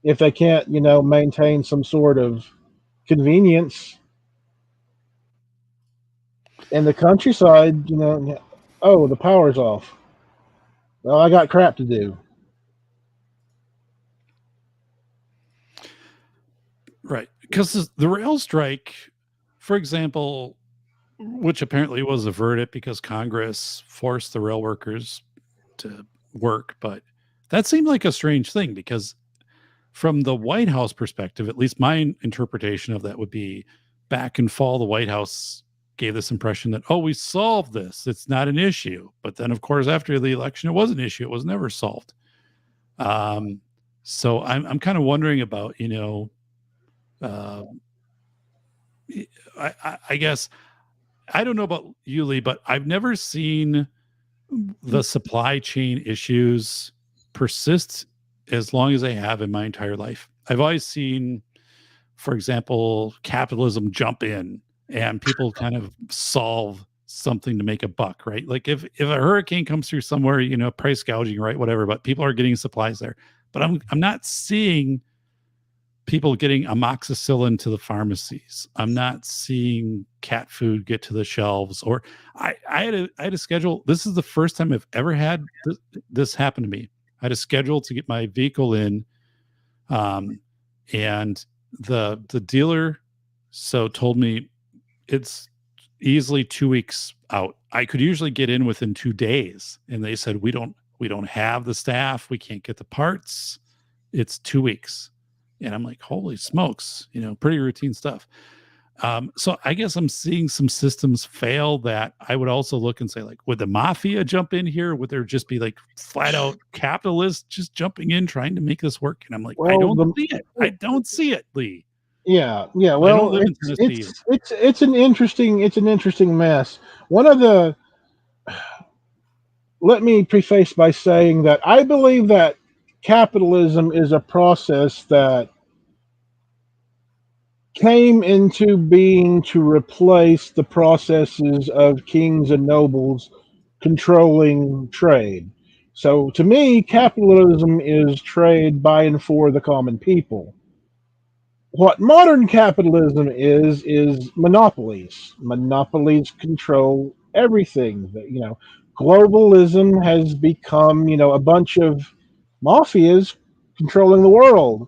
if they can't maintain some sort of convenience. In the countryside, oh, the power's off. Well, I got crap to do. Right. Because the rail strike, for example, which apparently was averted because Congress forced the rail workers to work, but that seemed like a strange thing because from the White House perspective, at least my interpretation of that would be back in fall, the White House gave this impression that, oh, we solved this. It's not an issue. But then, of course, after the election, it was an issue. It was never solved. So I'm kind of wondering about, Uh, I guess I don't know about you, Lee, but I've never seen the supply chain issues persist as long as they have in my entire life. I've always seen, for example, capitalism jump in and people kind of solve something to make a buck, right? Like if a hurricane comes through somewhere, price gouging, right? Whatever, but people are getting supplies there. But I'm not seeing people getting amoxicillin to the pharmacies. I'm not seeing cat food get to the shelves. Or I had a schedule. This is the first time I've ever had this happen to me. I had a schedule to get my vehicle in, and the dealer told me it's easily 2 weeks out. I could usually get in within 2 days, and they said we don't have the staff, we can't get the parts. It's 2 weeks. And I'm like, holy smokes, pretty routine stuff. So I guess I'm seeing some systems fail that I would also look and say, like, would the mafia jump in here? Would there just be like flat out capitalists just jumping in trying to make this work? And I'm like, I don't see it. I don't see it, Lee. Yeah. I don't Well, live in Tennessee. it's an interesting mess. One of the Let me preface by saying that I believe that capitalism is a process that came into being to replace the processes of kings and nobles controlling trade. So to me, capitalism is trade by and for the common people. What modern capitalism is monopolies. Monopolies control everything. Globalism has become, a bunch of mafias controlling the world.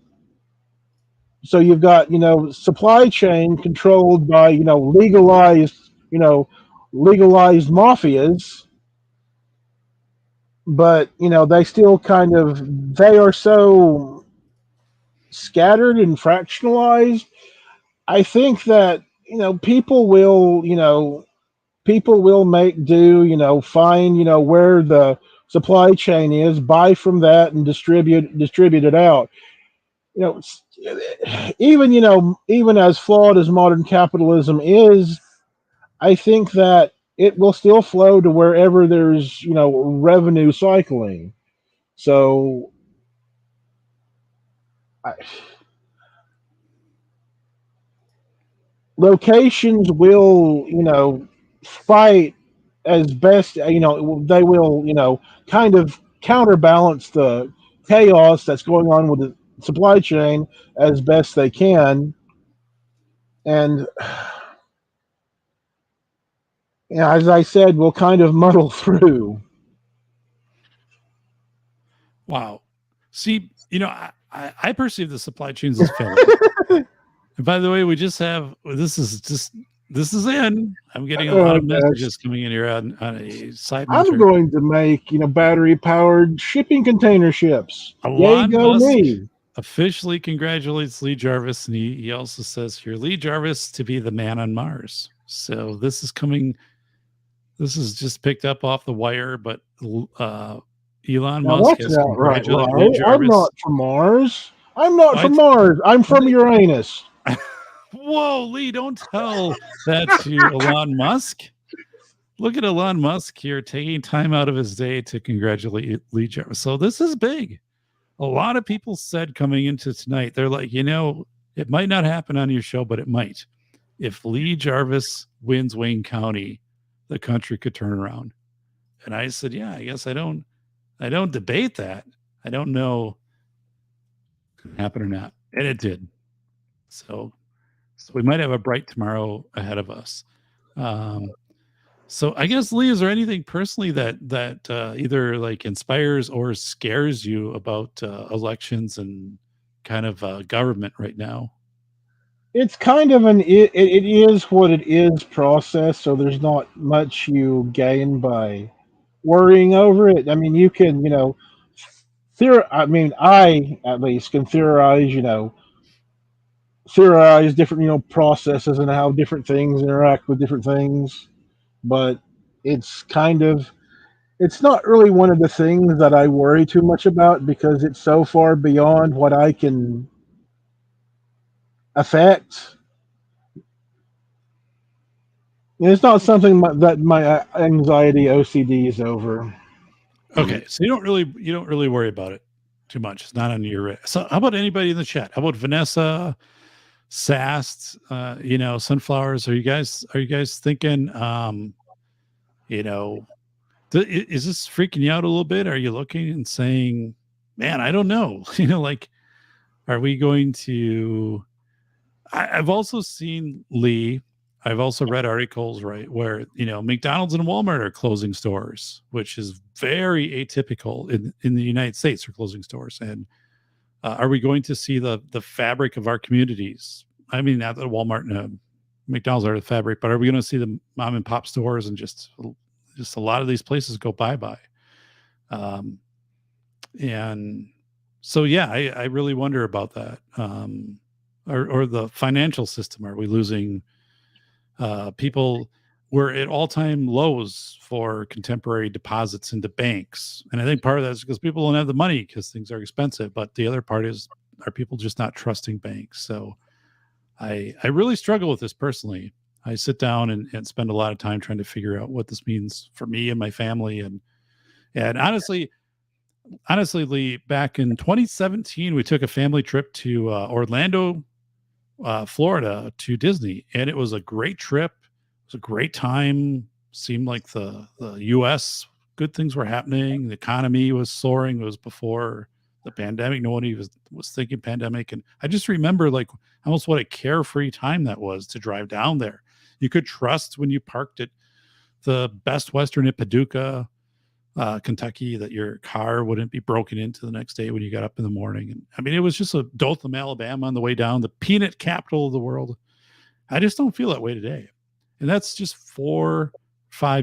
So you've got, supply chain controlled by, legalized mafias, but, they are so scattered and fractionalized. I think that, people will make do, find, where the supply chain is, buy from that and distribute it out. You know, even as flawed as modern capitalism is, I think that it will still flow to wherever there's, revenue cycling. So I, locations will, fight as best, they will, kind of counterbalance the chaos that's going on with the supply chain as best they can. And as I said, we'll kind of muddle through. Wow. See, I perceive the supply chains as failing. And by the way, we just have this is in. I'm getting a lot of messages coming in here on a side. I'm going to make battery powered shipping container ships. Yay, go me! Officially congratulates Lee Jarvis, and he also says here, Lee Jarvis to be the man on Mars. So this is coming. This is just picked up off the wire, but Elon Musk has congratulated Lee Jarvis. I'm not from Mars. I'm not from Mars. I'm from Uranus. Whoa, Lee, don't tell that to Elon Musk. Look at Elon Musk here taking time out of his day to congratulate Lee Jarvis. So this is big. A lot of people said coming into tonight, they're like, it might not happen on your show, but it might. If Lee Jarvis wins Wayne County, the country could turn around. And I said, yeah, I guess I don't debate that. I don't know if it happened or not. And it did. So we might have a bright tomorrow ahead of us. So I guess, Lee, is there anything personally that either like inspires or scares you about elections and kind of government right now? It's kind of it is what it is process. So there's not much you gain by worrying over it. I mean, you can, I at least can theorize different, processes and how different things interact with different things. But it's not really one of the things that I worry too much about because it's so far beyond what I can effect. It's not something that my anxiety OCD is over. Okay, so you don't really worry about it too much. It's not on your. So how about anybody in the chat? How about Vanessa, Sast, Sunflowers? Are you guys thinking? You know, is this freaking you out a little bit? Are you looking and saying, "Man, I don't know." Like, are we going to? I've also seen Lee. I've also read articles, right, where McDonald's and Walmart are closing stores, which is very atypical in the United States. Are closing stores, and are we going to see the fabric of our communities? I mean, not that Walmart and McDonald's are the fabric, but are we going to see the mom and pop stores and just a lot of these places go bye bye? And so, yeah, I really wonder about that. Or the financial system. Are we losing people? We're at all-time lows for contemporary deposits into banks. And I think part of that is because people don't have the money because things are expensive. But the other part is, are people just not trusting banks? So I really struggle with this personally. I sit down and spend a lot of time trying to figure out what this means for me and my family. And honestly, Lee, back in 2017, we took a family trip to Orlando, Florida, to Disney, and it was a great trip. It was a great time. Seemed like the U.S. good things were happening. The economy was soaring. It was before the pandemic. Nobody was thinking pandemic, and I just remember like almost what a carefree time that was to drive down there. You could trust when you parked at the Best Western at Paducah, Kentucky, that your car wouldn't be broken into the next day when you got up in the morning. And I mean, it was just a Dothan, Alabama on the way down, the peanut capital of the world. I just don't feel that way today. And that's just 4-5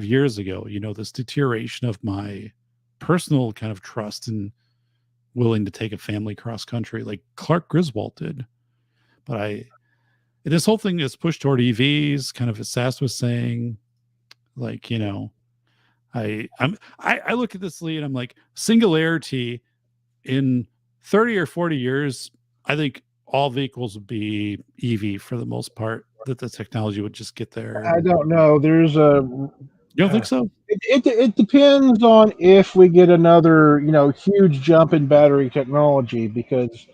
years ago, this deterioration of my personal kind of trust and willing to take a family cross country like Clark Griswold did. But this whole thing is pushed toward EVs, kind of as Sass was saying, like, I look at this, Lee, and I'm like, singularity in 30 or 40 years, I think all vehicles would be EV for the most part, that the technology would just get there. I don't know. There's a. You don't think so? It depends on if we get another, huge jump in battery technology, because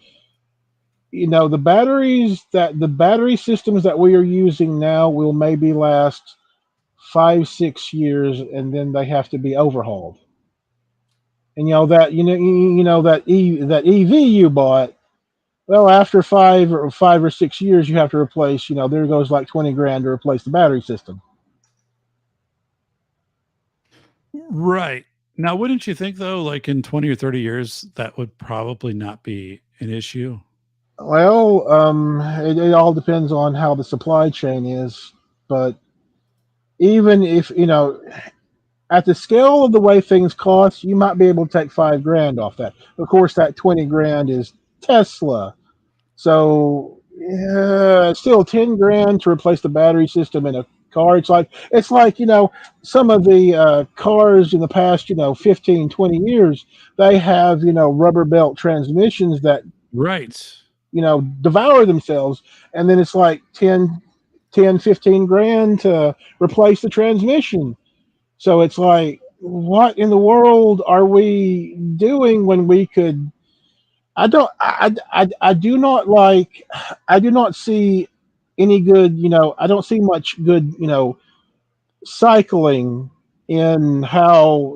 the battery systems that we are using now will maybe last 5-6 years, and then they have to be overhauled. And that EV you bought, well, after 5 or 6 years, you have to replace. There goes like 20 grand to replace the battery system. Right. Now, wouldn't you think though, like in 20 or 30 years, that would probably not be an issue? Well, it all depends on how the supply chain is, but even if at the scale of the way things cost, you might be able to take 5 grand off that. Of course, that 20 grand is Tesla. So yeah, still 10 grand to replace the battery system in a car. It's like some of the cars in the past 15, 20 years, they have rubber belt transmissions that right devour themselves, and then it's like 10, 15 grand to replace the transmission. So it's like, what in the world are we doing when we could? I do not see any good, I don't see much good, cycling in how,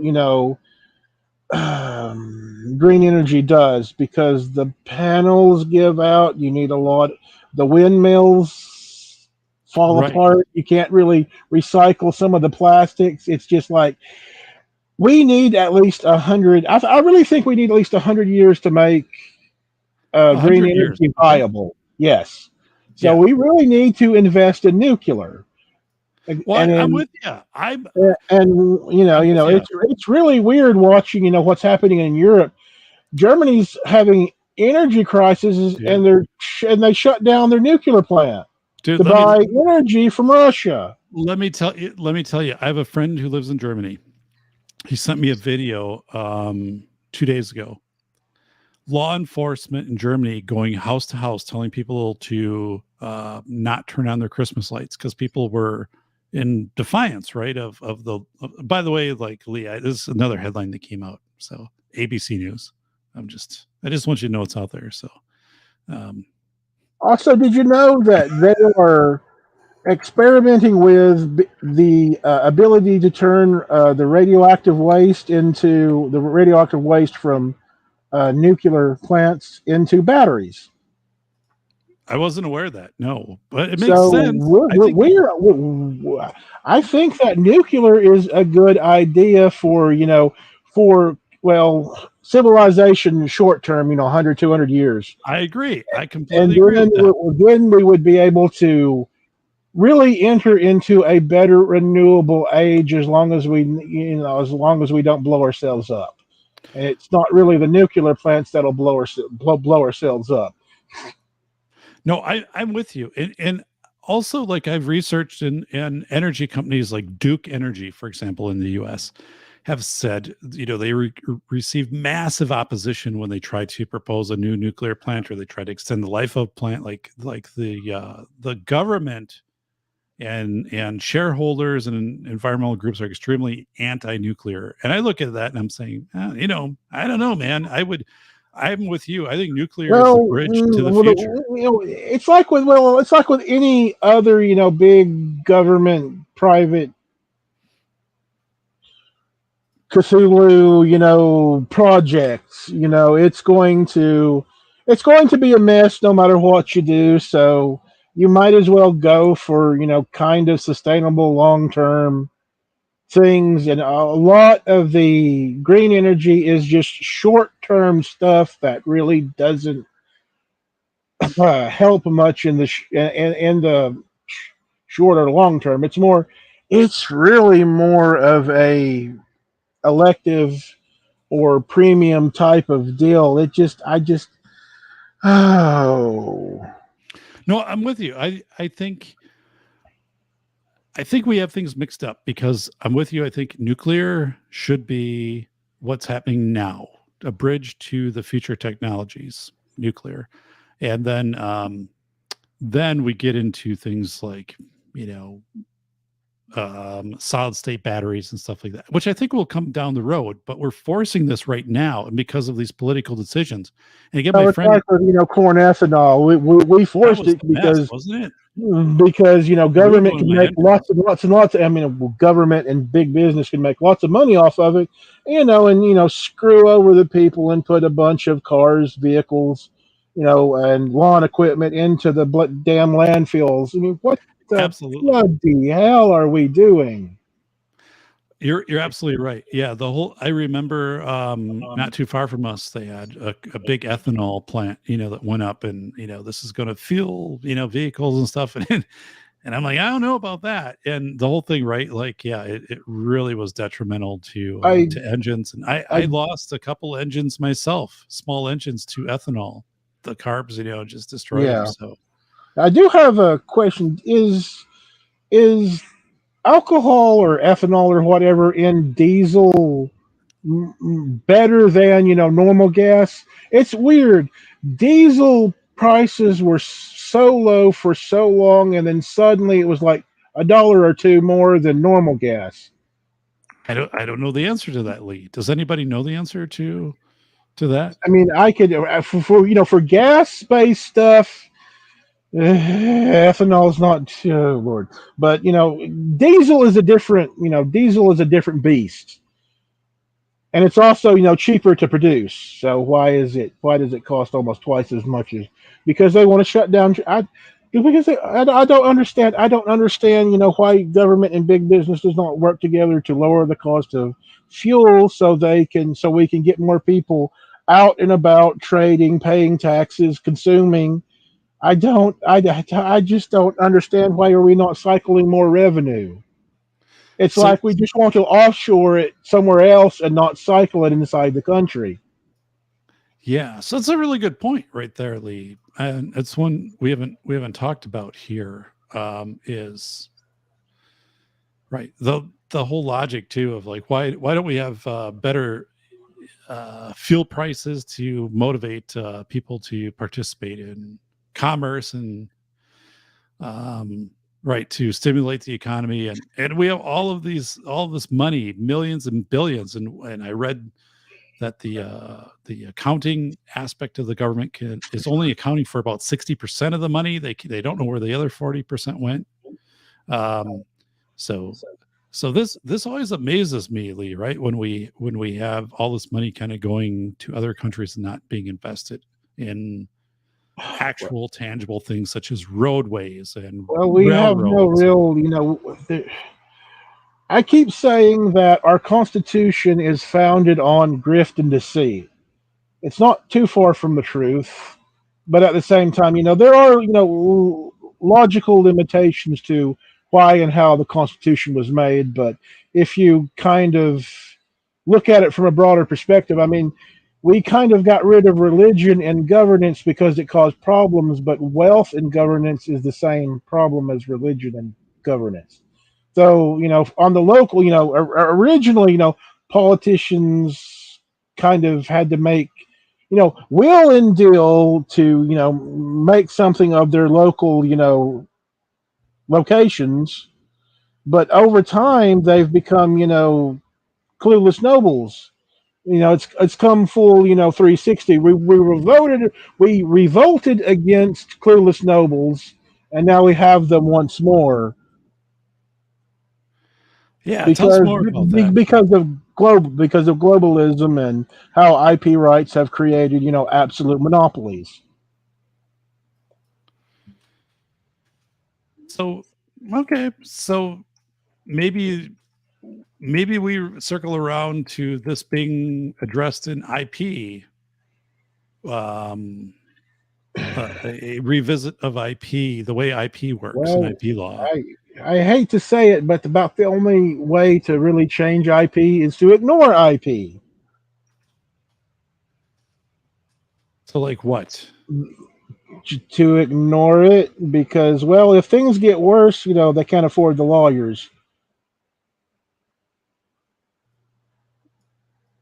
green energy does, because the panels give out. You need a lot. The windmills fall apart. You can't really recycle some of the plastics. It's just like, we need at least 100. I really think we need at least 100 years to make green energy viable. Okay. Yes. So we really need to invest in nuclear. Well, I'm with you. It's really weird watching what's happening in Europe. Germany's having energy crises, and they shut down their nuclear plant to buy energy from Russia. Let me tell you, I have a friend who lives in Germany. He sent me a video 2 days ago. Law enforcement in Germany going house to house telling people to not turn on their Christmas lights because people were in defiance, right? By the way, like Lee, this is another headline that came out. So ABC News. I just want you to know it's out there. So, Also, did you know that they are experimenting with the ability to turn the radioactive waste from nuclear plants into batteries? I wasn't aware of that. No, but it makes So sense. I think that nuclear is a good idea for civilization short term, 100, 200 years. I agree. I And completely agree with that. then we would be able to really enter into a better renewable age as long as we don't blow ourselves up. And it's not really the nuclear plants that'll blow ourselves up. No, I'm with you. And also, like, I've researched in energy companies like Duke Energy, for example, in the US, have said, they received massive opposition when they tried to propose a new nuclear plant or they try to extend the life of a plant. Like the government and shareholders and environmental groups are extremely anti-nuclear. And I look at that and I'm saying, I don't know, man. I'm with you. I think nuclear is the bridge to the future. It's like with any other, big government, private Cthulhu, projects. It's going to be a mess no matter what you do. So you might as well go for, kind of sustainable long term things. And a lot of the green energy is just short term stuff that really doesn't help much in the short or long term. It's really more of a elective or premium type of deal. Oh. No, I'm with you. I think we have things mixed up because I'm with you. I think nuclear should be what's happening now, a bridge to the future technologies, nuclear. And then we get into things like, solid state batteries and stuff like that, which I think will come down the road, but we're forcing this right now and because of these political decisions. And again, my friend, like with, corn ethanol, we forced it because, wasn't it? Because government can make lots and lots and lots. Government and big business can make lots of money off of it, and screw over the people and put a bunch of cars, vehicles, and lawn equipment into the damn landfills. I mean, what the bloody hell are we doing? You're absolutely right. Yeah, I remember not too far from us, they had a big ethanol plant, that went up, and this is going to fuel, vehicles and stuff, and I'm like, I don't know about that, and the whole thing, right? Like, yeah, it really was detrimental to engines, and I lost a couple engines myself, small engines to ethanol. The carbs, just destroyed them. So, I do have a question: Is alcohol or ethanol or whatever in diesel better than normal gas? It's weird. Diesel prices were so low for so long, and then suddenly it was like $1 or $2 more than normal gas. I don't know the answer to that, Lee. Does anybody know the answer to that? I mean, I could for gas based stuff. Ethanol's not, Lord, but diesel is a different beast, and it's also cheaper to produce. So why does it cost almost twice as much as? Because they want to shut down. I don't understand. I don't understand. Why government and big business does not work together to lower the cost of fuel so we can get more people out and about trading, paying taxes, consuming. I just don't understand why are we not cycling more revenue. It's like we just want to offshore it somewhere else and not cycle it inside the country. Yeah, so it's a really good point right there, Lee. And it's one we haven't talked about here. Is right the whole logic too of like why don't we have better fuel prices to motivate people to participate in commerce and right, to stimulate the economy, and we have all of this money, millions and billions, and I read that the accounting aspect of the government is only accounting for about 60% of the money. They don't know where the other 40% went. Um, so this always amazes me, Lee, right? When we have all this money kind of going to other countries and not being invested in actual tangible things such as roadways and Well, we have no railroads. real, I keep saying that our Constitution is founded on grift and deceit. It's not too far from the truth, but at the same time, there are, logical limitations to why and how the Constitution was made. But if you kind of look at it from a broader perspective, I mean, we kind of got rid of religion and governance because it caused problems, but wealth and governance is the same problem as religion and governance. So, on the local, originally, politicians kind of had to make, will and deal to, make something of their local, locations. But over time, they've become, clueless nobles. It's come full, 360. We revolted against clueless nobles, and now we have them once more Yeah, tell us because more about that. because of globalism and how IP rights have created, absolute monopolies. So, okay, so maybe we circle around to this being addressed in IP, um, a revisit of IP, the way IP works in Well, IP law. I I hate to say it, but about the only way to really change IP is to ignore IP. So, like what? To ignore it because, well, if things get worse, they can't afford the lawyers.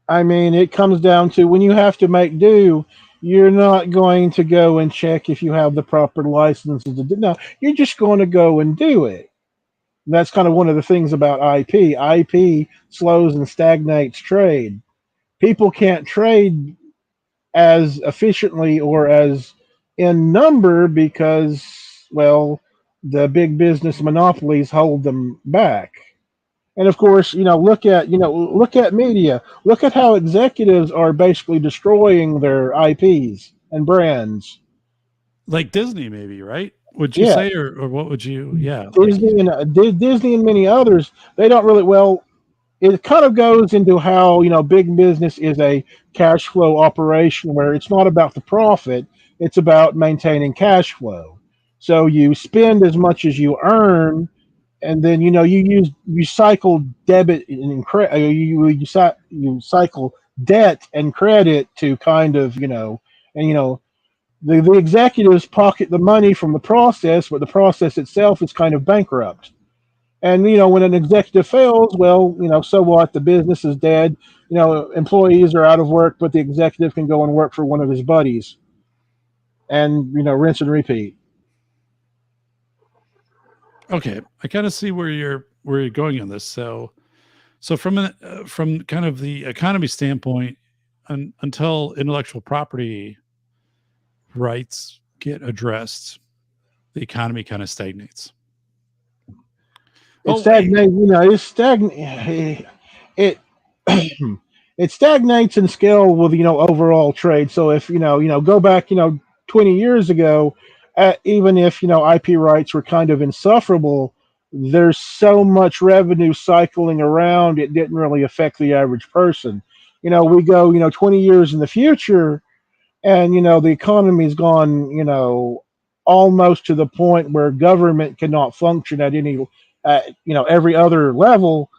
I mean, it comes down to when you have to make do, you're not going to go and check if you have the proper licenses to do. No, you're just going to go and do it. And that's kind of one of the things about IP. IP slows and stagnates trade. People can't trade as efficiently or as in number because, well, the big business monopolies hold them back. And of course, look at media. Look at how executives are basically destroying their IPs and brands. Like Disney, maybe, right? Would you Yeah, say, or what would you? Yeah, like Disney and many others. They don't really well. It kind of goes into how big business is a cash flow operation where it's not about the profit, it's about maintaining cash flow. So you spend as much as you earn, and then you cycle debit and credit. You cycle debt and credit to kind of and the executives pocket the money from the process, but the process itself is kind of bankrupt. And when an executive fails, well, so what? The business is dead. Employees are out of work, but the executive can go and work for one of his buddies, and rinse and repeat. okay, I kind of see where you're going on this. So from kind of the economy standpoint, until intellectual property rights get addressed, the economy kind of stagnates. It Oh wait, stagnates. It it stagnates in scale with overall trade. So if go back 20 years ago, even if IP rights were kind of insufferable, there's so much revenue cycling around, it didn't really affect the average person. We go 20 years in the future, and the economy's gone almost to the point where government cannot function at any every other level.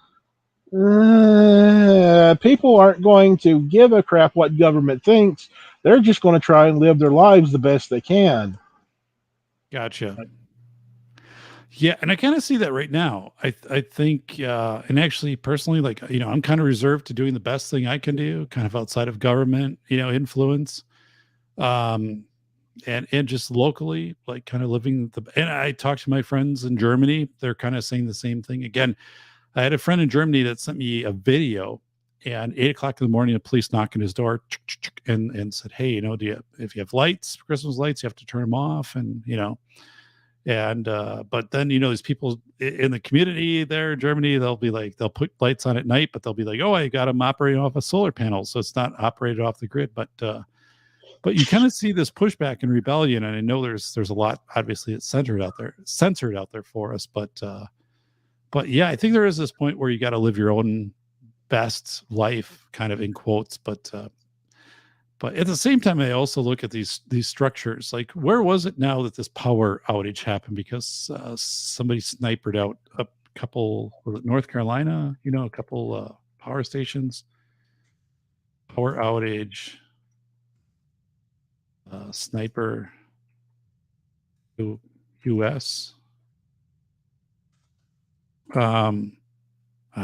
People aren't going to give a crap what government thinks. They're just going to try and live their lives the best they can. gotcha. Yeah, and I kind of see that right now. I think, and actually, personally, like I'm kind of reserved to doing the best thing I can do, kind of outside of government, influence. Um, and just locally, like kind of living and I talked to my friends in Germany. They're kind of saying the same thing. Again, I had a friend in Germany that sent me a video, and 8 o'clock in the morning, the police knocked on his door and said, "Hey, if you have lights, Christmas lights, you have to turn them off." And, but then, these people in the community there in Germany, they'll put lights on at night, but they'll be like, "Oh, I got them operating off a solar panel. So it's not operated off the grid." But you kind of see this pushback and rebellion. And I know there's a lot, obviously, it's censored out there for us. But yeah, I think there is this point where you got to live your own best life, kind of in quotes. But at the same time, I also look at these structures. Like, where was it now that this power outage happened? Because somebody sniped out a couple, was it North Carolina? A couple power stations. Power outage. Sniper. U.S. I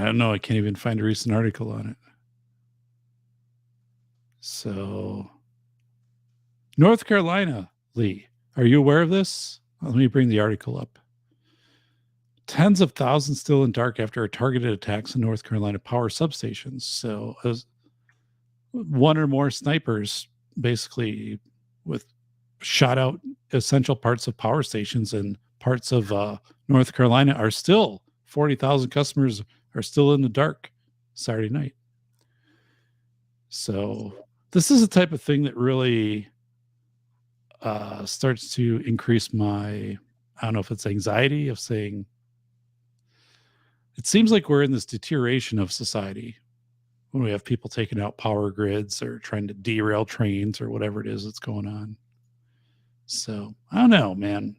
don't know. I can't even find a recent article on it. So, North Carolina, Lee, are you aware of this? Let me bring the article up. Tens of thousands still in dark after targeted attacks in North Carolina power substations. So, one or more snipers basically shot out essential parts of power stations, and parts of North Carolina are still 40,000 customers are still in the dark Saturday night. So this is the type of thing that really starts to increase my, I don't know if it's anxiety of saying, it seems like we're in this deterioration of society when we have people taking out power grids or trying to derail trains or whatever it is that's going on. So I don't know, man.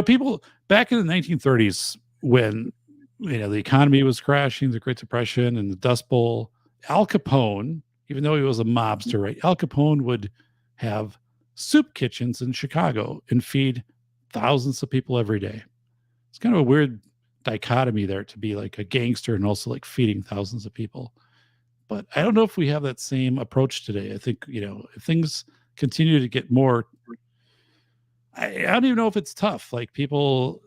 People back in the 1930s, when the economy was crashing, the Great Depression and the Dust Bowl, Al Capone, even though he was a mobster, right? Al Capone would have soup kitchens in Chicago and feed thousands of people every day. It's kind of a weird dichotomy there, to be like a gangster and also like feeding thousands of people. But I don't know if we have that same approach today. I think, if things continue to get more, I don't even know if it's tough. Like, people,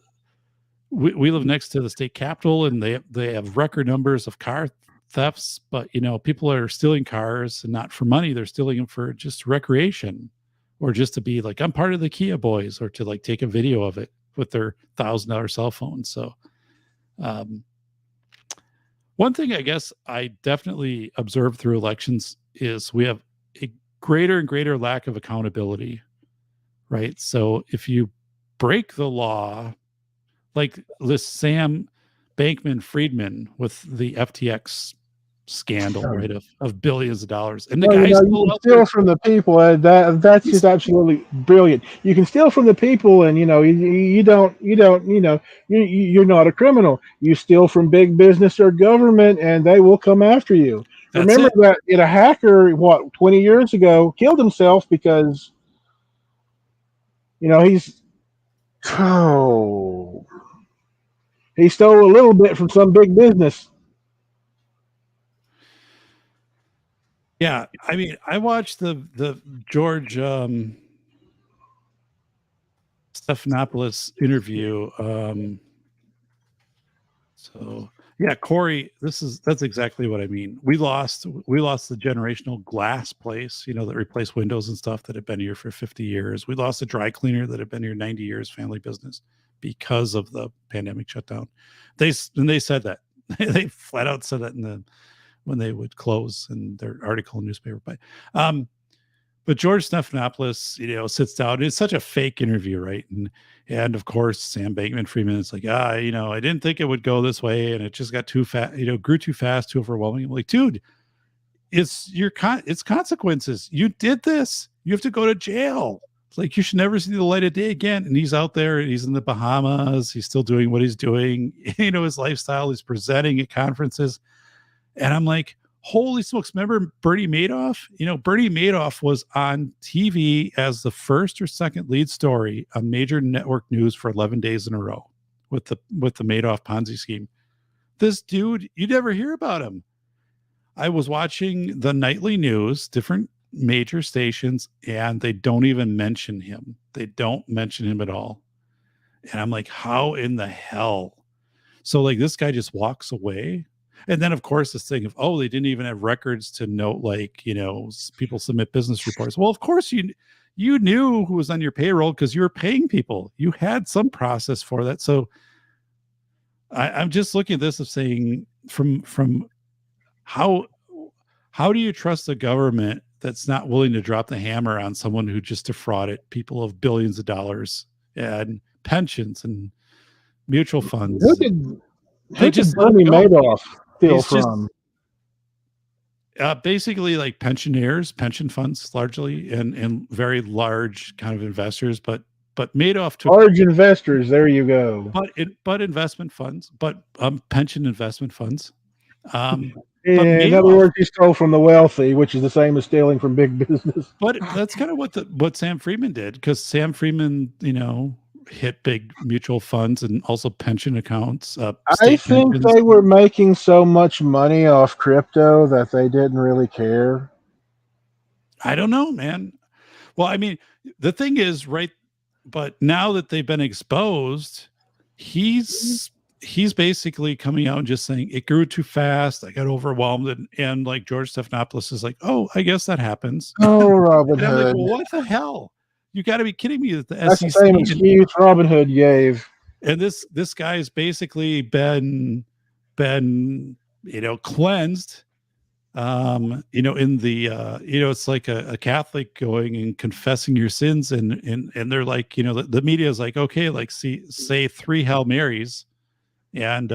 we live next to the state capitol, and they have record numbers of car thefts, but people are stealing cars, and not for money. They're stealing them for just recreation, or just to be like, I'm part of the Kia boys, or to like take a video of it with their $1,000 cell phone. So one thing I guess I definitely observed through elections is we have a greater and greater lack of accountability, right? So if you break the law, like this Sam Bankman-Friedman with the FTX scandal, right, of billions of dollars, and the guy you can steal from the people. That's just absolutely brilliant. You can steal from the people, and you're not a criminal. You steal from big business or government, and they will come after you. Remember that a hacker 20 years ago killed himself because he stole a little bit from some big business. Yeah, I mean, I watched the George Stephanopoulos interview. So yeah, Corey, that's exactly what I mean. We lost the generational glass place, that replaced windows and stuff, that had been here for 50 years. We lost a dry cleaner that had been here 90 years, family business, because of the pandemic shutdown. They said that. They flat out said that when they would close in their article in newspaper. But George Stephanopoulos, sits down. It's such a fake interview, right? And of course, Sam Bankman-Friedman is like, I didn't think it would go this way, and it just got too fast, grew too fast, too overwhelming. I'm like, dude, it's consequences. You did this. You have to go to jail. It's like, you should never see the light of day again. And he's out there, he's in the Bahamas. He's still doing what he's doing, his lifestyle. He's presenting at conferences. And I'm like, holy smokes. Remember Bernie Madoff? Bernie Madoff was on TV as the first or second lead story on major network news for 11 days in a row with the Madoff Ponzi scheme. This dude, you never hear about him. I was watching the nightly news, different major stations, and they don't even mention him. They don't mention him at all. And I'm like, how in the hell? So like this guy just walks away. And then of course this thing of, oh, they didn't even have records to note, like, people submit business reports. Well, of course you knew who was on your payroll because you were paying people. You had some process for that. So I'm just looking at this of saying from how do you trust a government that's not willing to drop the hammer on someone who just defrauded people of billions of dollars and pensions and mutual funds? Who did They just let Bernie him go. Madoff steal He's just from? basically like pension funds largely, and very large kind of investors, but Madoff took Large investors. There you go. but investment funds, but pension investment funds. In other words, he stole from the wealthy, which is the same as stealing from big business. But that's kind of what Sam Freeman did, because Sam Freeman, hit big mutual funds and also pension accounts. I think they were making so much money off crypto that they didn't really care. I don't know, man. Well, I mean, the thing is, right, but now that they've been exposed, he's basically coming out and just saying it grew too fast. I got overwhelmed, and like George Stephanopoulos is like, oh, I guess that happens. Oh, Robin And I'm Hood. like, well, what the hell? You got to be kidding me that the That's SEC the same excuse Robin Hood gave. and this guy's basically been cleansed. In the it's like a Catholic going and confessing your sins, and they're like, the media is like, okay, like say 3 Hail Marys and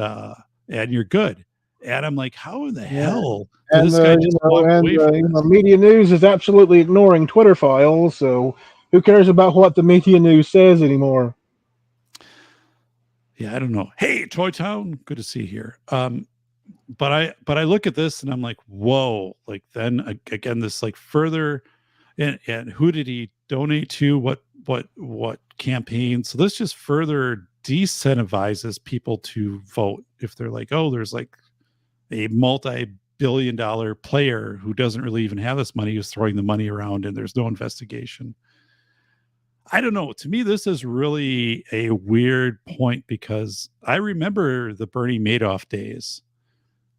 you're good. And I'm like, how in the hell did this guy just walk away from this? Media news is absolutely ignoring Twitter files, so who cares about what the media news says anymore? Yeah, I don't know. Hey, Toy Town, good to see you here. But I look at this and I'm like, whoa, like then again, this like further, and who did he donate to? What campaign? So this just further decentivizes people to vote if they're like, oh, there's like a multi-billion-dollar player who doesn't really even have this money, who's throwing the money around, and there's no investigation. I don't know. To me, this is really a weird point, because I remember the Bernie Madoff days,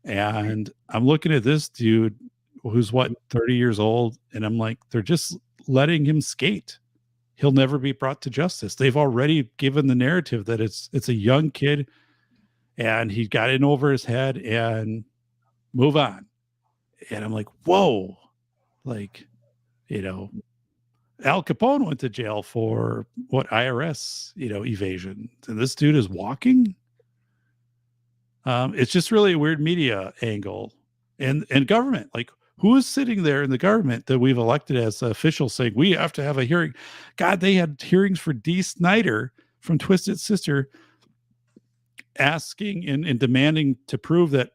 and I'm looking at this dude who's 30 years old, and I'm like, they're just letting him skate. He'll never be brought to justice. They've already given the narrative that it's a young kid and he got in over his head and move on. And I'm like, whoa, like, Al Capone went to jail for IRS, evasion. And this dude is walking. It's just really a weird media angle, and government. Like, who is sitting there in the government that we've elected as officials saying we have to have a hearing? God, they had hearings for Dee Snider from Twisted Sister, asking and demanding to prove that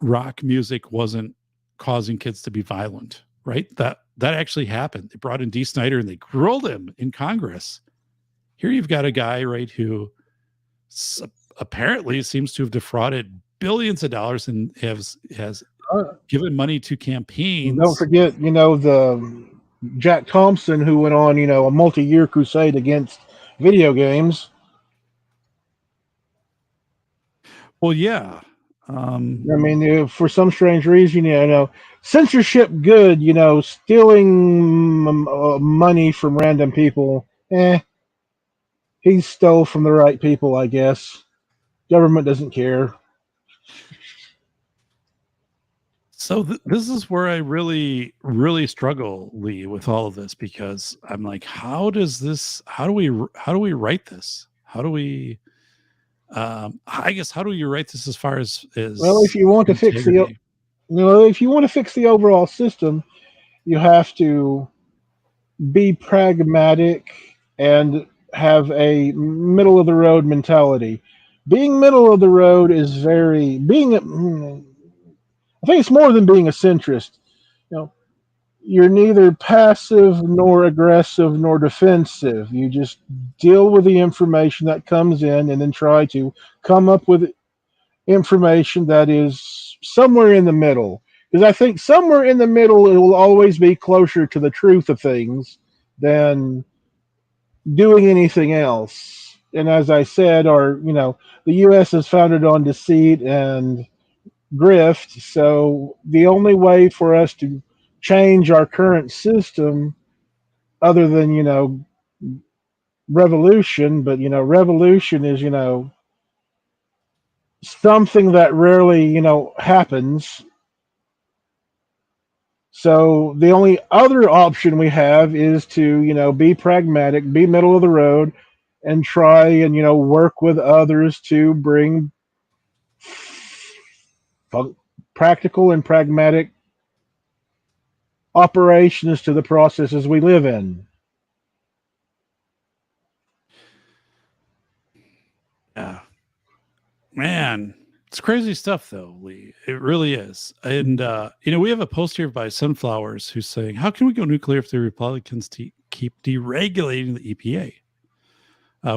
rock music wasn't causing kids to be violent. Right? That actually happened. They brought in Dee Snider and they grilled him in Congress. Here you've got a guy, right, who apparently seems to have defrauded billions of dollars and has given money to campaigns. Don't forget, the Jack Thompson, who went on, a multi-year crusade against video games. Well, yeah. For some strange reason, censorship good, stealing money from random people, he stole from the right people, I guess. Government doesn't care. So this is where I really, really struggle, Lee, with all of this, because I'm like, how do we write this? How do we, I guess, how do you write this as far as well, if you want to fix the overall system, you have to be pragmatic and have a middle of the road mentality. Being middle of the road is I think it's more than being a centrist. You're neither passive nor aggressive nor defensive. You just deal with the information that comes in and then try to come up with information that is somewhere in the middle. Because I think somewhere in the middle, it will always be closer to the truth of things than doing anything else. And as I said, the U.S. is founded on deceit and grift. So the only way for us to change our current system, other than revolution, but revolution is something that rarely happens. So the only other option we have is to be pragmatic, be middle of the road, and try and work with others to bring practical and pragmatic operations to the processes we live in. Yeah, man, it's crazy stuff, though, Lee. It really is. And we have a post here by Sunflowers who's saying, "How can we go nuclear if the Republicans keep deregulating the EPA?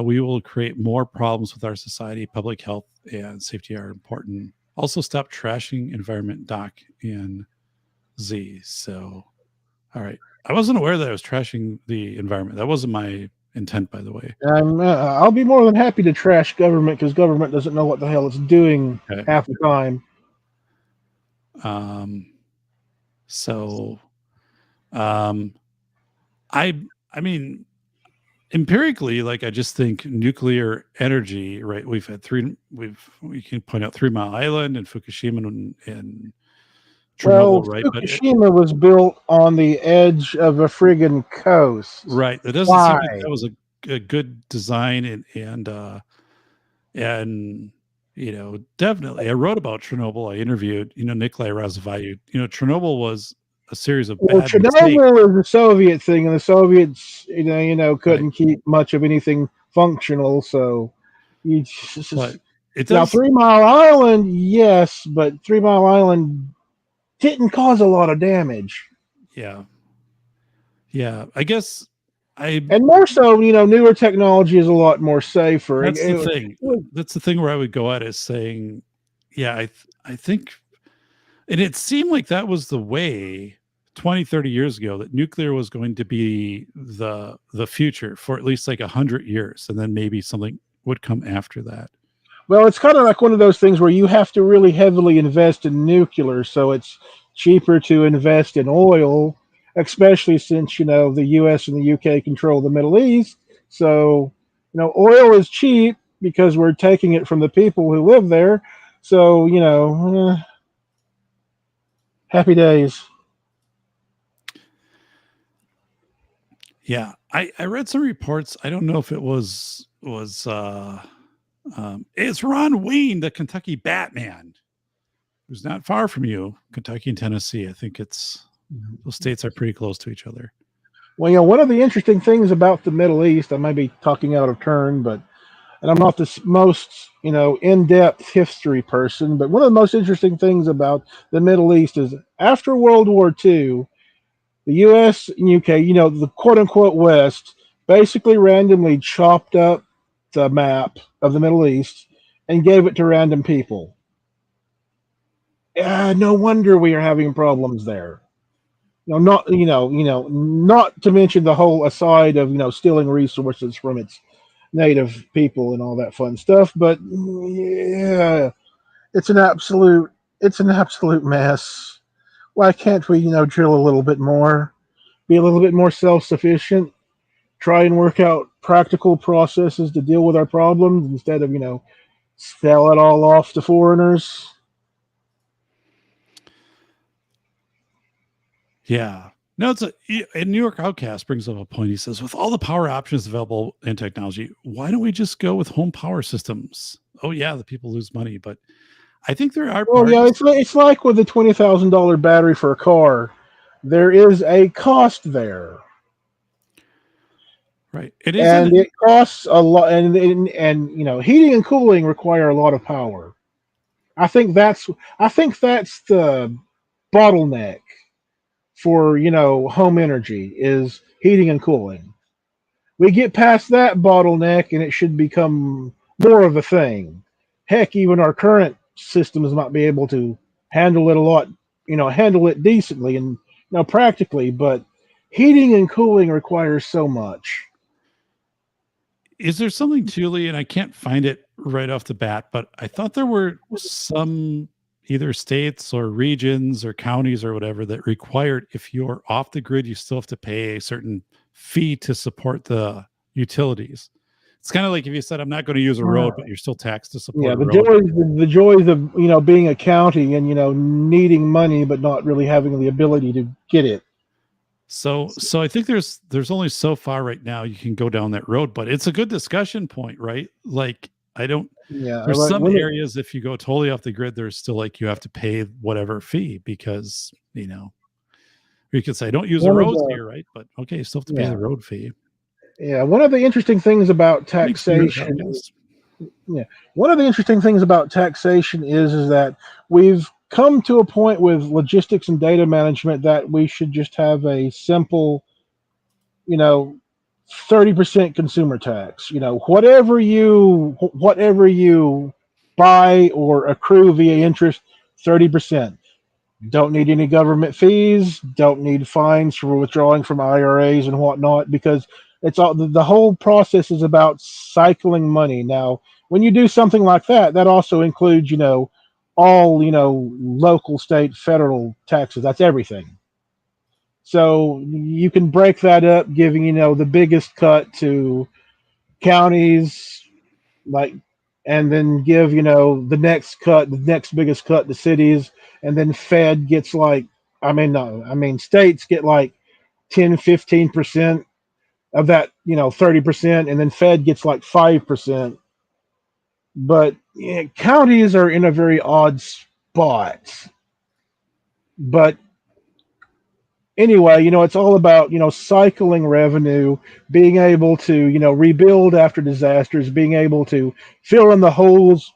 We will create more problems with our society. Public health and safety are important. Also, stop trashing environment, Doc and Z." So, all right. I wasn't aware that I was trashing the environment. That wasn't my intent, by the way. I'll be more than happy to trash government because government doesn't know what the hell it's doing half the time. I mean, empirically, like I just think nuclear energy, right? We can point out 3 Mile Island and Fukushima and Chernobyl, right? Fukushima was built on the edge of a friggin' coast. Right. It doesn't seem like that was a good design and definitely. I wrote about Chernobyl. I interviewed, Nikolai Razvayu. Chernobyl was a series of bad mistakes. Chernobyl is a Soviet thing, and the Soviets, couldn't keep much of anything functional. So, now 3 Mile Island, yes, but 3 Mile Island didn't cause a lot of damage. Yeah. I guess and more so, newer technology is a lot more safer. That's the thing. That's the thing where I would go at is saying, yeah, I think, and it seemed like that was the way 20, 30 years ago, that nuclear was going to be the future for at least like 100 years. And then maybe something would come after that. Well, it's kind of like one of those things where you have to really heavily invest in nuclear. So it's cheaper to invest in oil, especially since, the US and the UK control the Middle East. So, oil is cheap because we're taking it from the people who live there. So, happy days. Yeah. I read some reports. I don't know if it was it's Ron Wayne, the Kentucky Batman, who's not far from you, Kentucky and Tennessee. I think those states are pretty close to each other. Well, one of the interesting things about the Middle East, I might be talking out of turn, and I'm not the most, in-depth history person, but one of the most interesting things about the Middle East is after World War II, the US and UK, the quote-unquote West, basically randomly chopped up the map of the Middle East and gave it to random people. No wonder we are having problems there. Not to mention the whole aside of stealing resources from its native people and all that fun stuff. But yeah, it's an absolute mess. Why can't we drill a little bit more, be a little bit more self-sufficient, try and work out practical processes to deal with our problems instead of sell it all off to foreigners? Yeah. No, a New York Outcast brings up a point. He says, with all the power options available in technology, why don't we just go with home power systems? Oh yeah, the people lose money, but I think there are. Well, yeah, it's like with the $20,000 battery for a car. There is a cost there, right? It costs a lot, and heating and cooling require a lot of power. I think that's the bottleneck for home energy is heating and cooling. We get past that bottleneck and it should become more of a thing. Heck, even our current systems might be able to handle it a lot handle it decently and practically. But heating and cooling requires so much. Is there something to Lee? And I can't find it right off the bat, but I thought there were some either states or regions or counties or whatever that required if you're off the grid, you still have to pay a certain fee to support the utilities. It's kind of like if you said, I'm not going to use a road, but you're still taxed to support a road. The joys of being a county and needing money but not really having the ability to get it. So I think there's only so far right now you can go down that road, but it's a good discussion point, right? Like there's some areas if you go totally off the grid, there's still like you have to pay whatever fee because you could say don't use the roads here, right? But okay, you still have to pay the road fee. Yeah, one of the interesting things about taxation. One of the interesting things about taxation is that we've come to a point with logistics and data management that we should just have a simple, 30% consumer tax. Whatever you buy or accrue via interest, 30%. Don't need any government fees. Don't need fines for withdrawing from IRAs and whatnot, because it's all the whole process is about cycling money. Now, when you do something like that, that also includes, all local, state, federal taxes. That's everything. So you can break that up, giving the biggest cut to counties, and then give the next biggest cut to cities, and then Fed gets states get like 10-15% of that 30%, and then Fed gets like 5%. But counties are in a very odd spot. But anyway, it's all about cycling revenue, being able to rebuild after disasters, being able to fill in the holes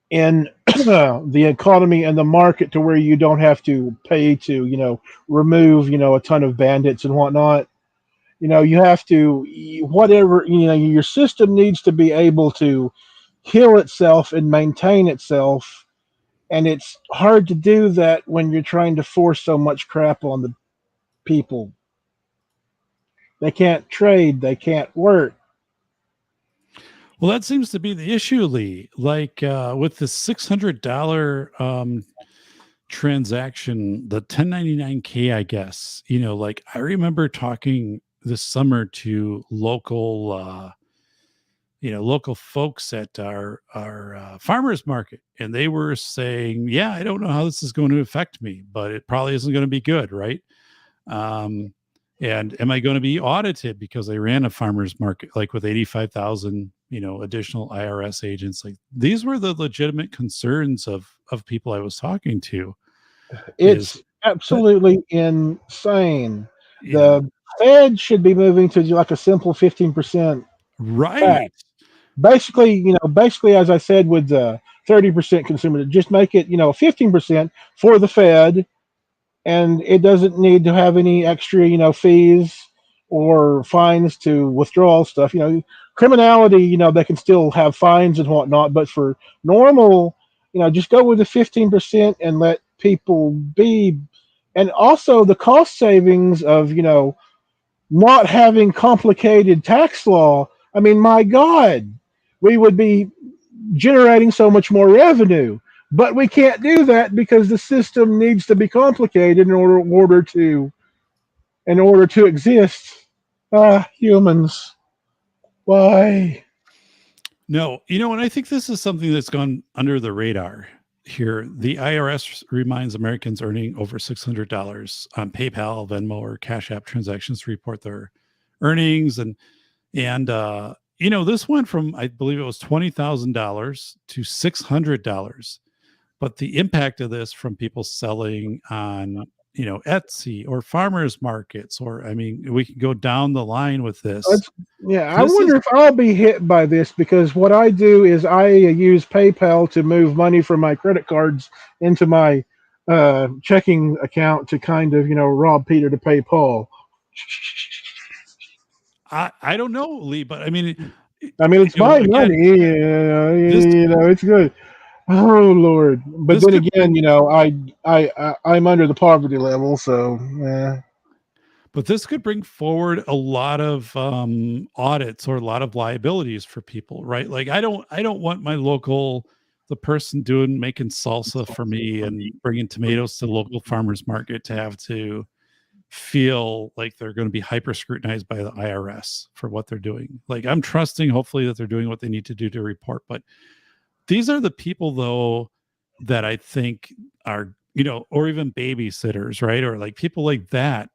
in the economy and the market to where you don't have to pay to remove a ton of bandits and whatnot. You have to whatever your system needs to be able to heal itself and maintain itself, and it's hard to do that when you're trying to force so much crap on the people. They can't trade, they can't work. Well, that seems to be the issue, Lee. Like with the $600 transaction, the 1099K, I guess, like I remember talking this summer to local folks at our farmers market, and they were saying, yeah, I don't know how this is going to affect me, but it probably isn't going to be good, right? And am I going to be audited because I ran a farmers market like with 85,000 additional IRS agents? Like these were the legitimate concerns of people I was talking to. It's absolutely insane. The Fed should be moving to like a simple 15%. Right. Tax. Basically, as I said, with the 30% consumer, just make it 15% for the Fed, and it doesn't need to have any extra fees or fines to withdraw stuff. Criminality, they can still have fines and whatnot, but for normal, just go with the 15% and let people be. And also the cost savings of not having complicated tax law. I mean, my God, we would be generating so much more revenue, but we can't do that because the system needs to be complicated in order to exist. Humans, why? No, and I think this is something that's gone under the radar here. The IRS reminds Americans earning over $600 on PayPal, Venmo, or Cash App transactions to report their earnings, and this went from, I believe it was $20,000 to $600, but the impact of this from people selling on Etsy or farmers markets, or we can go down the line with this. I wonder if I'll be hit by this, because what I do is I use PayPal to move money from my credit cards into my checking account to kind of rob Peter to pay Paul. I don't know, Lee, but it's my money. It's good. Oh Lord! But This then could again, I'm under the poverty level, so But this could bring forward a lot of audits or a lot of liabilities for people, right? Like I don't want the person making salsa for me and bringing tomatoes to the local farmers market to have to feel like they're going to be hyper scrutinized by the IRS for what they're doing. Like I'm trusting hopefully that they're doing what they need to do to report, but these are the people though that I think are, or even babysitters, right? Or like people like that.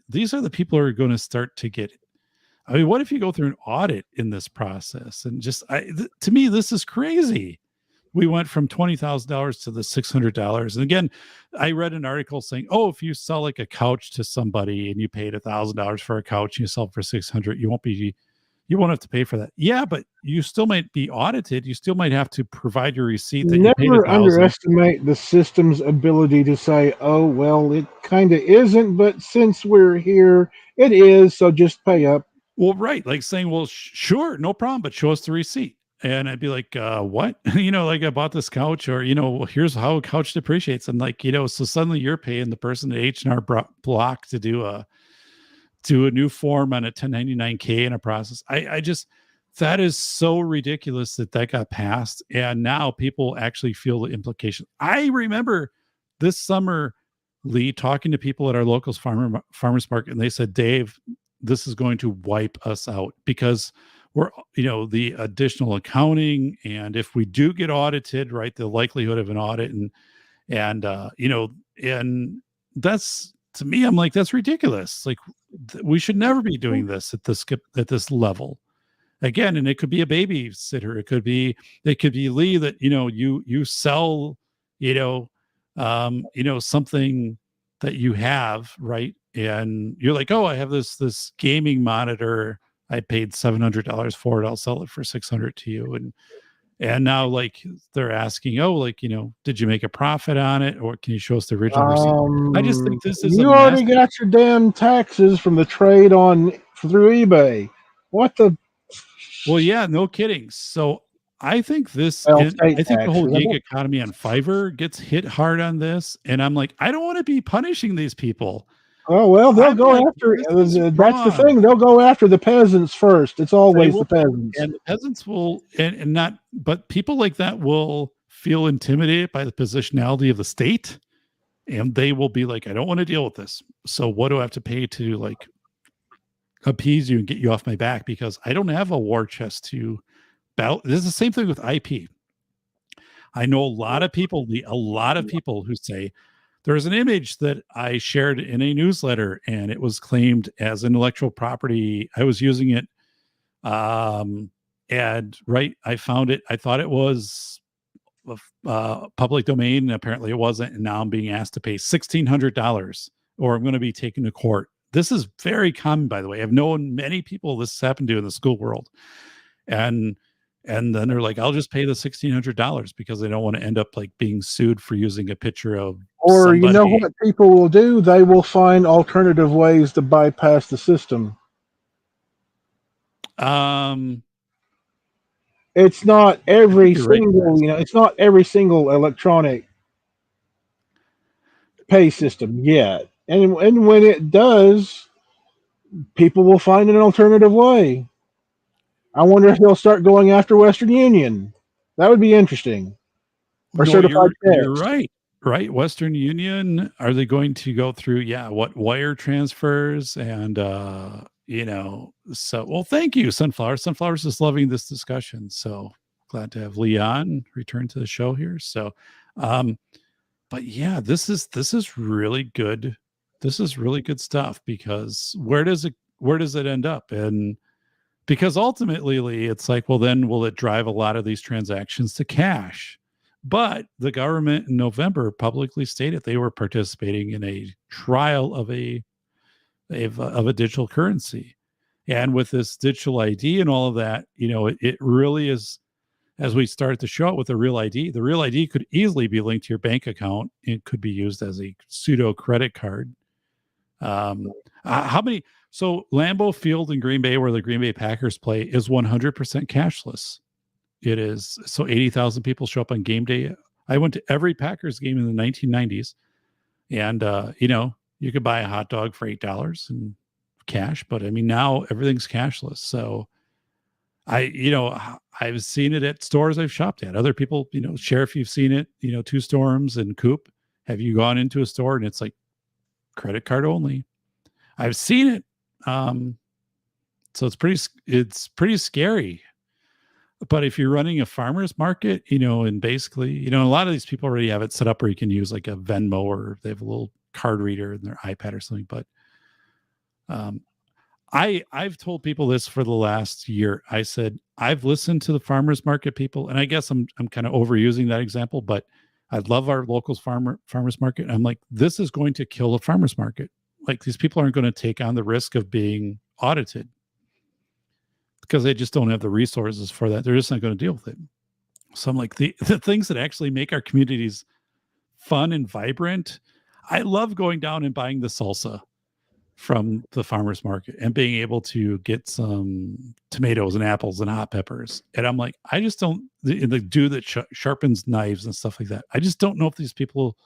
These are the people who are going to start to get. I mean, what if you go through an audit in this process and to me, this is crazy. We went from $20,000 to the $600. And again, I read an article saying, oh, if you sell like a couch to somebody and you paid $1,000 for a couch and you sell it for 600, you won't have to pay for that. Yeah, but you still might be audited. You still might have to provide your receipt that you paid never 1,000. underestimate the system's ability to say, "Oh well, it kind of isn't, but since we're here, it is. So just pay up." Well, right. Like saying, well, sure, no problem, but show us the receipt. And I'd be like, what? Like I bought this couch or, well, here's how a couch depreciates. And like, so suddenly you're paying the person at H&R Block to do a new form on a 1099K in a process. I just, that is so ridiculous that got passed. And now people actually feel the implication. I remember this summer, Lee, talking to people at our local farmers market, and they said, Dave, this is going to wipe us out because we're, the additional accounting. And if we do get audited, right, the likelihood of an audit and that's, to me, I'm like, that's ridiculous. Like we should never be doing this at this level again. And it could be a babysitter. It could be Lee that, you sell, something that you have, right. And you're like, oh, I have this gaming monitor. I paid $700 for it. I'll sell it for 600 to you. And now like they're asking, oh, like, did you make a profit on it? Or can you show us the original receipt? I just think this is a You mess. already got your damn taxes from the trade on through eBay. What the? Well, yeah, no kidding. So I think Well, I state think the whole taxes. gig economy on Fiverr gets hit hard on this. And I'm like, I don't want to be punishing these people. Oh well, they'll I'm go like, after. this is That's the wrong. thing. They'll go after the peasants first. It's They always the will, peasants. and the peasants will, and not, but people like that will feel intimidated by the positionality of the state, and they will be like, I don't want to deal with this. So what do I have to pay to like appease you and get you off my back? Because I don't have a war chest to battle. This is the same thing with IP. I know a lot of people who say there's an image that I shared in a newsletter and it was claimed as intellectual property. I was using it. And right, I found it. I thought it was public domain, and apparently it wasn't. And now I'm being asked to pay $1,600, or I'm going to be taken to court. This is very common, by the way. I've known many people this has happened to in the school world, and then they're like, "I'll just pay the $1,600 because they don't want to end up like being sued for using a picture of." Or somebody. you know what people will do? They will find alternative ways to bypass the system. It's not every single, it's not every single electronic pay system yet. And when it does, people will find an alternative way. I wonder if they'll start going after Western Union. That would be interesting. Or No, certified you're checks. right. Right. Western Union, are they going to go through, what wire transfers and, so, well, thank you, Sunflower. Sunflower's just loving this discussion. So glad to have Leon return to the show here. So, but yeah, this is really good. This is really good stuff because where does it end up? And because ultimately, Lee, it's like, well, then will it drive a lot of these transactions to cash? But the government in November publicly stated they were participating in a trial of a digital currency. And with this digital ID and all of that, it really is, as we start to show it with the real ID could easily be linked to your bank account. It could be used as a pseudo credit card. How many? So Lambeau Field in Green Bay, where the Green Bay Packers play, is 100% cashless. It is. So 80,000 people show up on game day. I went to every Packers game in the 1990s, and you could buy a hot dog for $8 in cash, but I mean now everything's cashless. So I've seen it at stores I've shopped at. Other people, Sheriff, you've seen it, Two Storms and Coop. Have you gone into a store and it's like credit card only? I've seen it. So it's pretty scary. But if you're running a farmer's market, and basically, a lot of these people already have it set up where you can use like a Venmo, or they have a little card reader in their iPad or something. But I've told people this for the last year. I said, I've listened to the farmers market people, and I guess I'm kind of overusing that example, but I love our locals farmers market. I'm like, this is going to kill a farmers market. Like, these people aren't going to take on the risk of being audited because they just don't have the resources for that. They're just not going to deal with it. So I'm like, the things that actually make our communities fun and vibrant. I love going down and buying the salsa from the farmer's market and being able to get some tomatoes and apples and hot peppers. And I'm like, I just don't, the dude that sharpens knives and stuff like that, I just don't know if these people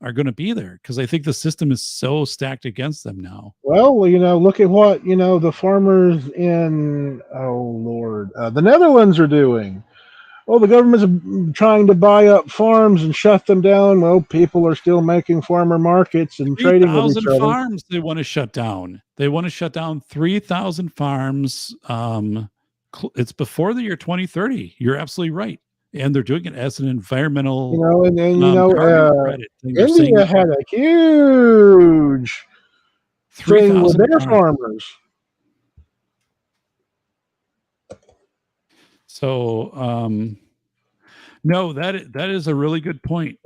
are going to be there, because I think the system is so stacked against them now. Well, look at what, the farmers in, the Netherlands are doing. Well, the government's trying to buy up farms and shut them down. Well, people are still making farmer markets and trading with each other. 3,000 farms they want to shut down. They want to shut down 3,000 farms. It's before the year 2030. You're absolutely right. And they're doing it as an environmental, credit thing. India had a huge thing with their farmers. So, no, that is a really good point.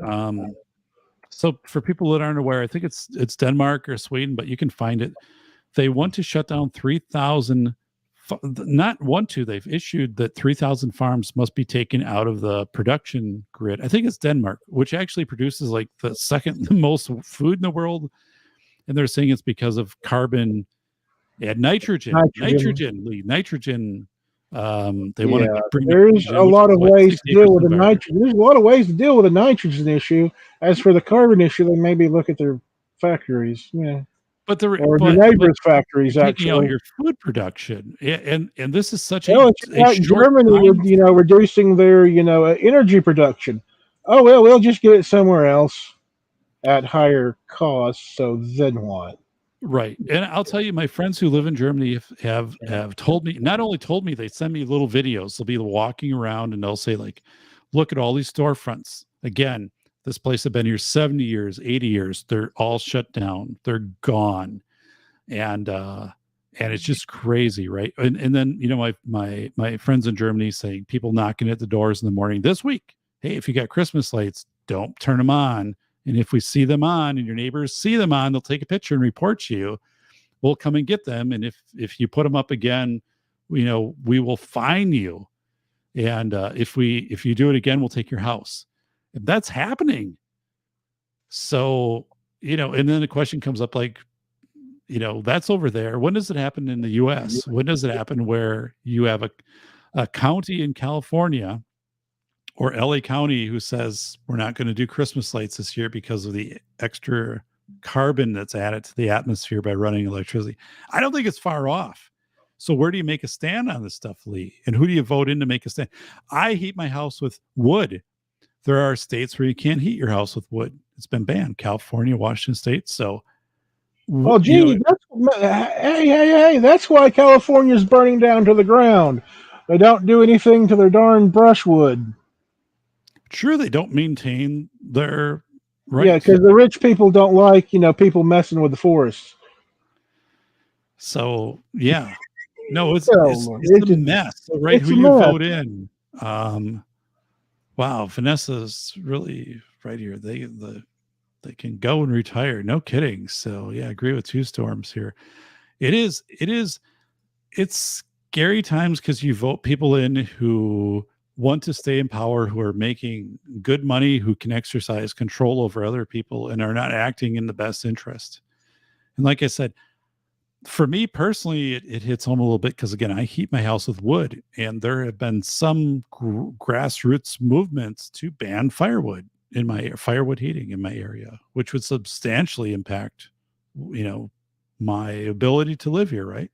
So for people that aren't aware, I think it's Denmark or Sweden, but you can find it. They want to shut down 3,000. They've issued that 3,000 farms must be taken out of the production grid. I think it's Denmark, which actually produces like the second most food in the world. And they're saying it's because of carbon and nitrogen. They want to bring. There's a lot of ways to deal with the nitrogen. There's a lot of ways to deal with the nitrogen issue. As for the carbon issue, they maybe look at their factories. Yeah. But the neighbors' factories, taking actually, out your food production, and this is such it's like Germany, reducing their energy production. Oh well, we'll just get it somewhere else at higher cost. So then what? Right, and I'll tell you, my friends who live in Germany have told me. Not only told me, they send me little videos. They'll be walking around and they'll say like, "Look at all these storefronts again." This place had been here 70 years, 80 years. They're all shut down. They're gone. And it's just crazy, right? And then, my friends in Germany saying, people knocking at the doors in the morning this week. Hey, if you got Christmas lights, don't turn them on. And if we see them on and your neighbors see them on, they'll take a picture and report you. We'll come and get them. And if you put them up again, we will fine you. And if you do it again, we'll take your house. That's happening. So, and then the question comes up like, that's over there. When does it happen in the US? When does it happen where you have a county in California or LA County who says, we're not going to do Christmas lights this year because of the extra carbon that's added to the atmosphere by running electricity? I don't think it's far off. So where do you make a stand on this stuff, Lee? And who do you vote in to make a stand? I heat my house with wood. There are states where you can't heat your house with wood. It's been banned. California, Washington State. So, hey, that's why California's burning down to the ground. They don't do anything to their darn brushwood. True, they don't maintain their rights. Yeah, because the rich people don't like, people messing with the forests. So, yeah. No, it's a mess. So, right, who you vote in. Wow, Vanessa's really right here. They can go and retire. No kidding. So yeah, I agree with Two Storms here. It's scary times because you vote people in who want to stay in power, who are making good money, who can exercise control over other people and are not acting in the best interest. And like I said, for me personally, it hits home a little bit because, again, I heat my house with wood, and there have been some grassroots movements to ban firewood heating in my area, which would substantially impact, my ability to live here, right?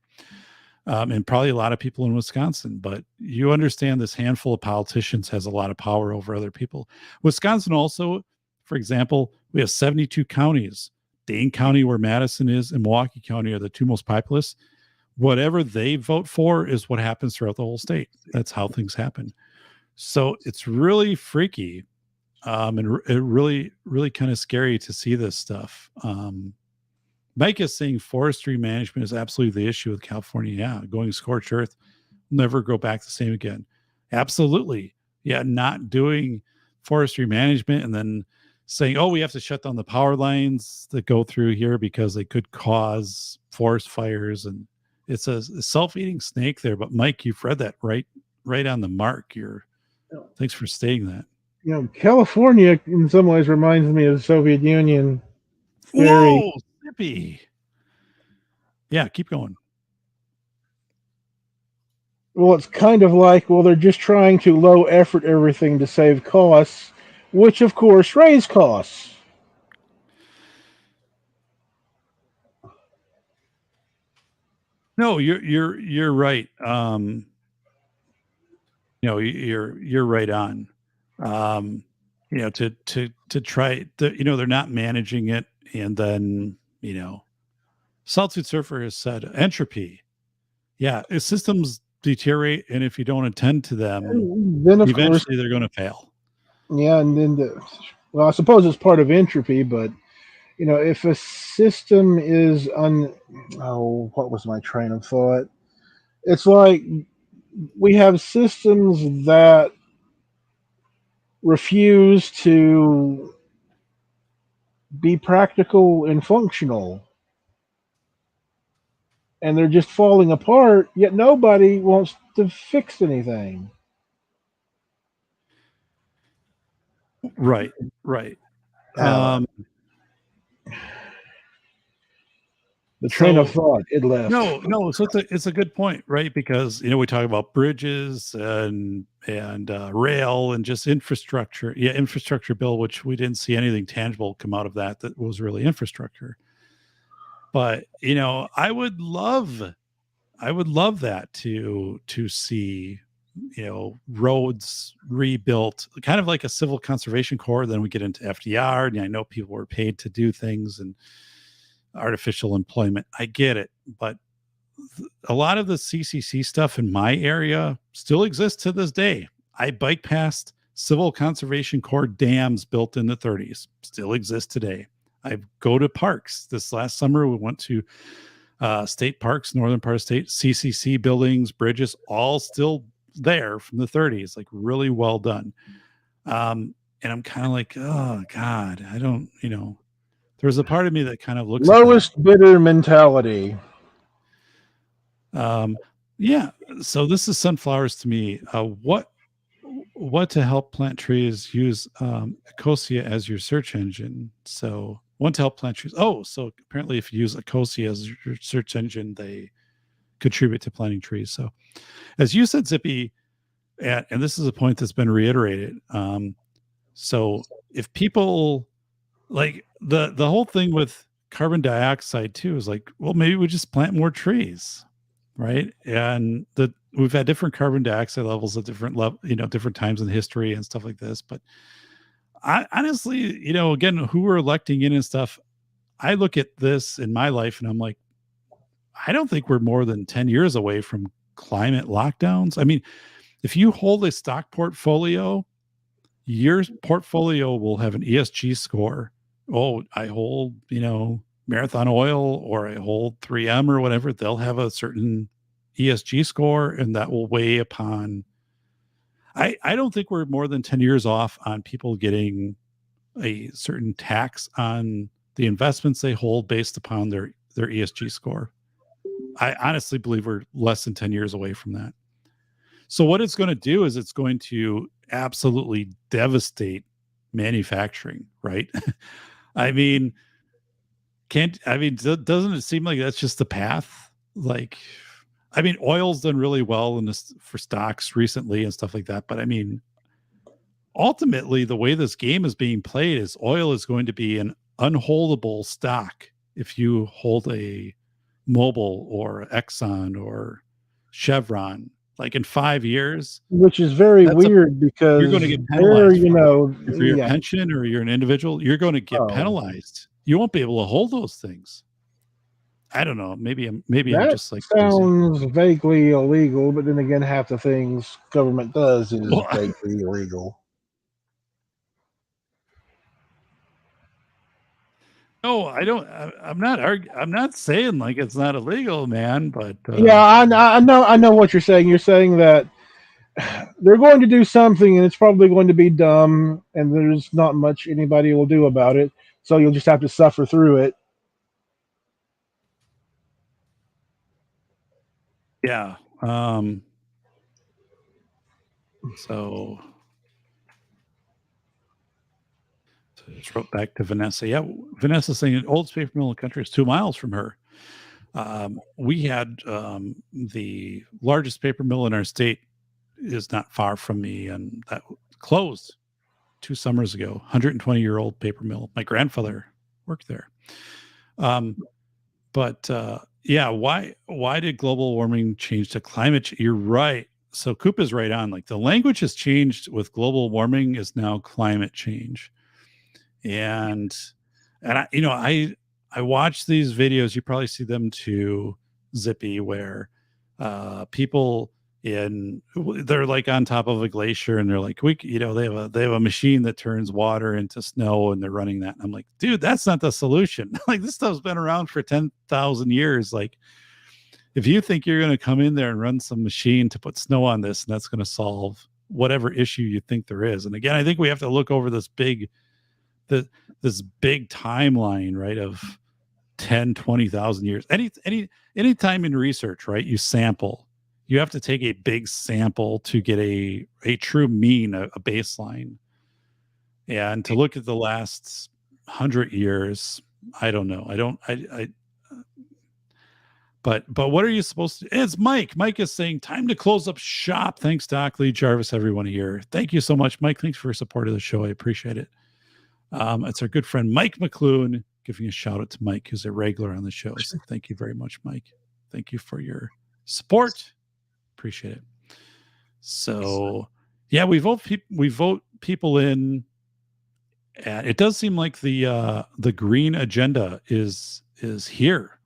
And probably a lot of people in Wisconsin. But you understand this handful of politicians has a lot of power over other people. Wisconsin also, for example, we have 72 counties. Dane County, where Madison is, and Milwaukee County are the two most populous. Whatever they vote for is what happens throughout the whole state. That's how things happen. So it's really freaky, and it really, really kind of scary to see this stuff. Mike is saying forestry management is absolutely the issue with California. Yeah, going scorched earth, never go back the same again. Absolutely. Yeah, not doing forestry management and then saying, oh, we have to shut down the power lines that go through here because they could cause forest fires. And it's a self-eating snake there. But Mike, you've read that right on the mark. Thanks for stating that. California in some ways reminds me of the Soviet Union. Whoa, Zippy. Yeah, keep going. Well, it's kind of like, they're just trying to low effort everything to save costs, which of course raise costs. No, you're right. You're right on. To try they're not managing it, and then Saltooth Surfer has said entropy. Yeah, if systems deteriorate, and if you don't attend to them, then eventually they're going to fail. Yeah, and then I suppose it's part of entropy, but if a system is what was my train of thought? It's like we have systems that refuse to be practical and functional, and they're just falling apart, yet nobody wants to fix anything. Right. The train of thought, it left. No. So it's a good point, right? Because we talk about bridges and rail and just infrastructure. Yeah, infrastructure bill, which we didn't see anything tangible come out of that was really infrastructure. But I would love that to see roads rebuilt, kind of like a civil conservation corps. Then we get into FDR, and I know people were paid to do things and artificial employment. I get it, but a lot of the CCC stuff in my area still exists to this day. I bike past civil conservation corps dams built in the 30s, still exist today. I go to parks. This last summer, we went to state parks, northern part of state, CCC buildings, bridges, all still there from the 30s, like really well done. And I'm kind of like, oh God, I don't, there's a part of me that kind of looks lowest bidder mentality. Yeah. So this is sunflowers to me. What to help plant trees? Use Ecosia as your search engine. So one to help plant trees. Oh, so apparently if you use Ecosia as your search engine, they contribute to planting trees. So as you said, Zippy, and this is a point that's been reiterated. So if people like the whole thing with carbon dioxide too is like, well, maybe we just plant more trees, right? And we've had different carbon dioxide levels at different different times in history and stuff like this. But I honestly, again, who we're electing in and stuff, I look at this in my life and I'm like, I don't think we're more than 10 years away from climate lockdowns. I mean, if you hold a stock portfolio, your portfolio will have an ESG score. Oh, I hold, Marathon Oil, or I hold 3M or whatever. They'll have a certain ESG score, and that will weigh upon. I don't think we're more than 10 years off on people getting a certain tax on the investments they hold based upon their ESG score. I honestly believe we're less than 10 years away from that. So what it's going to do is it's going to absolutely devastate manufacturing, right? I mean, doesn't it seem like that's just the path? Like, I mean, oil's done really well in this for stocks recently and stuff like that. But I mean, ultimately, the way this game is being played is oil is going to be an unholdable stock if you hold a Mobil or Exxon or Chevron. Like in 5 years, which is very weird because you're going to get they're, penalized for your pension, or you're an individual. You're going to get penalized. You won't be able to hold those things. I don't know. Maybe I'm just like sounds crazy. Vaguely illegal, but then again, half the things government does is vaguely illegal. No, I don't. I'm not saying like it's not illegal, man. But yeah, I know what you're saying. You're saying that they're going to do something, and it's probably going to be dumb, and there's not much anybody will do about it. So you'll just have to suffer through it. Yeah. So just wrote back to Vanessa. Yeah, Vanessa saying oldest paper mill in the country is 2 miles from her. We had the largest paper mill in our state is not far from me, and that closed 2 summers ago. 120-year-old paper mill. My grandfather worked there. Yeah, why did global warming change to climate? You're right. So Coop is right on. Like the language has changed with global warming is now climate change. And I watch these videos. You probably see them too, Zippy, where people they're like on top of a glacier and they're like, they have a machine that turns water into snow and they're running that. And I'm like, dude, that's not the solution. Like this stuff's been around for 10,000 years. Like if you think you're going to come in there and run some machine to put snow on this and that's going to solve whatever issue you think there is. And again, I think we have to look over this big timeline, right, of 10, 20,000 years. Any time in research, right, you have to take a big sample to get a true mean, a baseline. And to look at the last 100 years, I don't know. But what are you supposed to? It's Mike. Mike is saying time to close up shop. Thanks, Doc Lee, Jarvis, everyone here. Thank you so much, Mike. Thanks for your support of the show. I appreciate it. It's our good friend Mike McClune, giving a shout out to Mike, who's a regular on the show. So thank you very much, Mike. Thank you for your support. Appreciate it. So yeah, we vote people in. And it does seem like the green agenda is here,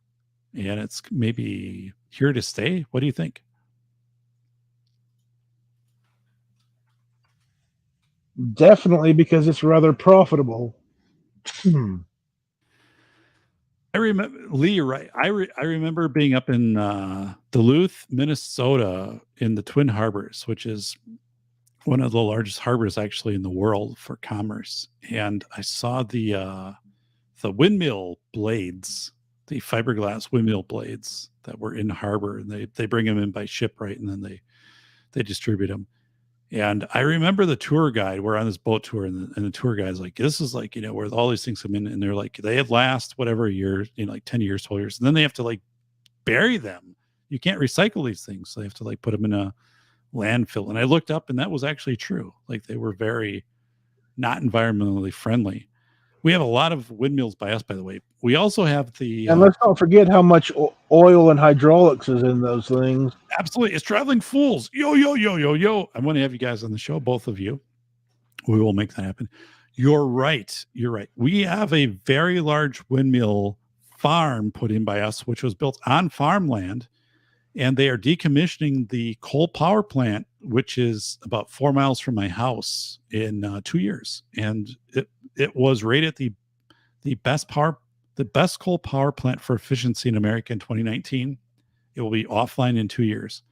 and it's maybe here to stay. What do you think? Definitely, because it's rather profitable. I remember, Lee, you're right. I remember being up in Duluth, Minnesota, in the Twin Harbors, which is one of the largest harbors actually in the world for commerce. And I saw the windmill blades, the fiberglass windmill blades that were in harbor, and they bring them in by ship, right? And then they distribute them. And I remember the tour guide, we're on this boat tour, and the tour guide's like, this is like, where all these things come in, and they're like, they last whatever year, like 10 years, 12 years. And then they have to like bury them. You can't recycle these things. So they have to like put them in a landfill. And I looked up, and that was actually true. Like they were very not environmentally friendly. We have a lot of windmills by us, by the way. We also have and let's not forget how much oil and hydraulics is in those things. Absolutely. It's traveling fools. Yo. I want to have you guys on the show, both of you. We will make that happen. You're right. We have a very large windmill farm put in by us, which was built on farmland, and they are decommissioning the coal power plant, which is about 4 miles from my house, in 2 years. And it was rated the best coal power plant for efficiency in America in 2019. It will be offline in 2 years.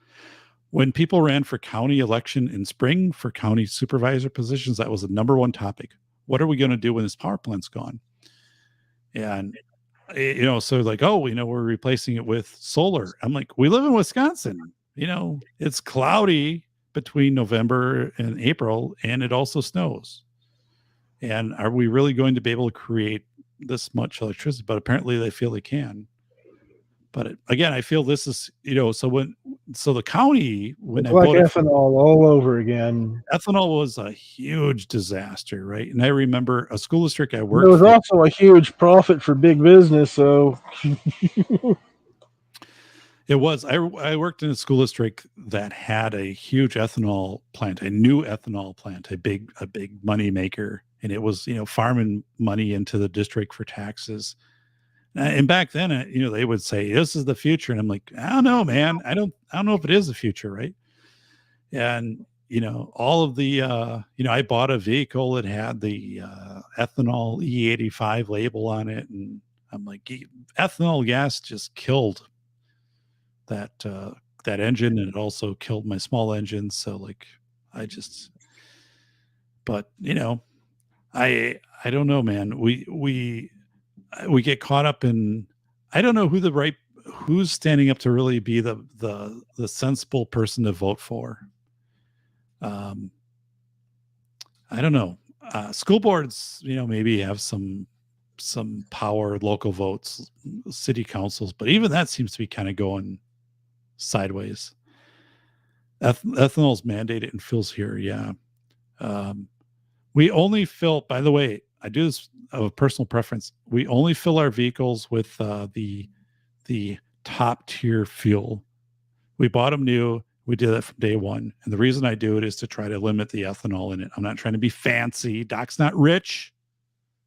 When people ran for county election in spring for county supervisor positions, that was the number one topic. What are we going to do when this power plant's gone? And so like, we're replacing it with solar. I'm like, we live in Wisconsin. It's cloudy between November and April, and it also snows. And are we really going to be able to create this much electricity, but apparently they feel they can. But again, I feel this is, so the county, when It's I like voted ethanol all over again. ethanol was a huge disaster, right? And I remember a school district I There worked was for. also a huge profit for big business, so It was. I worked in a school district that had a huge ethanol plant, a new ethanol plant, a big money maker, and it was farming money into the district for taxes. And back then, they would say this is the future, and I'm like, I don't know, man. I don't know if it is the future, right? And all of the I bought a vehicle that had the ethanol E85 label on it, and I'm like, ethanol gas just killed that engine, and it also killed my small engine. So like but I don't know, man. We get caught up in, I don't know who's standing up to really be the sensible person to vote for. I don't know. School boards, maybe have some power, local votes, city councils, but even that seems to be kind of going sideways. Ethanol's mandated in fuels here. Yeah. We only fill, by the way, I do this of a personal preference. We only fill our vehicles with the top tier fuel. We bought them new. We did that from day one. And the reason I do it is to try to limit the ethanol in it. I'm not trying to be fancy. Doc's not rich.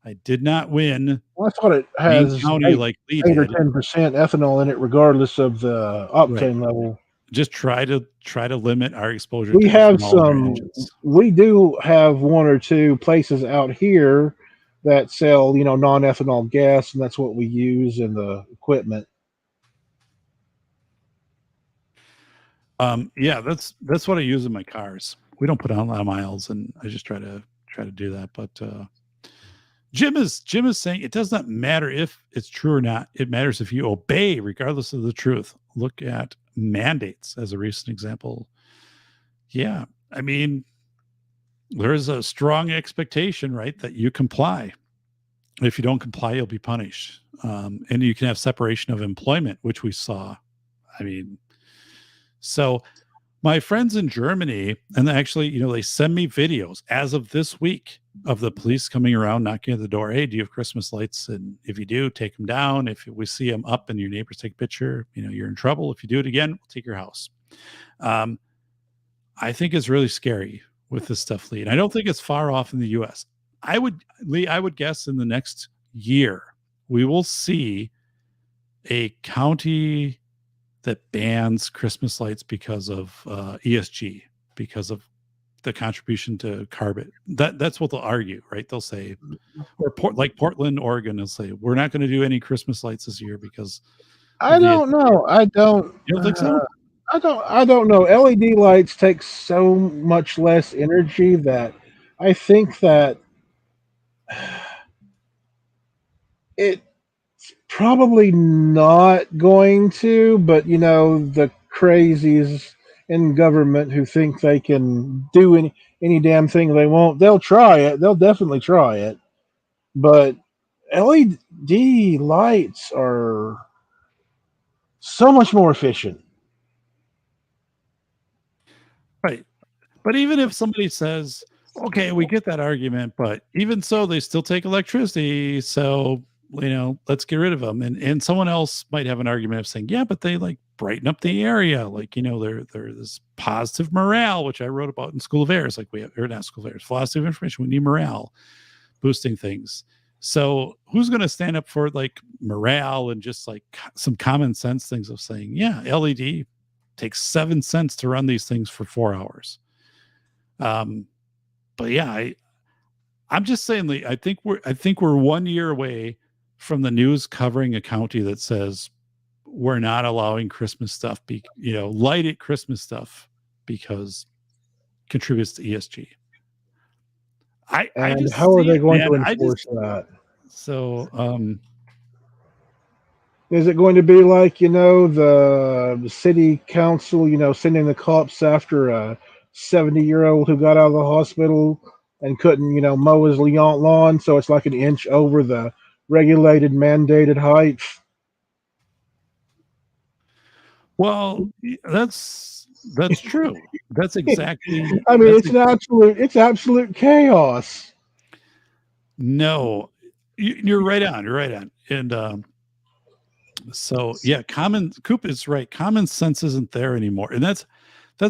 I did not win. I thought it has County 8 like Lee or did. 10% ethanol in it, regardless of the octane level. Just try to limit our exposure. We to have ethanol in our some. engines. We do have one or two places out here that sell, non-ethanol gas, and that's what we use in the equipment. Yeah, that's what I use in my cars. We don't put on a lot of miles, and I just try to do that. But Jim is saying it does not matter if it's true or not. It matters if you obey, regardless of the truth. Look at mandates as a recent example. Yeah, I mean, there is a strong expectation, right, that you comply. If you don't comply, you'll be punished. And you can have separation of employment, which we saw. I mean, so my friends in Germany, and actually, they send me videos as of this week of the police coming around, knocking at the door. Hey, do you have Christmas lights? And if you do, take them down. If we see them up and your neighbors take a picture, you're in trouble. If you do it again, we'll take your house. I think it's really scary with this stuff, Lee. And I don't think it's far off in the US. I would guess in the next year, we will see a county that bans Christmas lights because of ESG, because of the contribution to carbon. That's what they'll argue, right? They'll say, or like Portland, Oregon, will say, we're not going to do any Christmas lights this year because I don't know. I don't. You don't think so? I don't know. LED lights take so much less energy that I think that it's probably not going to, but the crazies in government who think they can do any damn thing they want, they'll try it. They'll definitely try it. But LED lights are so much more efficient. Right. But even if somebody says, okay, we get that argument, but even so, they still take electricity. So, let's get rid of them. And someone else might have an argument of saying, yeah, but they like brighten up the area. Like, there's this positive morale, which I wrote about in School of Airs. Like or not School of Airs, philosophy of information. We need morale boosting things. So who's going to stand up for like morale and just like some common sense things of saying, yeah, LED takes 7 cents to run these things for 4 hours. But yeah, I'm just saying, Lee, I think we're 1 year away from the news covering a county that says we're not allowing Christmas stuff, lighted Christmas stuff because it contributes to ESG. And how are they going to enforce that? So, is it going to be like, the city council, sending the cops after a 70-year-old who got out of the hospital and couldn't, mow his lawn, so it's like an inch over the regulated, mandated height. Well, that's true. That's exactly I mean, that's it's absolute chaos. no. You're right on. You're right on. And so yeah, Coop is right. Common sense isn't there anymore, and that's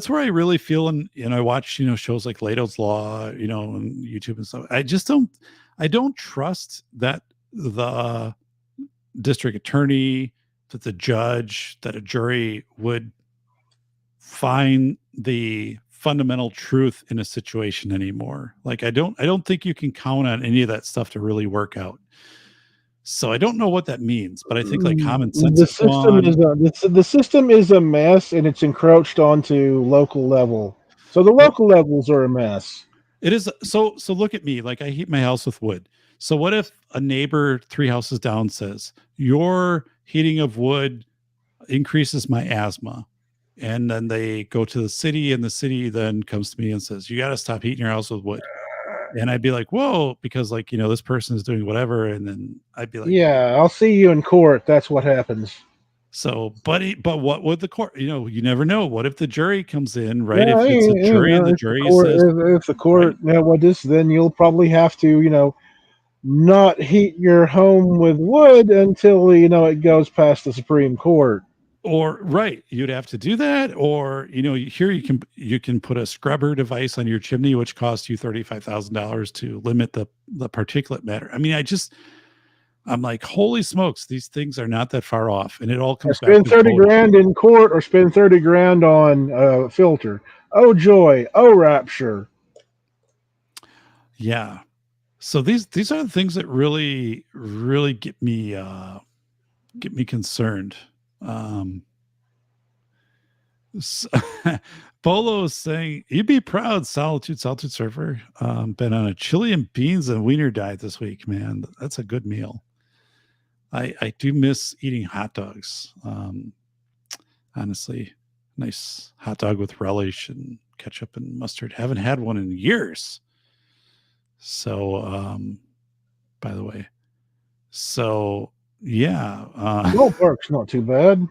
where I really feel. And I watch shows like Lato's Law, on YouTube and stuff. I don't trust that the district attorney, that the judge, that a jury would find the fundamental truth in a situation anymore. Like I don't think you can count on any of that stuff to really work out. So I don't know what that means, but I think like common sense The is gone. the system is a mess, and it's encroached onto local level. So the Well, local levels are a mess. it is so look at me. Like I heat my house with wood. So what if a neighbor 3 houses down says, "Your heating of wood increases my asthma." And then they go to the city, and the city then comes to me and says, "You got to stop heating your house with wood." And I'd be like, "Whoa," because like, this person is doing whatever. And then I'd be like, Yeah, I'll see you in court. That's what happens. so, but what would the court, you never know. What if the jury comes in, right? Yeah, If it's a jury and the if the jury court, says, if the right, court, what this, then you'll probably have to, not heat your home with wood until it goes past the Supreme Court. or right, you'd have to do that, or here you can put a scrubber device on your chimney, which costs you $35,000 to limit the particulate matter. I mean, I'm like, holy smokes, these things are not that far off, and it all I comes back spend to 30 voting. grand in court or spend 30 grand on filter. Oh joy, oh rapture. Yeah. So these are the things that really really get me concerned. Um, so, Bolo is saying, "You'd be proud, Solitude Surfer. Been on a chili and beans and wiener diet this week, man. That's a good meal. I do miss eating hot dogs. Honestly, nice hot dog with relish and ketchup and mustard. Haven't had one in years. So, by the way, so yeah, Ballpark's not too bad.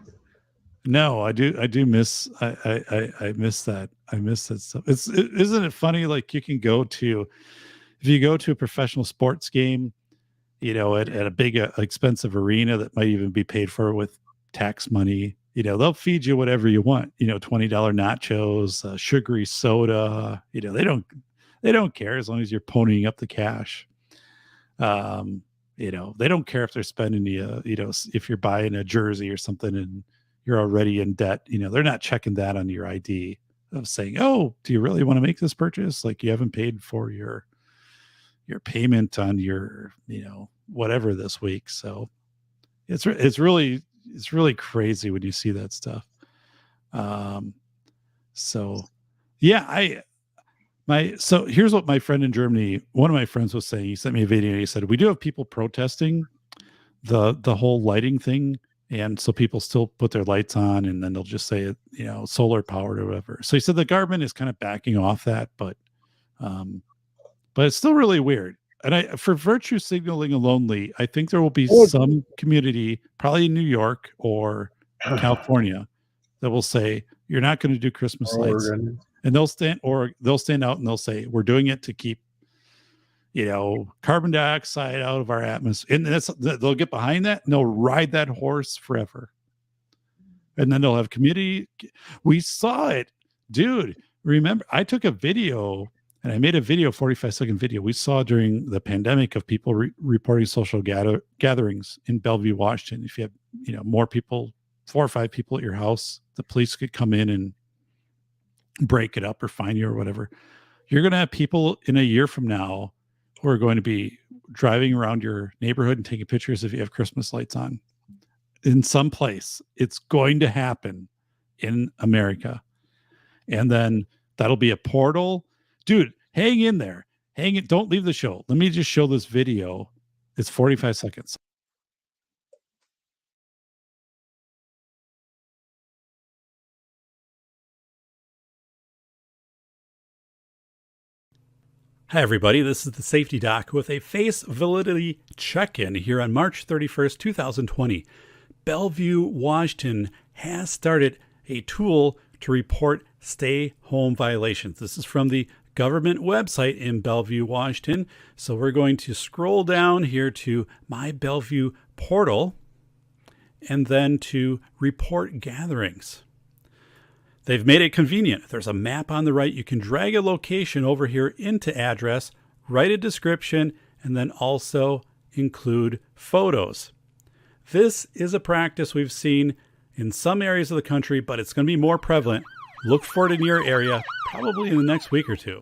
no, I do miss I miss that. I miss that stuff. Isn't it funny? Like you can go to if you go to a professional sports game, at a big expensive arena that might even be paid for with tax money. They'll feed you whatever you want. $20 nachos, sugary soda. They don't care as long as you're ponying up the cash. Um, they don't care if they're spending if you're buying a jersey or something and you're already in debt. They're not checking that on your ID of saying, "Oh, do you really want to make this purchase? Like you haven't paid for your payment on your whatever this week." So it's really crazy when you see that stuff. Um, so yeah, so here's what my friend in Germany, one of my friends was saying. He sent me a video. He said, "We do have people protesting the whole lighting thing, and so people still put their lights on, and then they'll just say it, solar powered or whatever." So he said the government is kind of backing off that, um, but it's still really weird. And for virtue signaling alone, I think there will be Well, some community, probably in New York or California, that will say you're not going to do Christmas lights, Oregon. and they'll stand out and they'll say we're doing it to keep carbon dioxide out of our atmosphere, and they'll get behind that and they'll ride that horse forever, and then they'll have community. We saw it, dude. Remember, I took a video and I made a video, 45-second video. We saw during the pandemic of people reporting social gatherings in Bellevue, Washington. If you have, more people, 4 or 5 people at your house, the police could come in and break it up or fine you or whatever. You're going to have people in a year from now who are going to be driving around your neighborhood and taking pictures if you have Christmas lights on in some place. It's going to happen in America. And then that'll be a portal. Dude, hang in there. Hang it. Don't leave the show. Let me just show this video. It's 45 seconds. Hi, everybody. This is the Safety Doc with a face validity check-in here on March 31st, 2020. Bellevue, Washington has started a tool to report stay-home violations. This is from the government website in Bellevue, Washington. So we're going to scroll down here to My Bellevue portal and then to report gatherings. They've made it convenient. There's a map on the right. You can drag a location over here into address, write a description, and then also include photos. This is a practice we've seen in some areas of the country, but it's going to be more prevalent. Look for it in your area, probably in the next week or two.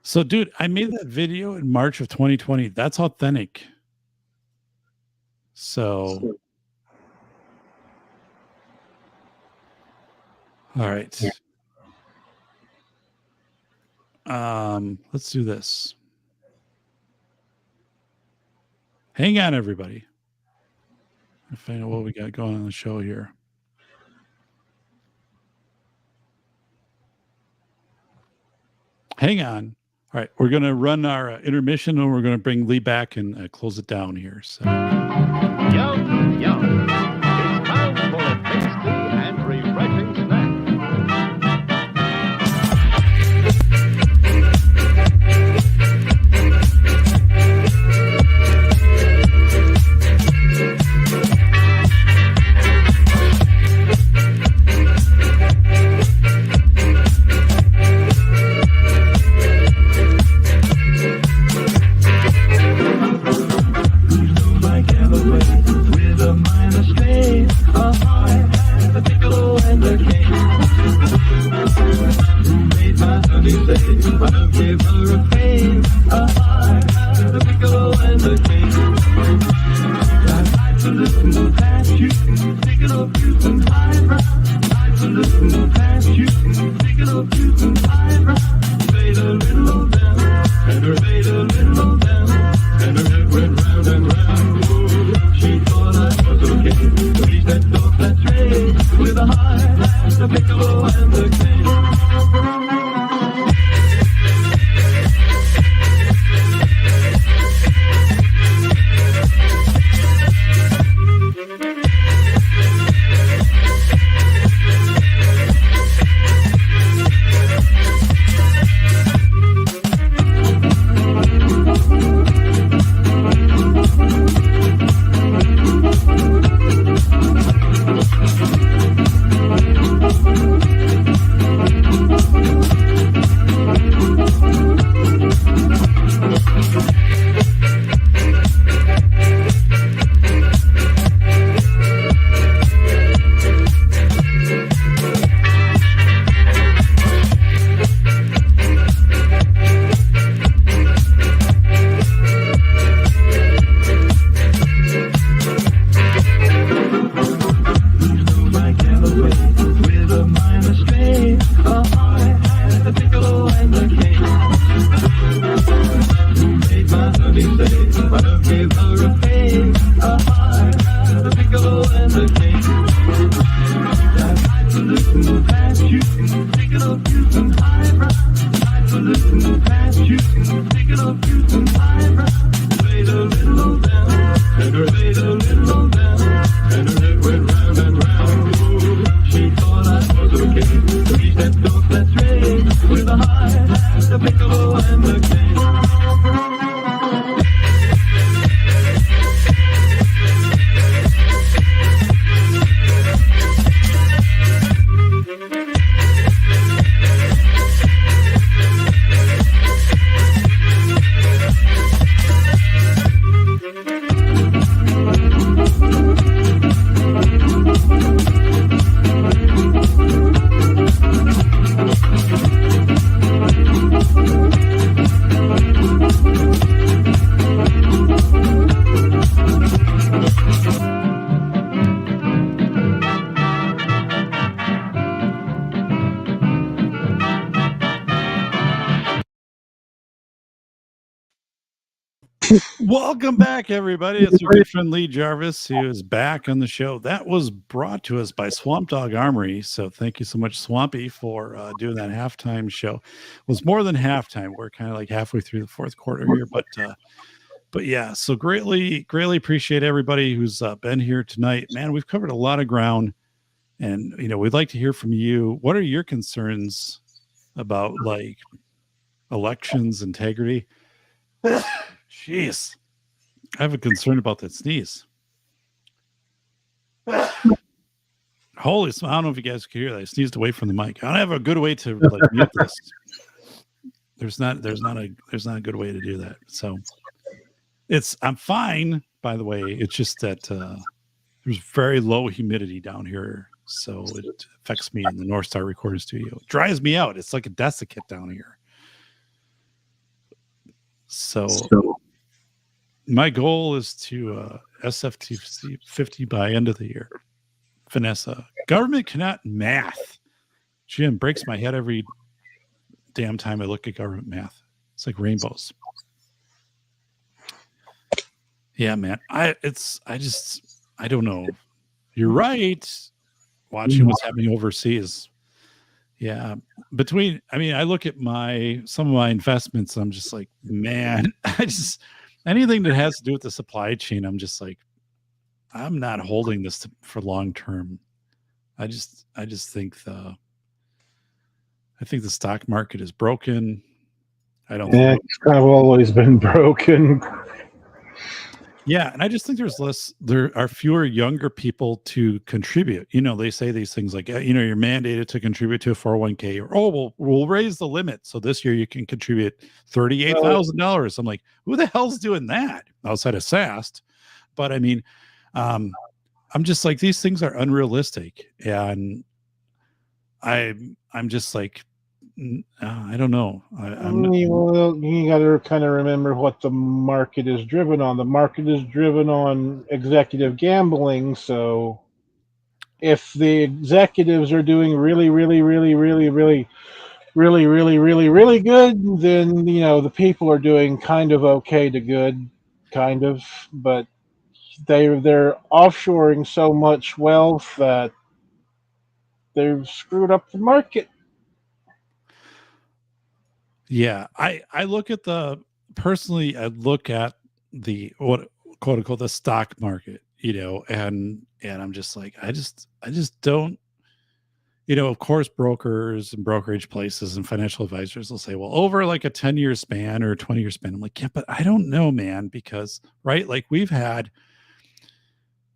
So, dude, I made that video in March of 2020. That's authentic. So... all right. Let's do this. Hang on, everybody. I'll find out what we got going on the show here. Hang on. All right, we're going to run our intermission, and we're going to bring Lee back and close it down here. So. Yum, yum. It's time for a tasty and refreshing snack. Welcome back, everybody. It's your good friend Lee Jarvis, who is back on the show. That was brought to us by Swamp Dog Armory. So thank you so much, Swampy, for doing that halftime show. It was more than halftime. We're kind of like halfway through the fourth quarter here, but yeah. So greatly appreciate everybody who's been here tonight. Man, we've covered a lot of ground, and we'd like to hear from you. What are your concerns about like elections integrity? Jeez, I have a concern about that sneeze. Holy smokes! I don't know if you guys can hear that. I sneezed away from the mic. I don't have a good way to like mute this. There's not a good way to do that. So I'm fine, by the way. It's just that there's very low humidity down here, so it affects me in the North Star recording studio. It dries me out. It's like a desiccant down here. So my goal is to SFTC 50 by end of the year. Vanessa, government cannot math. Jim, breaks my head every damn time I look at government math. It's like rainbows. Yeah, man. I don't know. You're right. Watching what's happening overseas. Yeah. I look at some of my investments, I'm just like, man, anything that has to do with the supply chain, I'm just like, I'm not holding this for long term. I just think the stock market is broken. It's kind of always been broken. Yeah, and I just think there are fewer younger people to contribute. They say these things like, you're mandated to contribute to a 401k, or we'll raise the limit, so this year you can contribute $38,000. I'm like, who the hell's doing that outside of SAST? But I mean, I'm just like, these things are unrealistic, and I'm just like, I don't know. You got to kind of remember what the market is driven on. The market is driven on executive gambling. So if the executives are doing really, really, really, really, really, really, really, really, really good, then the people are doing kind of okay to good, kind of. But they're offshoring so much wealth that they've screwed up the market. Yeah, I look at I look at the what quote unquote the stock market, and I'm just like, I just don't, of course, brokers and brokerage places and financial advisors will say, well, over like a 10-year span or a 20-year span. I'm like, yeah, but I don't know, man, because right, like we've had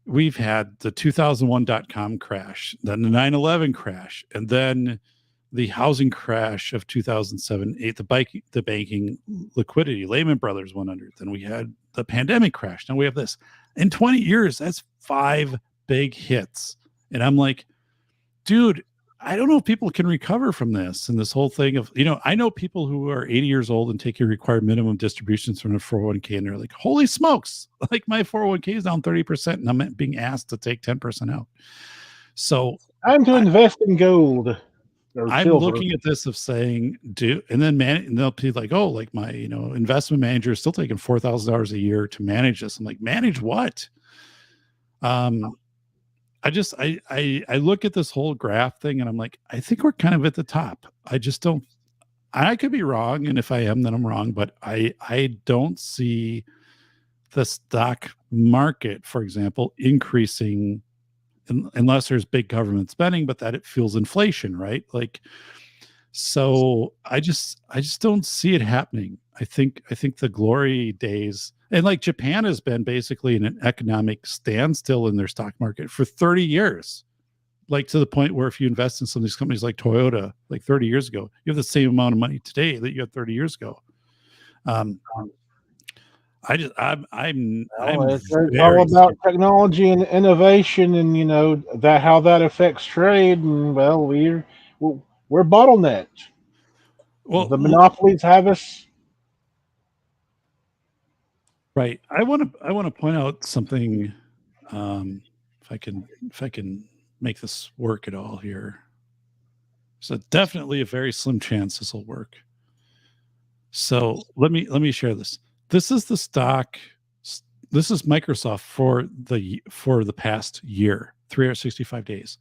the 2001.com crash, then the 9/11 crash, and then the housing crash of 2007-8, the banking liquidity, Lehman Brothers went under. Then we had the pandemic crash. Now we have this. In 20 years, that's 5 big hits. And I'm like, dude, I don't know if people can recover from this and this whole thing of, I know people who are 80 years old and take your required minimum distributions from a 401k, and they're like, holy smokes, like my 401k is down 30% and I'm being asked to take 10% out. So I'm to invest in gold. I'm looking at this of saying, and they'll be like, oh, like my, investment manager is still taking $4,000 a year to manage this. I'm like, manage what? I look at this whole graph thing and I'm like, I think we're kind of at the top. I just don't, I could be wrong. And if I am, then I'm wrong, but I don't see the stock market, for example, increasing unless there's big government spending, but that it fuels inflation, right? Like, so I just don't see it happening. I think the glory days, and like Japan has been basically in an economic standstill in their stock market for 30 years, like to the point where if you invest in some of these companies like Toyota, like 30 years ago, you have the same amount of money today that you had 30 years ago. It's all about technology and innovation, and that how that affects trade. And well, we're bottlenecked. Well, the monopolies have us. Right. I want to point out something. If I can make this work at all here. So definitely a very slim chance this will work. So let me share this. this is the stock. This is Microsoft for the past year, 365 days.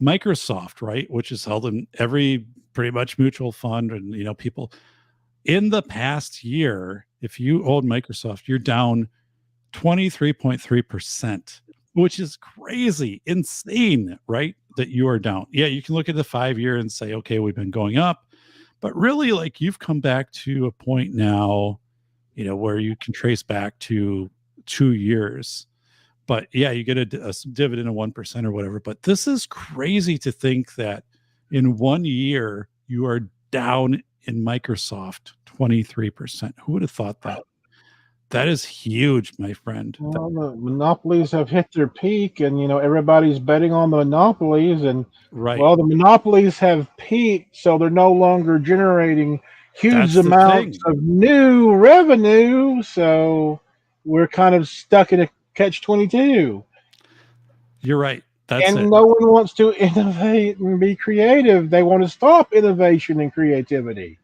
Microsoft, right, which is held in every pretty much mutual fund, and people in the past year, if you own Microsoft, you're down 23.3%, which is crazy, insane, right? That you are down. Yeah, you can look at the 5-year and say, okay, we've been going up, but really, like, you've come back to a point now, where you can trace back to 2 years. But yeah, you get a dividend of 1% or whatever. But this is crazy to think that in 1 year you are down in Microsoft 23%. Who would have thought that? That is huge, my friend. Well, the monopolies have hit their peak, and everybody's betting on the monopolies, and Right. well, the monopolies have peaked, so they're no longer generating huge That's the amounts thing. of new revenue. So we're kind of stuck in a catch-22, You're right. That's and it. no one wants to innovate and be creative. They want to stop innovation and creativity.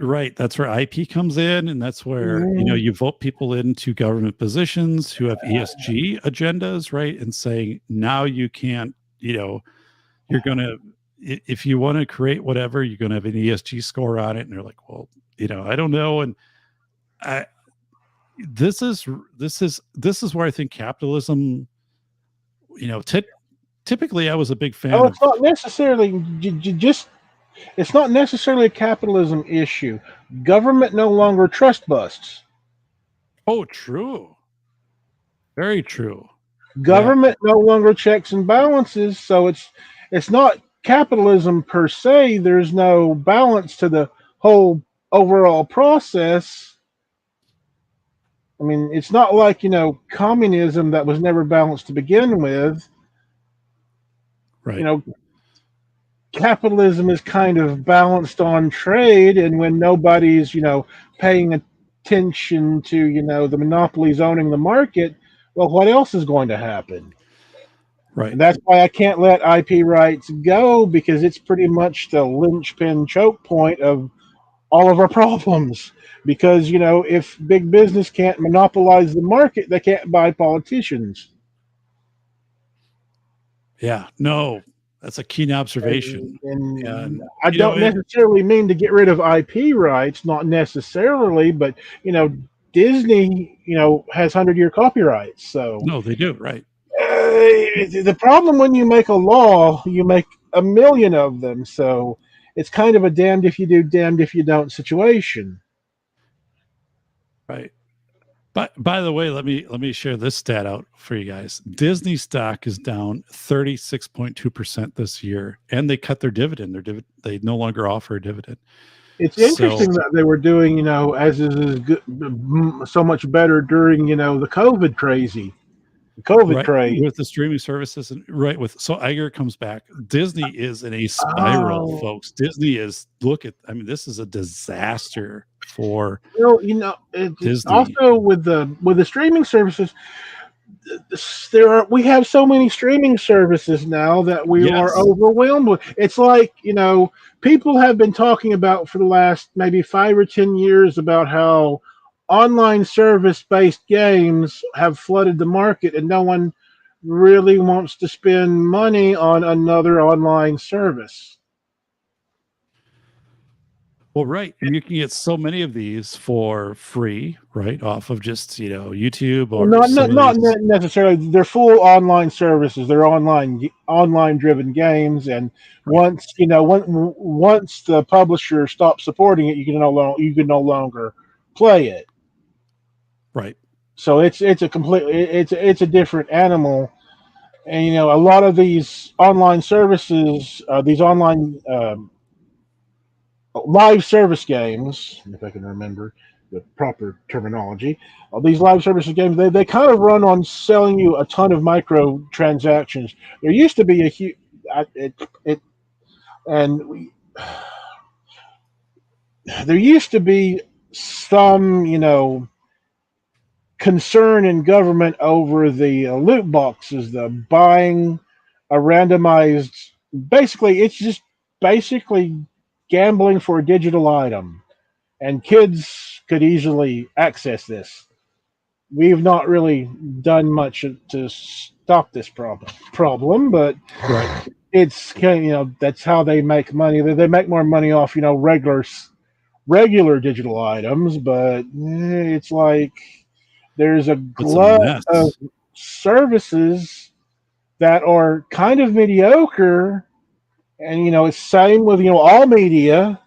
Right. That's where IP comes in, and that's where Mhm. you vote people into government positions who have ESG agendas, right? And saying now you can't, you're gonna if you want to create whatever, you're gonna have an ESG score on it, and they're like, well, I don't know, and I this is where I think capitalism, typically I was a big fan Oh, of. it's not necessarily just. It's not necessarily a capitalism issue. Government no longer trust busts. Oh, true, very true. Government no longer checks and balances, so it's not capitalism per se. There's no balance to the whole overall process. I mean, it's not like communism that was never balanced to begin with. Right. You know, capitalism is kind of balanced on trade, and when nobody's paying attention to the monopolies owning the market, well, what else is going to happen? Right. And that's why I can't let IP rights go, because it's pretty much the linchpin choke point of all of our problems. Because if big business can't monopolize the market, they can't buy politicians. Yeah. No, that's a keen observation. And And I don't necessarily mean to get rid of IP rights, not necessarily, but Disney, has 100-year copyrights. So no, they do. Right. the problem when you make a law, you make a million of them. So it's kind of a damned if you do, damned if you don't situation. Right. But by the way, let me share this stat out for you guys. Disney stock is down 36.2% this year, and they cut their dividend. They no longer offer a dividend. It's So interesting that they were doing, as is good, so much better during, the COVID right craze. with the streaming services, and right with so Iger comes back. Disney is in a spiral, Oh, folks. Disney is I mean, this is a disaster for well, it's Disney. also with the streaming services. We have so many streaming services now that we are Yes. overwhelmed with. It's like people have been talking about for the last maybe 5 or 10 years about how online service based games have flooded the market, and no one really wants to spend money on another online service. Well, right. And you can get so many of these for free, right? Off of just, YouTube Well, or some of not these. necessarily. They're full online services. They're online driven games, and Right. once the publisher stops supporting it, you can no longer play it. Right. So it's a completely it's a different animal. And a lot of these online services, these online live service games, if I can remember the proper terminology, these live services games, they kind of run on selling you a ton of micro transactions. There used to be a huge, it, and there used to be some, concern in government over the loot boxes, the buying a randomized. Basically, it's just basically gambling for a digital item. and kids could easily access this. We've not really done much to stop this problem, but Right. it's kind of, that's how they make money. They make more money off regular digital items, but it's like there's a It's a glut of mess. services that are kind of mediocre, and it's same with all media,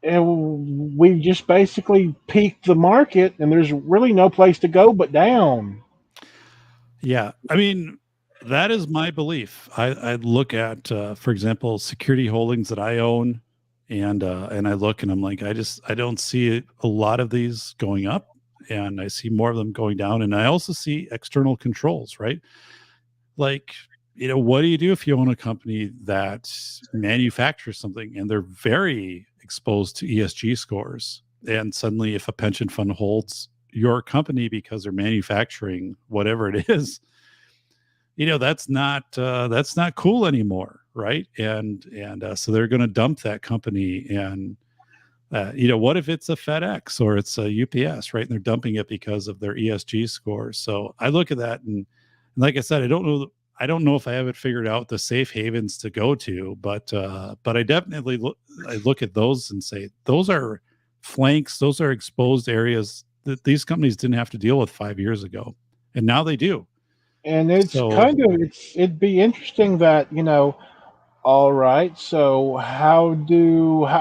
and we just basically peaked the market, and there's really no place to go but down. Yeah. I mean, that is my belief. I look at, for example, security holdings that I own, and I look and I'm like, I don't see a lot of these going up, and I see more of them going down, and I also see external controls, right? Like, what do you do if you own a company that manufactures something and they're very exposed to ESG scores? And suddenly, if a pension fund holds your company because they're manufacturing whatever it is, that's not cool anymore, right? And so they're going to dump that company. And what if it's a FedEx or it's a UPS, right? And they're dumping it because of their ESG scores. So I look at that, and like I said, I don't know if I have it figured out the safe havens to go to, but I definitely I look at those and say those are flanks, those are exposed areas that these companies didn't have to deal with 5 years ago, and now they do. And it's So kind of it'd be interesting that all right, so I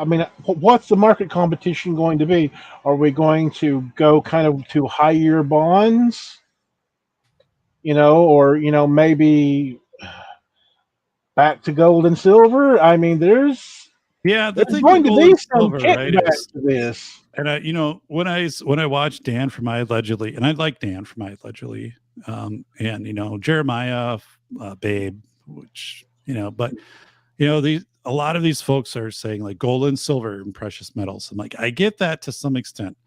mean, what's the market competition going to be? Are we going to go kind of to higher bonds, or maybe back to gold and silver? I mean, yeah, the there's thing with going to gold be and some silver, right, kickback is to this. and when I watch Dan from I Allegedly, and I like Dan from I Allegedly, and Jeremiah, Babe, which but these a lot of these folks are saying like gold and silver and precious metals. I'm like, I get that to some extent,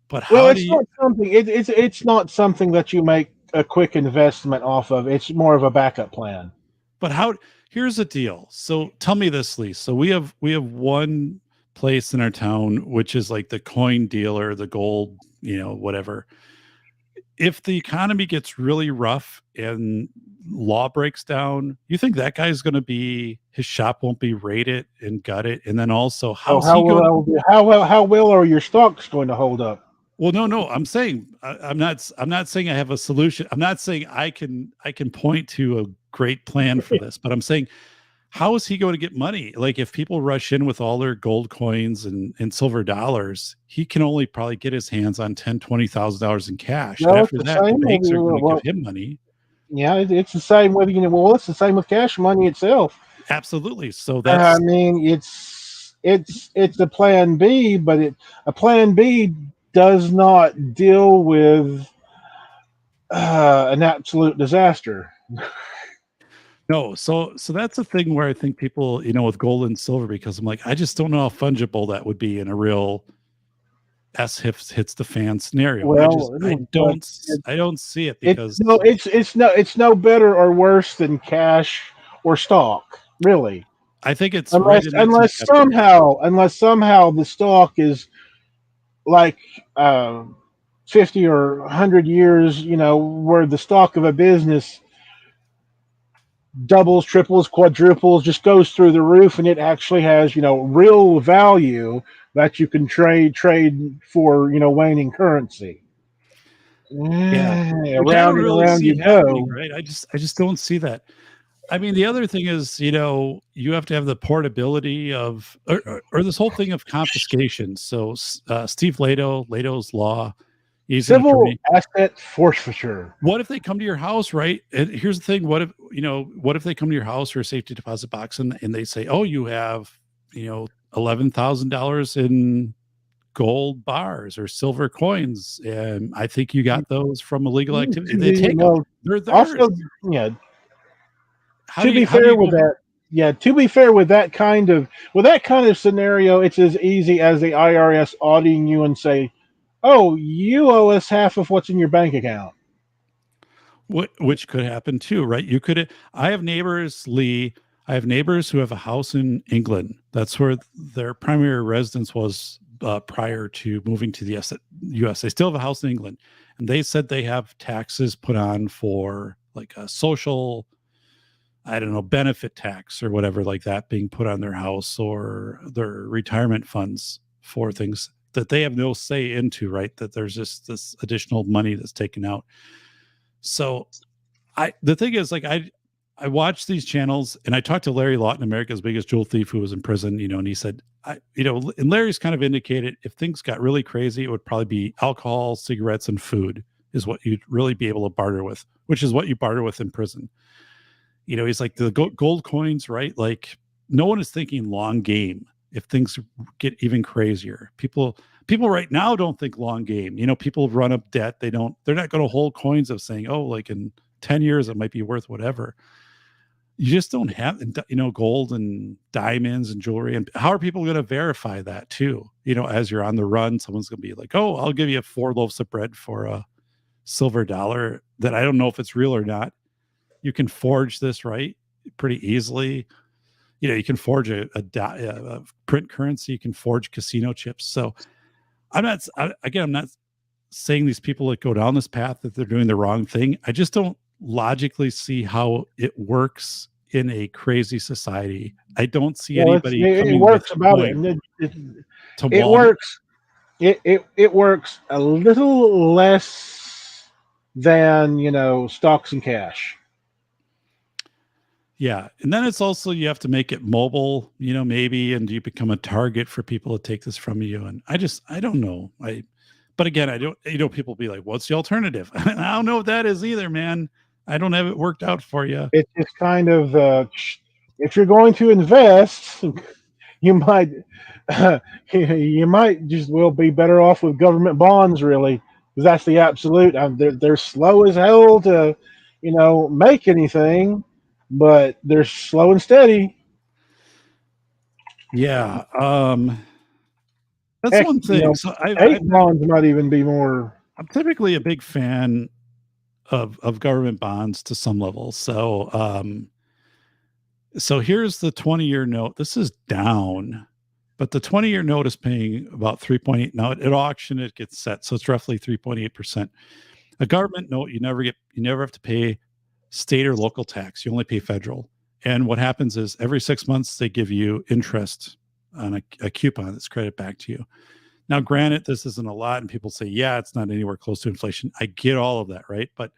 but Well, how do it's you? not something. It's not something that you make a quick investment off of. It's more of a backup plan. But how? Here's the deal. So tell me this, Lee. So we have one place in our town which is like the coin dealer, the gold, whatever. If the economy gets really rough and law breaks down, you think that guy's going to be his shop won't be raided and gutted? And then also, So how's he going to? how well are your stocks going to hold up? Well, no. I'm saying I'm not saying I have a solution. I'm not saying I can point to a great plan for this, but I'm saying how is he going to get money? Like if people rush in with all their gold coins and silver dollars, he can only probably get his hands on $10,000-$20,000 in cash. And No, it's after the that, the same with banks are going to give well, him money. yeah, it's the same with well, it's the same with cash money itself. Absolutely. So I that's mean, it's a plan B, but a plan B does not deal with an absolute disaster. no. So that's a thing where I think people, with gold and silver, because I'm like, I just don't know how fungible that would be in a real hits the fan scenario. Well, but I don't see it it's because it's no better or worse than cash or stock, really. I think it's right in that same category. Unless somehow the stock is like uh, 50 or 100 years, where the stock of a business doubles, triples, quadruples, just goes through the roof, and it actually has, real value that you can trade for, waning currency. Yeah. Which I Round don't and really round see you happening, go. right? I just don't see that. I mean, the other thing is, you have to have the portability of, or this whole thing of confiscation. So, Steve Leto's law, he's an Civil attorney. asset forfeiture. What if they come to your house, right? And here's the thing: what if they come to your house or a safety deposit box and they say, "Oh, you have, $11,000 in gold bars or silver coins, and I think you got those from illegal activity." They take them; Well, they're theirs. also, yeah. How To do be you how do fair you with go? that, yeah. To be fair with that kind of scenario, it's as easy as the IRS auditing you and say, "Oh, you owe us half of what's in your bank account." Which could happen too, right? I have neighbors, Lee. I have neighbors who have a house in England. That's where their primary residence was prior to moving to the US. They still have a house in England, and they said they have taxes put on for like a social, I don't know, benefit tax or whatever like that being put on their house or their retirement funds for things that they have no say into, right? That there's just this additional money that's taken out. So the thing is, like, I watch these channels and I talked to Larry Lawton, America's biggest jewel thief, who was in prison, and he said, and Larry's kind of indicated if things got really crazy, it would probably be alcohol, cigarettes, and food is what you'd really be able to barter with, which is what you barter with in prison. He's like the gold coins, right? Like no one is thinking long game. If things get even crazier, people right now don't think long game. People run up debt. They're not going to hold coins of saying, oh, like in 10 years, it might be worth whatever. You just don't have, gold and diamonds and jewelry. And how are people going to verify that too? As you're on the run, someone's going to be like, oh, I'll give you 4 loaves of bread for a silver dollar that I don't know if it's real or not. You can forge this, right? Pretty easily. You can forge a print currency. You can forge casino chips. So I'm not saying these people that go down this path that they're doing the wrong thing. I just don't logically see how it works in a crazy society. I don't see anybody. It works about it. It works. It works a little less than stocks and cash. Yeah. And then it's also, you have to make it mobile, maybe, and you become a target for people to take this from you. And I don't know. But again, I don't, people be like, what's the alternative? I don't know what that is either, man. I don't have it worked out for you. It's just kind of, if you're going to invest, you might just be better off with government bonds, really, because that's the absolute. They're slow as hell to, make anything. But they're slow and steady. Yeah. That's one thing. So bonds might even be more. I'm typically a big fan of government bonds to some level. So here's the 20-year note. This is down, but the 20-year note is paying about 3.8. Now at auction, it gets set. So it's roughly 3.8%. A government note, you never have to pay state or local tax. You only pay federal. And what happens is every 6 months, they give you interest on a coupon that's credited back to you. Now, granted, this isn't a lot, and people say, yeah, it's not anywhere close to inflation. I get all of that, right? But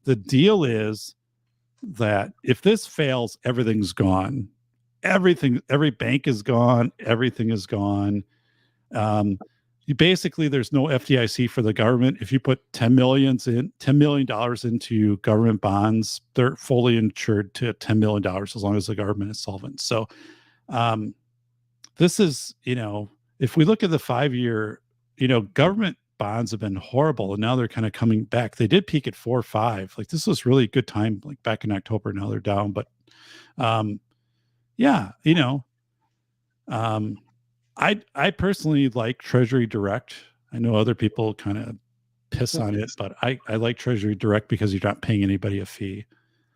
the deal is that if this fails, everything's gone. Every bank is gone. Everything is gone. There's no FDIC for the government. If you put $10 million into government bonds, they're fully insured to $10 million as long as the government is solvent. So this is, if we look at the 5-year, government bonds have been horrible, and now they're kind of coming back. They did peak at 4 or 5. Like this was really a good time, like back in October. Now they're down, but I personally like Treasury Direct. I know other people kind of piss on it, but I like Treasury Direct because you're not paying anybody a fee.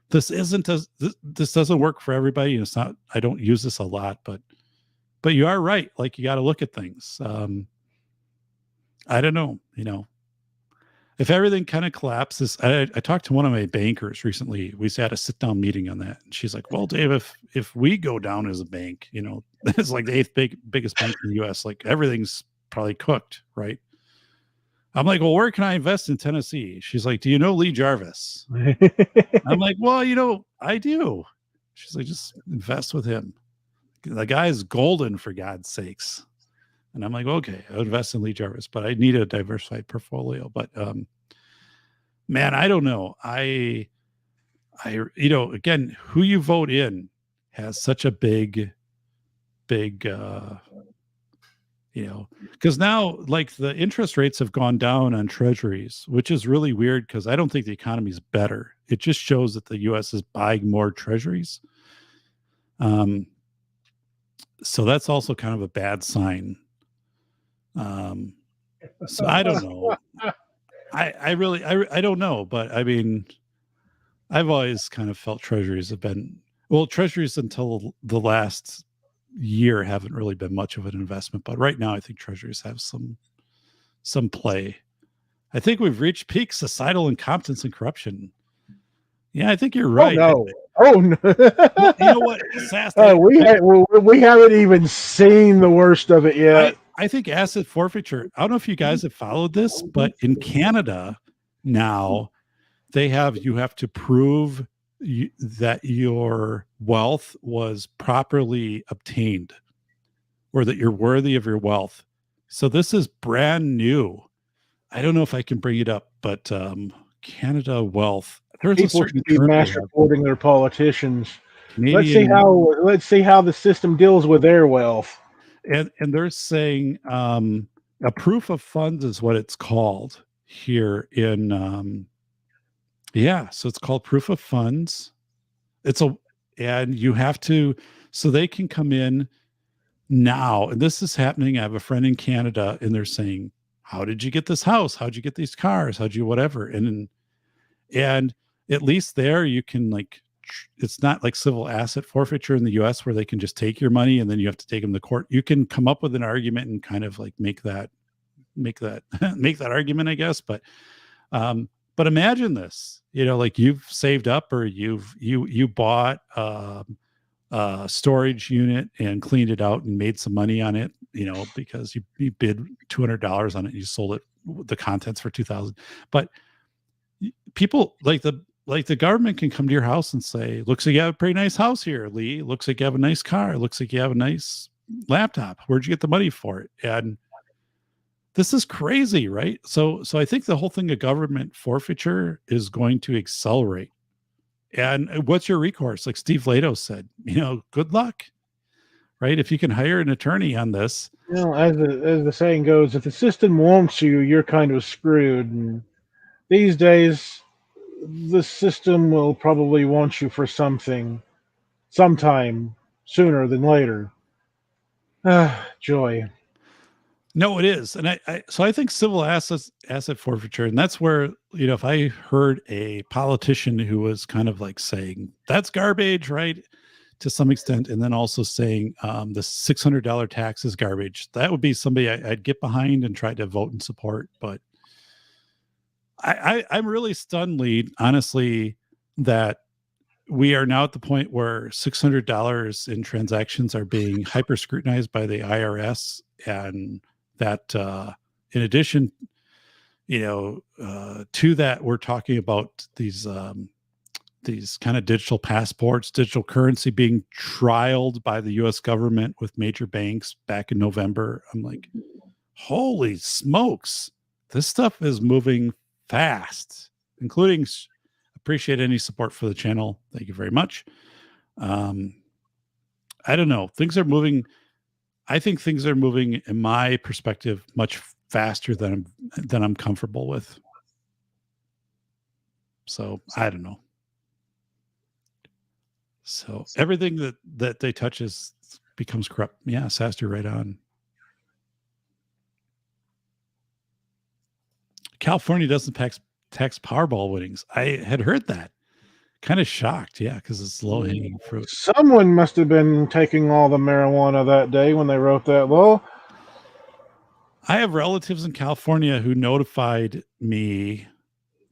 This doesn't work for everybody. It's not. I don't use this a lot, but you are right. Like you got to look at things. I don't know. If everything kind of collapses, I talked to one of my bankers recently. We had a sit down meeting on that, and she's like, "Well, Dave, if we go down as a bank, it's like the 8th biggest bank in the U.S. Like everything's probably cooked, right?" I'm like, "Well, where can I invest in Tennessee?" She's like, "Do you know Lee Jarvis?" I'm like, "Well, I do." She's like, "Just invest with him. The guy's golden, for God's sakes." And I'm like, okay, I'll invest in Lee Jarvis, but I need a diversified portfolio. But man, I don't know. Again, who you vote in has such a big, because now like the interest rates have gone down on treasuries, which is really weird because I don't think the economy is better. It just shows that the U.S. is buying more treasuries. So that's also kind of a bad sign. So I don't know. I don't know, but I mean, I've always kind of felt treasuries have been, Well, treasuries until the last year haven't really been much of an investment, but right now I think treasuries have some play. I think we've reached peak societal incompetence and corruption. Yeah, I think you're right. Oh no! Well, you know what, Sass? We haven't even seen the worst of it yet. I think asset forfeiture. I don't know if you guys have followed this, but in Canada now, you have to prove that your wealth was properly obtained, or that you're worthy of your wealth. So this is brand new. I don't know if I can bring it up, but Canada wealth. There's People a certain should be mass reporting their politicians. Canadian, Let's see how the system deals with their wealth. And they're saying a proof of funds is what it's called here in so it's called proof of funds. And you have to, so they can come in now, and this is happening. I have a friend in Canada, and they're saying, how did you get this house? How'd you get these cars? How'd you whatever? And at least there you can it's not like civil asset forfeiture in the US where they can just take your money and then you have to take them to court. You can come up with an argument and kind of like make that make that argument, I guess. But imagine this, like you've saved up, or you bought a storage unit and cleaned it out and made some money on it, because you bid $200 on it and you sold it, the contents, for $2,000. But people like the government can come to your house and say, looks like you have a pretty nice house here, Lee. Looks like you have a nice car. Looks like you have a nice laptop. Where'd you get the money for it? And this is crazy, right? So I think the whole thing of government forfeiture is going to accelerate. And what's your recourse? Like Steve Lato said, good luck, right? If you can hire an attorney on this. As the saying goes, if the system wants you, you're kind of screwed. And these days, the system will probably want you for something, sometime sooner than later. Joy. No, it is. And I think civil asset forfeiture, and that's where, if I heard a politician who was kind of like saying that's garbage, right, to some extent, and then also saying the $600 tax is garbage, that would be somebody I'd get behind and try to vote and support. But I'm really stunned, Lee, honestly, that we are now at the point where $600 in transactions are being hyper scrutinized by the IRS, and that in addition, to that, we're talking about these kind of digital passports, digital currency being trialed by the U.S. government with major banks back in November. I'm like, holy smokes, this stuff is moving fast, including appreciate any support for the channel. Thank you very much. I don't know. Things are moving. I think things are moving, in my perspective, much faster than I'm comfortable with. So I don't know. So everything that they touch becomes corrupt. Yeah, Saster, right on. California doesn't tax Powerball winnings. I had heard that. Kind of shocked, yeah, because it's low-hanging fruit. Someone must have been taking all the marijuana that day when they wrote that law. I have relatives in California who notified me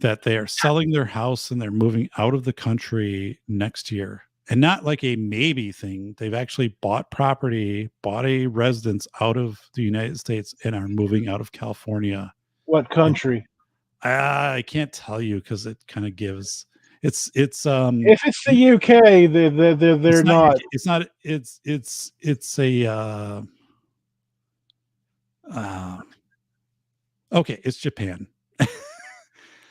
that they are selling their house and they're moving out of the country next year. And not like a maybe thing. They've actually bought property, bought a residence out of the United States, and are moving out of California. What country? I can't tell you because it kind of gives... It's if it's the UK, they're not. It's not. It's a. Okay, it's Japan.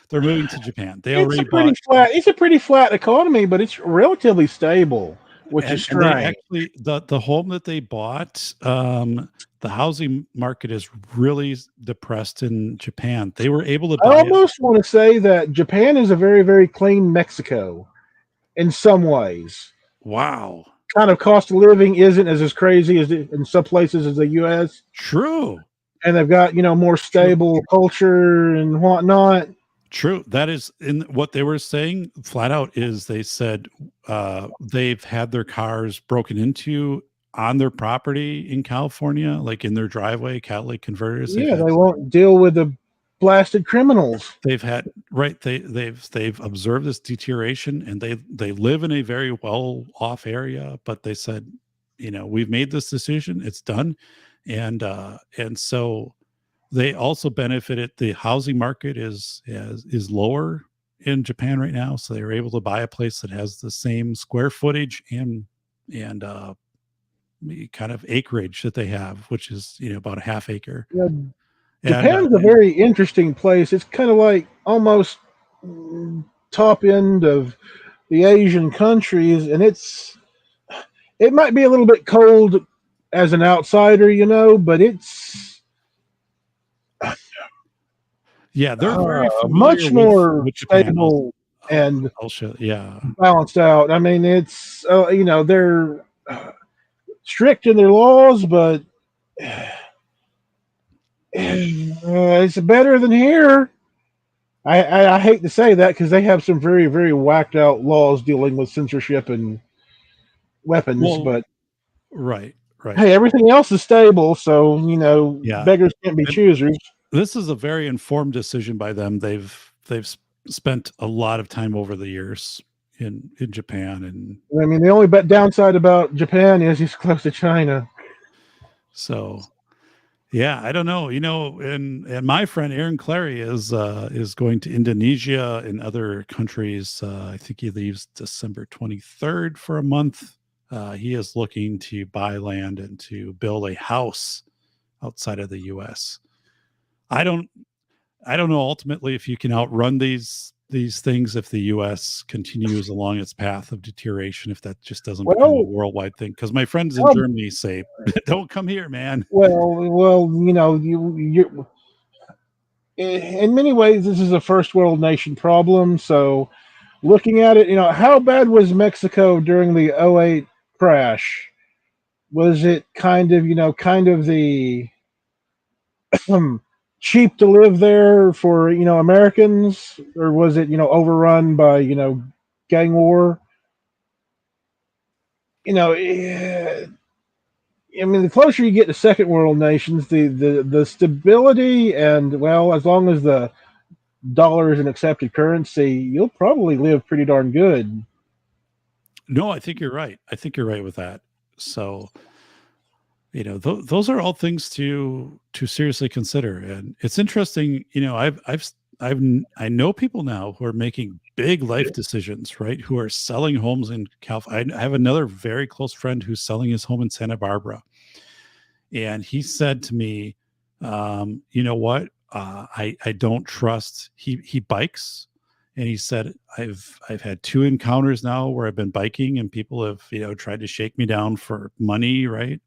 They're moving to Japan. It's a pretty flat economy, but it's relatively stable, which is strange. Actually, the home that they bought, the housing market is really depressed in Japan. They were able to buy I almost want to say that Japan is a very, very clean Mexico in some ways. Wow. Kind of cost of living isn't as crazy as in some places as the U.S. True. And they've got, more stable culture and whatnot. True. That is in what they were saying flat out is they said they've had their cars broken into on their property in California, like in their driveway, catalytic converters. Yeah, they won't deal with the blasted criminals. They've had right. They've observed this deterioration, and they live in a very well off area. But they said, we've made this decision. It's done, and so they also benefited. The housing market is lower in Japan right now, so they were able to buy a place that has the same square footage and kind of acreage that they have, which is about a half acre. Yeah, Japan's a very interesting place. It's kind of like almost top end of the Asian countries, and it might be a little bit cold as an outsider, but it's they're very much more stable and balanced out. I mean, it's they're strict in their laws, but it's better than here. I hate to say that because they have some very, very whacked out laws dealing with censorship and weapons, but right. Hey, everything else is stable, so beggars can't be choosers. This is a very informed decision by them. They've spent a lot of time over the years in Japan, and I mean, the only downside about Japan is it's close to China. So, yeah, I don't know. And my friend Aaron Clary is going to Indonesia and other countries. I think he leaves December 23rd for a month. He is looking to buy land and to build a house outside of the U.S. I don't know ultimately if you can outrun these things if the U.S. continues along its path of deterioration, if that just doesn't become a worldwide thing. Because my friends in Germany say, "Don't come here, man." Well, you in many ways this is a first world nation problem. So, looking at it, how bad was Mexico during the 2008 crash? Was it kind of the cheap to live there for Americans, or was it overrun by gang war? I mean, the closer you get to second world nations, the stability and as long as the dollar is an accepted currency, you'll probably live pretty darn good. No, I think you're right. I think you're right with that. So those are all things to seriously consider, and it's interesting. I know people now who are making big life decisions, right? Who are selling homes in California. I have another very close friend who's selling his home in Santa Barbara, and he said to me, "You know what? I don't trust." He bikes, and he said, "I've had 2 encounters now where I've been biking, and people have tried to shake me down for money, right?"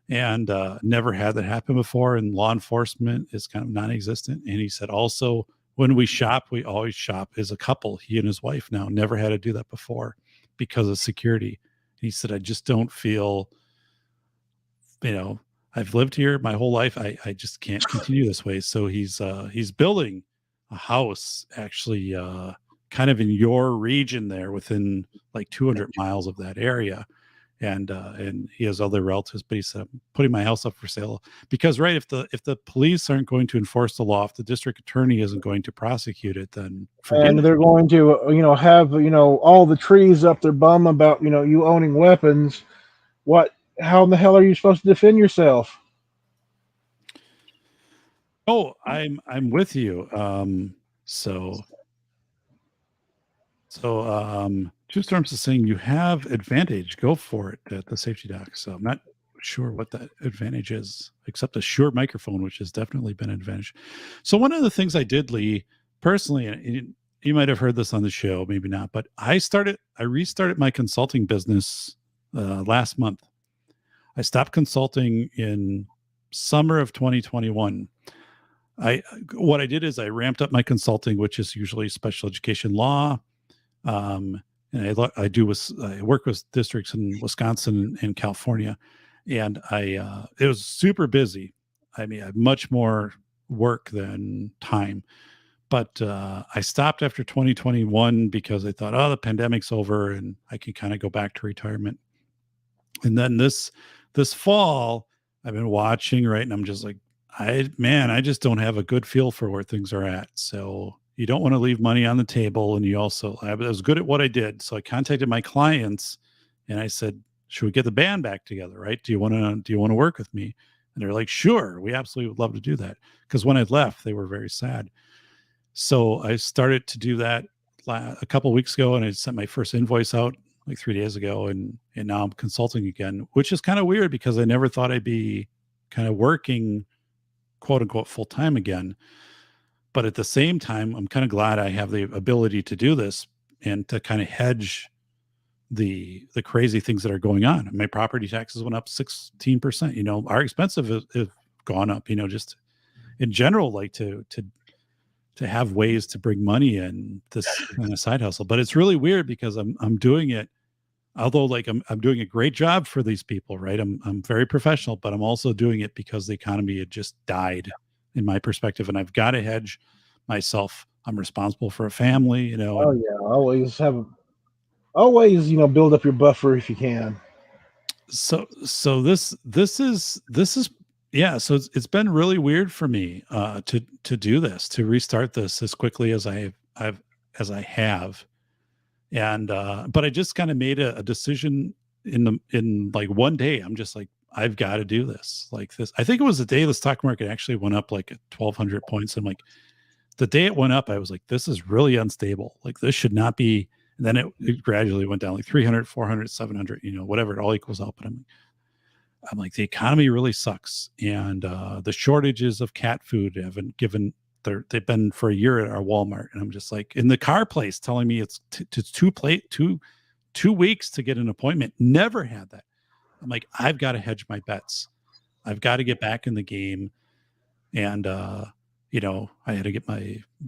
And never had that happen before, and law enforcement is kind of non-existent. And he said also, when we shop, we always shop as a couple. He and his wife now never had to do that before because of security. He said, I just don't feel, I've lived here my whole life. I just can't continue this way. So he's building a house actually kind of in your region there within like 200 miles of that area. And he has other relatives, but he said, I'm putting my house up for sale because, right, if the police aren't going to enforce the law, if the district attorney isn't going to prosecute it, then they're going to, have, all the trees up their bum about, you owning weapons. How in the hell are you supposed to defend yourself? Oh, I'm with you. Two Storms is saying you have advantage. Go for it at the safety dock. So I'm not sure what that advantage is, except a Shure microphone, which has definitely been an advantage. So one of the things I did, Lee, personally, and you might have heard this on the show, maybe not, but I restarted my consulting business last month. I stopped consulting in summer of 2021. What I did is I ramped up my consulting, which is usually special education law. And I work with districts in Wisconsin and California, and it was super busy. I mean, I had much more work than time, but I stopped after 2021 because I thought, oh, the pandemic's over and I can kind of go back to retirement. And then this fall, I've been watching, right, and I'm just like, I just don't have a good feel for where things are at. So you don't want to leave money on the table, and you also, I was good at what I did, so I contacted my clients and I said, should we get the band back together, right? Do you want to work with me? And they're like, sure, we absolutely would love to do that. Because when I left, they were very sad. So I started to do that a couple of weeks ago, and I sent my first invoice out like 3 days ago, and now I'm consulting again, which is kind of weird because I never thought I'd be kind of working, quote unquote, full time again. But at the same time, I'm kind of glad I have the ability to do this and to kind of hedge the crazy things that are going on. My property taxes went up 16%. You know, our expenses have gone up. You know, just in general, like to have ways to bring money in, this kind of side hustle. But it's really weird because I'm doing it, although like I'm doing a great job for these people, right? I'm very professional, but I'm also doing it because the economy had just died in my perspective, and I've got to hedge myself. I'm responsible for a family, you know. Oh yeah, always, you know, build up your buffer if you can. So this is yeah, so it's been really weird for me to do this, to restart this as quickly as I have. And but I just kind of made a decision in like one day. I'm just like, I've got to do this. Like this, I think it was the day the stock market actually went up like 1,200 points. I'm like, the day it went up, I was like, this is really unstable. Like this should not be. And then it gradually went down like 300, 400, 700, you know, whatever, it all equals out. But I'm like, the economy really sucks. And the shortages of cat food haven't given, they've been for a year at our Walmart. And I'm just like, in the car place telling me it's 2 weeks to get an appointment. Never had that. I'm like, I've got to hedge my bets. I've got to get back in the game. And, you know, I had to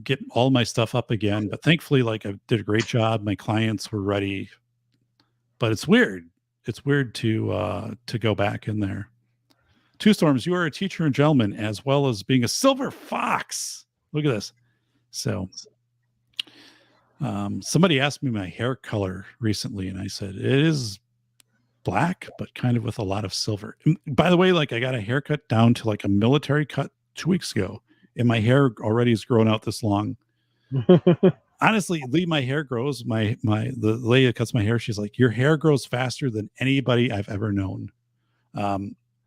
get all my stuff up again, but thankfully, like, I did a great job. My clients were ready, but it's weird. It's weird to go back in there. Two Storms, you are a teacher and gentleman, as well as being a silver fox. Look at this. So, somebody asked me my hair color recently, and I said, it is black, but kind of with a lot of silver. And by the way, like, I got a haircut down to like a military cut 2 weeks ago, and my hair already has grown out this long. Honestly, Lee, my hair grows. The lady that cuts my hair, she's like, your hair grows faster than anybody I've ever known.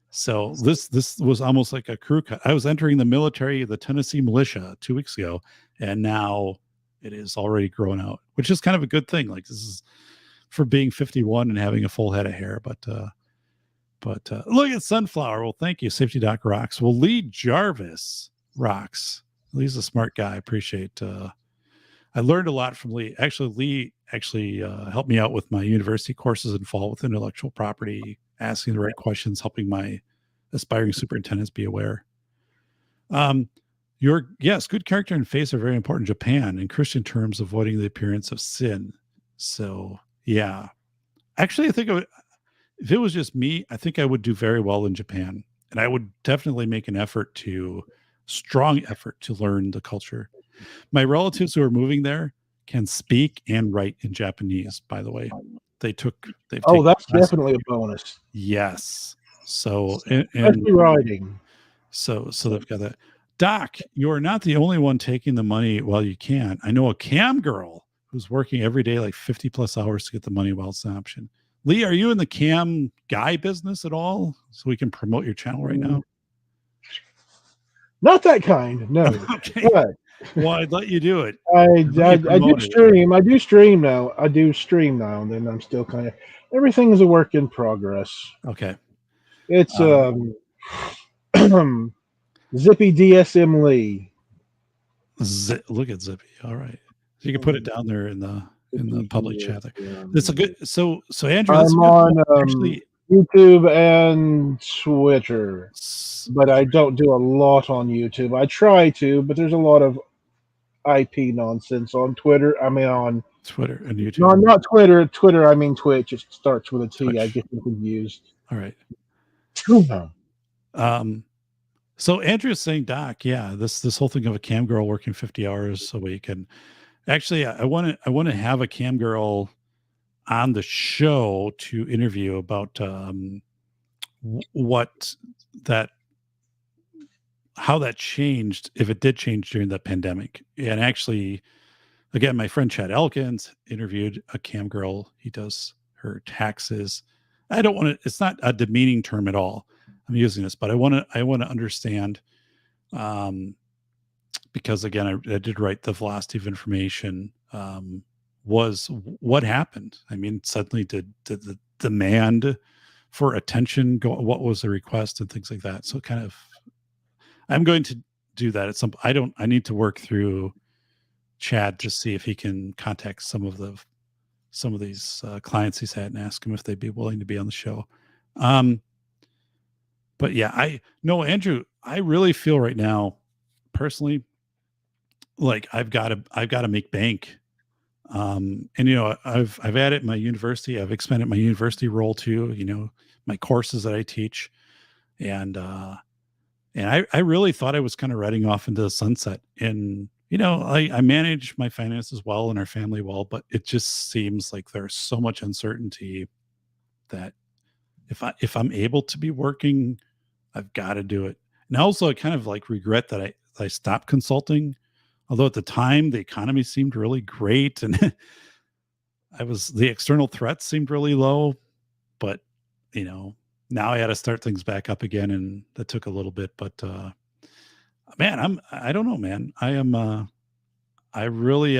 So this was almost like a crew cut. I was entering the military, the Tennessee militia 2 weeks ago, and now it is already grown out, which is kind of a good thing. Like, this is for being 51 and having a full head of hair. But look at Sunflower. Well, thank you. Safety Doc rocks. Well, Lee Jarvis rocks. Lee's a smart guy. I appreciate. I learned a lot from Lee. Actually, Lee helped me out with my university courses in fall with intellectual property, asking the right questions, helping my aspiring superintendents be aware. Yes, good character and face are very important in Japan. In Christian terms, avoiding the appearance of sin. So yeah, actually, I think if it was just me, I think I would do very well in Japan, and I would definitely make an strong effort to learn the culture. My relatives who are moving there can speak and write in Japanese, by the way. They've that's definitely a bonus. Yes. So, especially writing. So they've got that. Doc, you're not the only one taking the money while you can. I know a cam girl who's working every day, like 50 plus hours to get the money while it's an option. Lee, are you in the cam guy business at all? So we can promote your channel right now? Not that kind, no. Okay. But well, I'd let you do it. I do stream. I do stream now. And then I'm still kind of, everything is a work in progress. Okay. It's Zippy DSM Lee. Look at Zippy. All right. You can put it down there in the public chat there. It's a good. So Andrew, I'm on actually YouTube and Twitter, but I don't do a lot on YouTube. I try to, but there's a lot of IP nonsense on Twitter. I mean, on Twitter and YouTube. No, not Twitter. Twitter, I mean Twitch. It starts with a T. Twitch. I get confused. All right. So Andrew's saying, Doc, yeah, this whole thing of a cam girl working 50 hours a week, and actually, I want to have a cam girl on the show to interview about what that how that changed, if it did change during the pandemic. And actually, again, my friend Chad Elkins interviewed a cam girl. He does her taxes. I don't want to. It's not a demeaning term at all. I'm using this, but I want to understand. Um, because again, I did write the velocity of information. Was what happened? I mean, suddenly did the demand for attention go? What was the request and things like that? So kind of, I'm going to do that at some. I need to work through Chad to see if he can contact some of these clients he's had and ask them if they'd be willing to be on the show. But yeah, Andrew, I really feel right now, personally, like I've got to make bank. And I've had it in my university. I've expanded my university role too. My courses that I teach, and I really thought I was kind of riding off into the sunset. And I manage my finances well and our family well, but it just seems like there's so much uncertainty that if I'm able to be working, I've got to do it. And also, I kind of like regret that I stopped consulting. Although at the time the economy seemed really great and the external threats seemed really low, but now I had to start things back up again, and that took a little bit. But man, I don't know, man. I really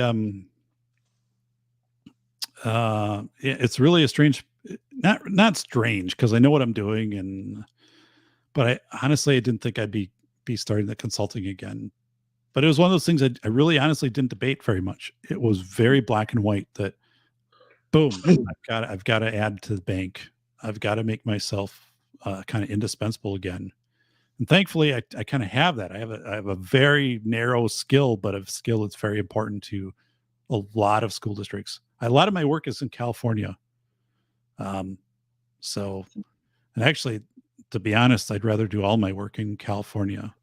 it's really a strange, not strange, because I know what I'm doing, but I honestly didn't think I'd be starting the consulting again. But it was one of those things that I really honestly didn't debate very much. It was very black and white that boom, I've got to add to the bank. I've got to make myself kind of indispensable again. And thankfully I kind of have that. I have a very narrow skill, but a skill that's very important to a lot of school districts. A lot of my work is in California. So, and actually, to be honest, I'd rather do all my work in California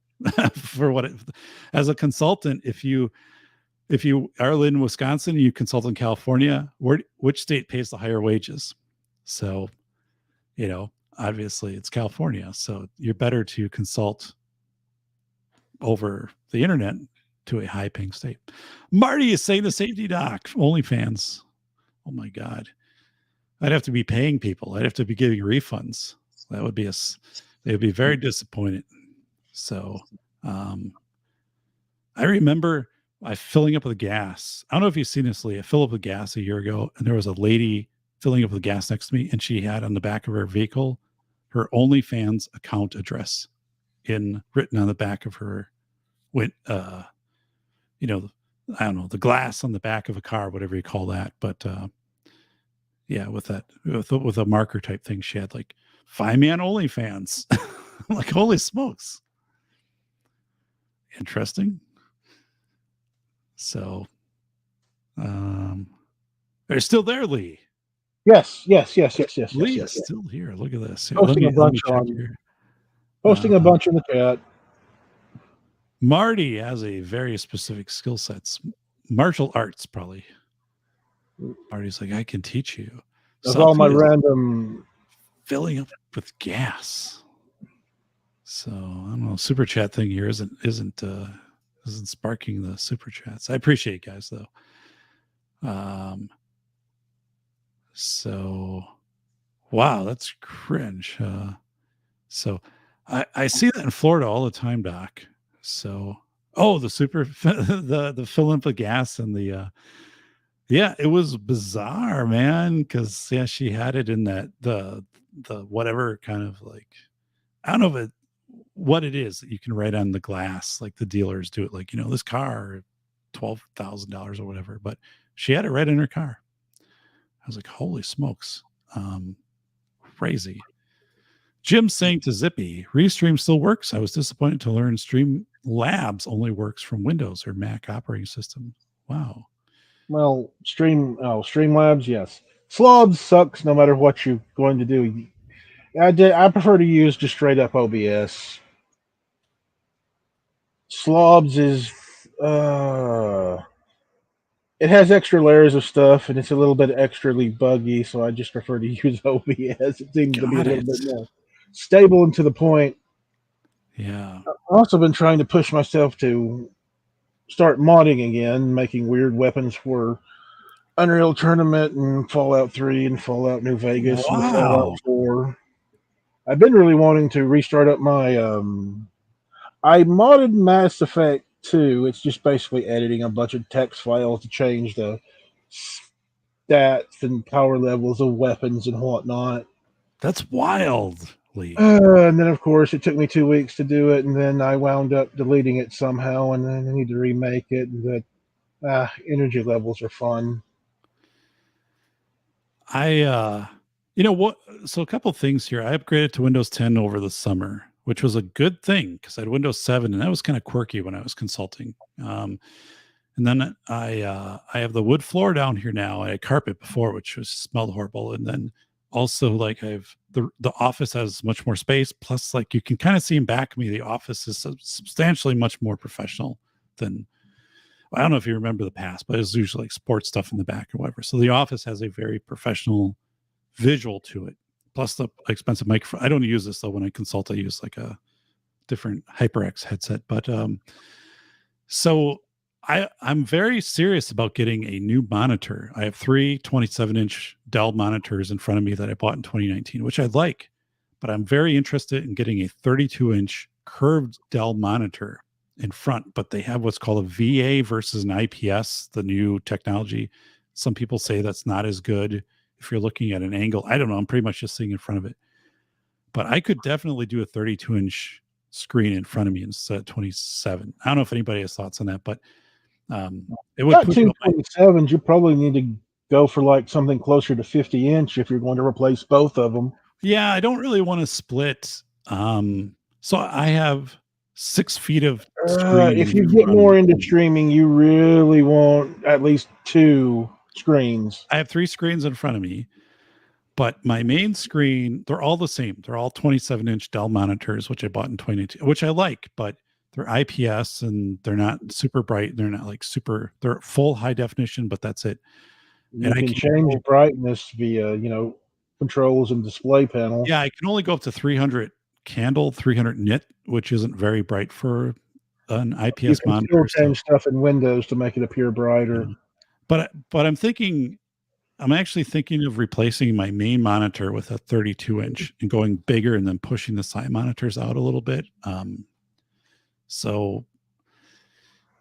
as a consultant. If you are in Wisconsin and you consult in California, which state pays the higher wages? So, obviously it's California. So you're better to consult over the internet to a high paying state. Marty is saying the safety doc, OnlyFans. Oh my God. I'd have to be paying people. I'd have to be giving refunds. That would be they would be very disappointed. So, I remember filling up with gas. I don't know if you've seen this, Lee. I filled up with gas a year ago, and there was a lady filling up with gas next to me, and she had on the back of her vehicle her OnlyFans account address written on the back of her, I don't know, the glass on the back of a car, whatever you call that. But yeah, with a marker type thing, she had like, "Find me on OnlyFans." I'm like, holy smokes. Interesting. So, they're still there, Lee. Yes. Lee is still here. Look at this. Here, Posting a bunch in the chat. Marty has a very specific skill sets. Martial arts, probably. Marty's like, I can teach you. Of all my random filling up with gas. So I don't know. Super chat thing here isn't sparking the super chats. I appreciate it, guys, though. So wow, that's cringe. So I see that in Florida all the time, Doc. So the filling up of gas and the yeah, it was bizarre, man, because she had it in that the whatever kind of like, I don't know what it is that you can write on the glass, like the dealers do it, like, this car, $12,000 or whatever, but she had it right in her car. I was like, holy smokes. Crazy. Jim saying to Zippy, Restream still works. I was disappointed to learn Stream Labs only works from Windows or Mac operating system. Wow. Well, Streamlabs, yes. Slobs sucks no matter what you're going to do. I prefer to use just straight up OBS. Slobs is it has extra layers of stuff and it's a little bit extrally buggy, so I just prefer to use OBS. It seems to be a Got little it. bit more stable and to the point. Yeah. I've also been trying to push myself to start modding again, making weird weapons for Unreal Tournament and Fallout 3 and Fallout New Vegas and Fallout Wow. 4. I've been really wanting to restart up my I modded Mass Effect 2. It's just basically editing a bunch of text files to change the stats and power levels of weapons and whatnot. That's wildly. And then, of course, it took me 2 weeks to do it, and then I wound up deleting it somehow, and then I need to remake it. And the energy levels are fun. You know what? So a couple things here. I upgraded to Windows 10 over the summer, which was a good thing because I had Windows 7, and that was kind of quirky when I was consulting. And then I have the wood floor down here now. I had carpet before, which was smelled horrible, and then also like I've the office has much more space. Plus, like you can kind of see in back of me, the office is substantially much more professional than. I don't know if you remember the past, but it was usually like sports stuff in the back or whatever. So the office has a very professional visual to it. Plus the expensive microphone. I don't use this though. When I consult, I use like a different HyperX headset. But so I'm very serious about getting a new monitor. I have 3 27-inch Dell monitors in front of me that I bought in 2019, which I like, but I'm very interested in getting a 32-inch curved Dell monitor in front. But they have what's called a VA versus an IPS, the new technology. Some people say that's not as good if you're looking at an angle. I don't know. I'm pretty much just sitting in front of it. But I could definitely do a 32-inch screen in front of me instead of 27. I don't know if anybody has thoughts on that, but it would Got push two up my 27s. You probably need to go for like something closer to 50-inch if you're going to replace both of them. yeah, I don't really want to split. So I have 6 feet of screen If in you get front of more me. into streaming, you really want at least 2 screens. I have 3 screens in front of me, but my main screen, they're all the same. They're all 27-inch Dell monitors, which I bought in 2019, which I like, but they're IPS and they're not super bright. They're not like super, they're full high definition, but that's it. You And I can can change go, brightness via, controls and display panel. yeah, I can only go up to 300 candle, 300 nit, which isn't very bright for an You IPS can still monitor. So, change stuff in Windows to make it appear brighter. yeah. But I'm actually thinking of replacing my main monitor with a 32-inch and going bigger and then pushing the side monitors out a little bit. So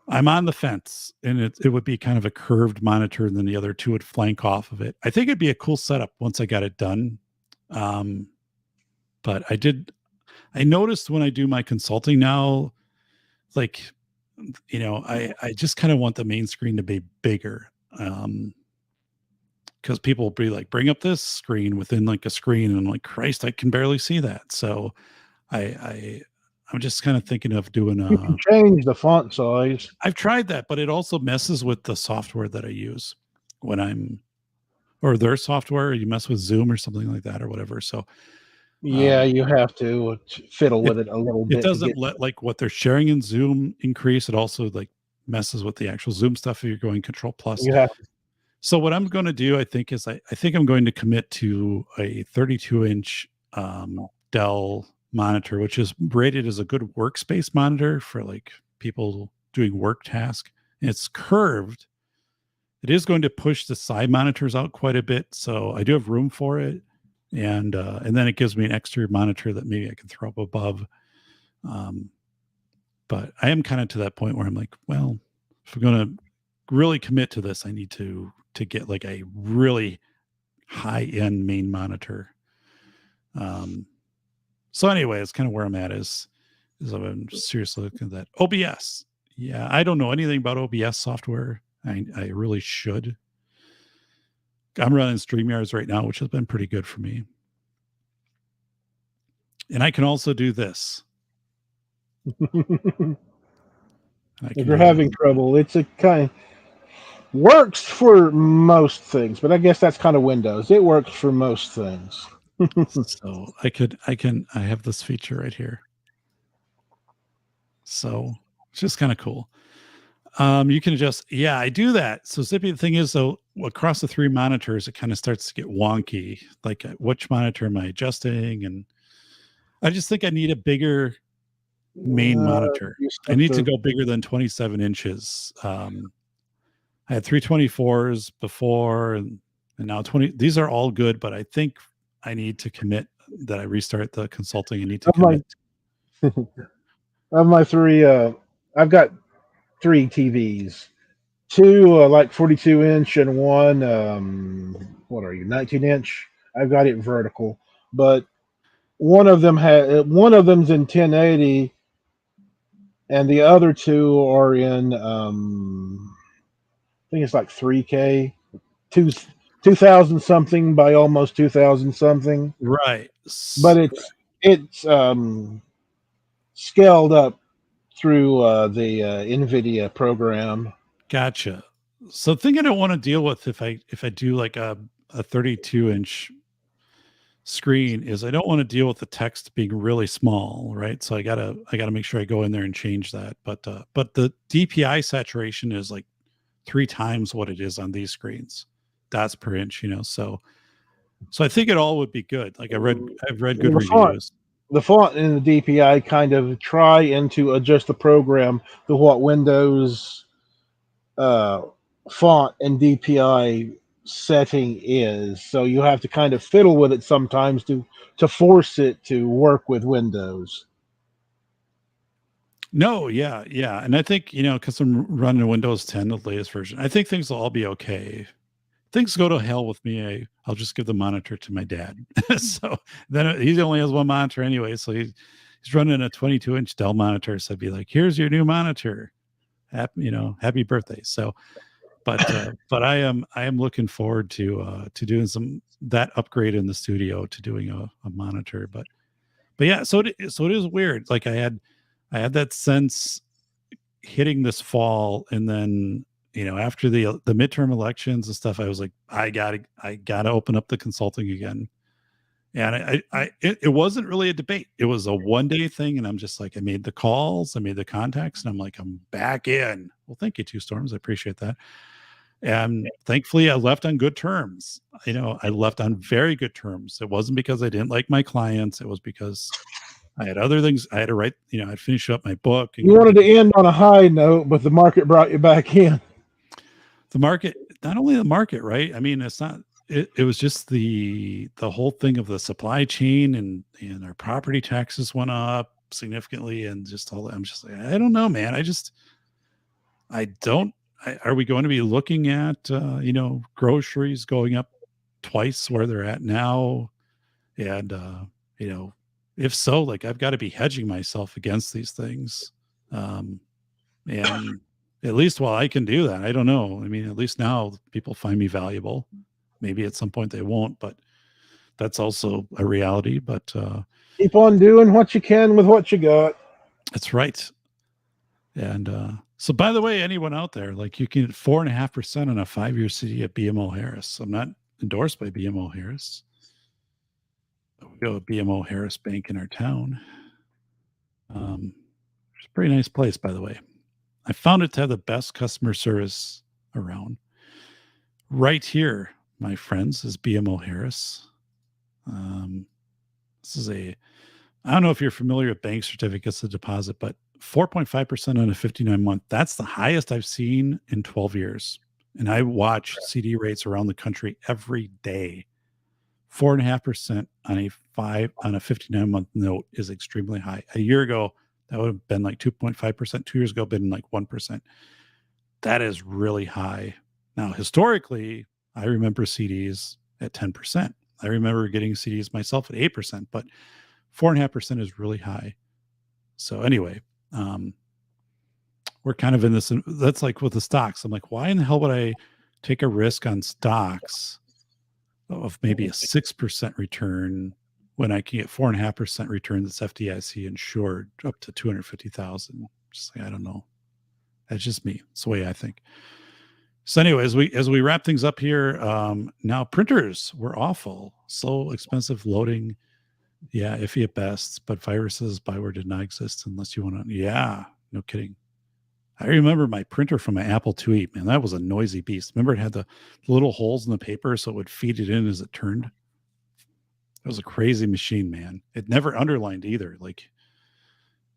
I'm on the fence, and it would be kind of a curved monitor, and then the other 2 would flank off of it. I think it'd be a cool setup once I got it done. But I noticed when I do my consulting now, like, I just kind of want the main screen to be bigger. Because people will be like, bring up this screen within like a screen, and I'm like, Christ, I can barely see that. So I'm just kind of thinking of doing You can change the font size. I've tried that, but it also messes with the software that I use or their software. You mess with Zoom or something like that or whatever. So Yeah, you have to fiddle it, with it a little it bit. doesn't let like what they're sharing in Zoom increase. It also like messes with the actual Zoom stuff if you're going Control Plus. You have to. So what I'm going to do, I think, is I think I'm going to commit to a 32-inch Dell monitor, which is rated as a good workspace monitor for like people doing work tasks. And it's curved. It is going to push the side monitors out quite a bit, so I do have room for it. And then it gives me an exterior monitor that maybe I can throw up above. But I am kind of to that point where I'm like, well, if we're going to really commit to this, I need to get like a really high-end main monitor. So anyway, it's kind of where I'm at is I'm seriously looking at that. OBS. Yeah, I don't know anything about OBS software. I really should. I'm running StreamYards right now, which has been pretty good for me. And I can also do this. If you're having trouble, it's a kind works for most things, but I guess that's kind of Windows. It works for most things. So I have this feature right here. So It's just kind of cool. You can adjust. Yeah, I do that. So Zippy, the thing is, though, across the 3 monitors, it kind of starts to get wonky. Like, which monitor am I adjusting? And I just think I need a bigger main monitor. You I have need to go bigger than 27 inches. I had 324s before, and now 20. These are all good, but I think I need to commit that I restart the consulting. I need to Of my commit. of my 3, I've got 3 TVs. 2 like 42 inch and 1 what are you 19 inch. I've got it vertical, but one of them's in 1080 and the other 2 are in I think it's like 3K, 2000 something by almost 2000 something, Right. but it's scaled up through the NVIDIA program. Gotcha. So the thing I don't want to deal with if I do like a 32-inch screen is I don't want to deal with the text being really small, right? So I gotta make sure I go in there and change that. But the DPI saturation is like 3 times what it is on these screens. That's per inch, So I think it all would be good. Like I've read good reviews. The font in the DPI kind of try and to adjust the program to what Windows font and DPI setting is. So you have to kind of fiddle with it sometimes to force it to work with Windows. No, yeah. And I think, because I'm running Windows 10, the latest version, I think things will all be okay. Things go to hell with me, I'll just give the monitor to my dad. So then he only has 1 monitor anyway. So he's running a 22-inch Dell monitor. So I'd be like, here's your new monitor. Happy birthday. So, but I am looking forward to doing that upgrade in the studio to doing a monitor. But yeah, so it is weird. Like I had that sense hitting this fall, and then after the midterm elections and stuff, I was like, I gotta open up the consulting again. And it wasn't really a debate. It was a 1-day thing. And I'm just like, I made the calls, I made the contacts, and I'm like, I'm back in. Well, thank you, Two Storms. I appreciate that. And thankfully I left on good terms. I left on very good terms. It wasn't because I didn't like my clients. It was because I had other things I had to write. I'd finish up my book. And you wanted to end on a high note, but the market brought you back in. The market, not only the market, right? I mean, it's not, it was just the whole thing of the supply chain, and our property taxes went up significantly, and just all that. I'm just like, I don't know, man. Are we going to be looking at, groceries going up twice where they're at now? And, if so, like I've got to be hedging myself against these things. And at least while I can do that, I don't know. I mean, at least now people find me valuable. Maybe at some point they won't, but that's also a reality. But keep on doing what you can with what you got. That's right. And so, by the way, anyone out there, like you can get 4.5% on a 5-year CD at BMO Harris. I'm not endorsed by BMO Harris. We go to BMO Harris Bank in our town. It's a pretty nice place, by the way. I found it to have the best customer service around. Right here, my friends, is BMO Harris. This is I don't know if you're familiar with bank certificates of deposit, but 4.5% on a 59-month. That's the highest I've seen in 12 years. And I watch CD rates around the country every day. 4.5% on a 59-month note is extremely high. A year ago, that would have been like 2.5%. 2 years ago, been like 1%. That is really high. Now, historically, I remember CDs at 10%. I remember getting CDs myself at 8%, but 4.5% is really high. So anyway, we're kind of in this. That's like with the stocks. I'm like, why in the hell would I take a risk on stocks of maybe a 6% return when I can get 4.5% return that's FDIC insured up to 250,000? Just like, I don't know. That's just me. It's the way I think. So anyway, as we wrap things up here, now printers were awful, slow, expensive, loading. Yeah, iffy at best, but viruses, spyware did not exist unless you want to. Yeah, no kidding. I remember my printer from my Apple IIe, man, that was a noisy beast. Remember it had the little holes in the paper so it would feed it in as it turned? It was a crazy machine, man. It never underlined either. Like,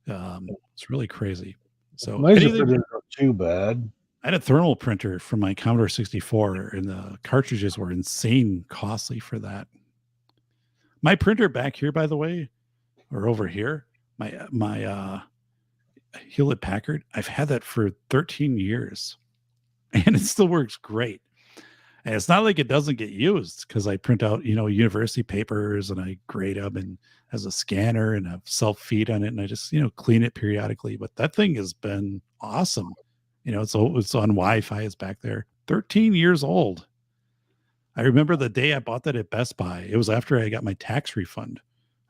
it's really crazy. So Laser anything, printers aren't too bad. I had a thermal printer from my Commodore 64, and the cartridges were insane costly for that. My printer back here, by the way, or over here, my Hewlett Packard, I've had that for 13 years, and it still works great. And it's not like it doesn't get used because I print out, university papers and I grade them and has a scanner and a self feed on it, and I just, clean it periodically. But that thing has been awesome. It's on Wi-Fi. It's back there. 13 years old. I remember the day I bought that at Best Buy. It was after I got my tax refund.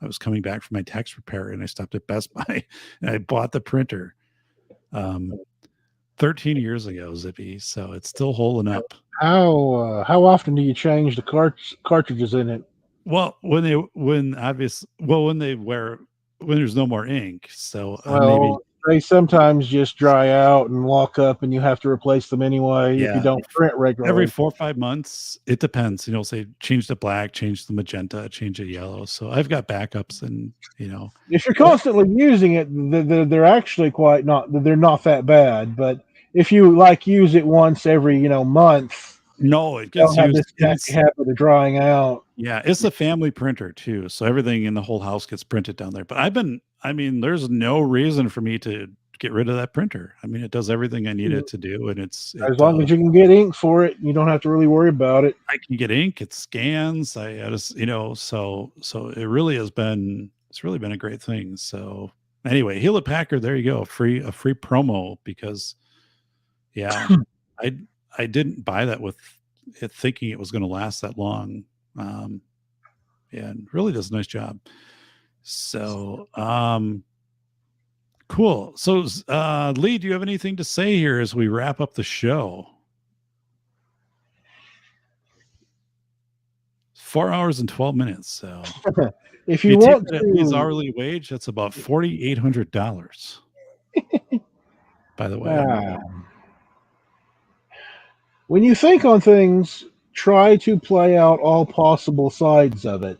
I was coming back from my tax repair and I stopped at Best Buy and I bought the printer 13 years ago, Zippy. So it's still holding up. How often do you change the cartridges in it? Well, when there's no more ink. So maybe they sometimes just dry out and lock up, and you have to replace them anyway if you don't print regularly. Every 4 or 5 months, it depends. Say change the black, change the magenta, change the yellow. So I've got backups, and if you're constantly using it, they're actually they're not that bad. But if you use it once every month, no, it gets used. This habit of drying out. Yeah, it's a family printer too, so everything in the whole house gets printed down there. But there's no reason for me to get rid of that printer. it does everything I need it to do, and it's as long as you can get ink for it, you don't have to really worry about it. I can get ink, it scans. I just so it really has been. It's really been a great thing. So anyway, Hewlett Packard, there you go, a free promo because I didn't buy that with it thinking it was going to last that long. And really does a nice job. So, cool. So, Lee, do you have anything to say here as we wrap up the show? 4 hours and 12 minutes. So, if you want to his hourly wage, that's about $4,800. By the way, when you think on things, try to play out all possible sides of it.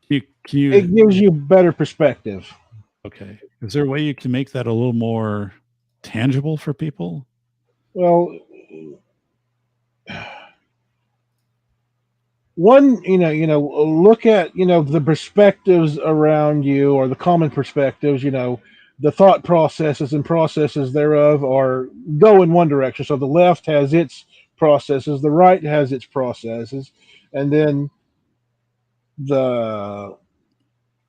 It gives you better perspective. Okay. Is there a way you can make that a little more tangible for people? Well, one, look at, the perspectives around you, or the common perspectives, the thought processes and processes thereof go in one direction. So the left has its processes, the right has its processes, and then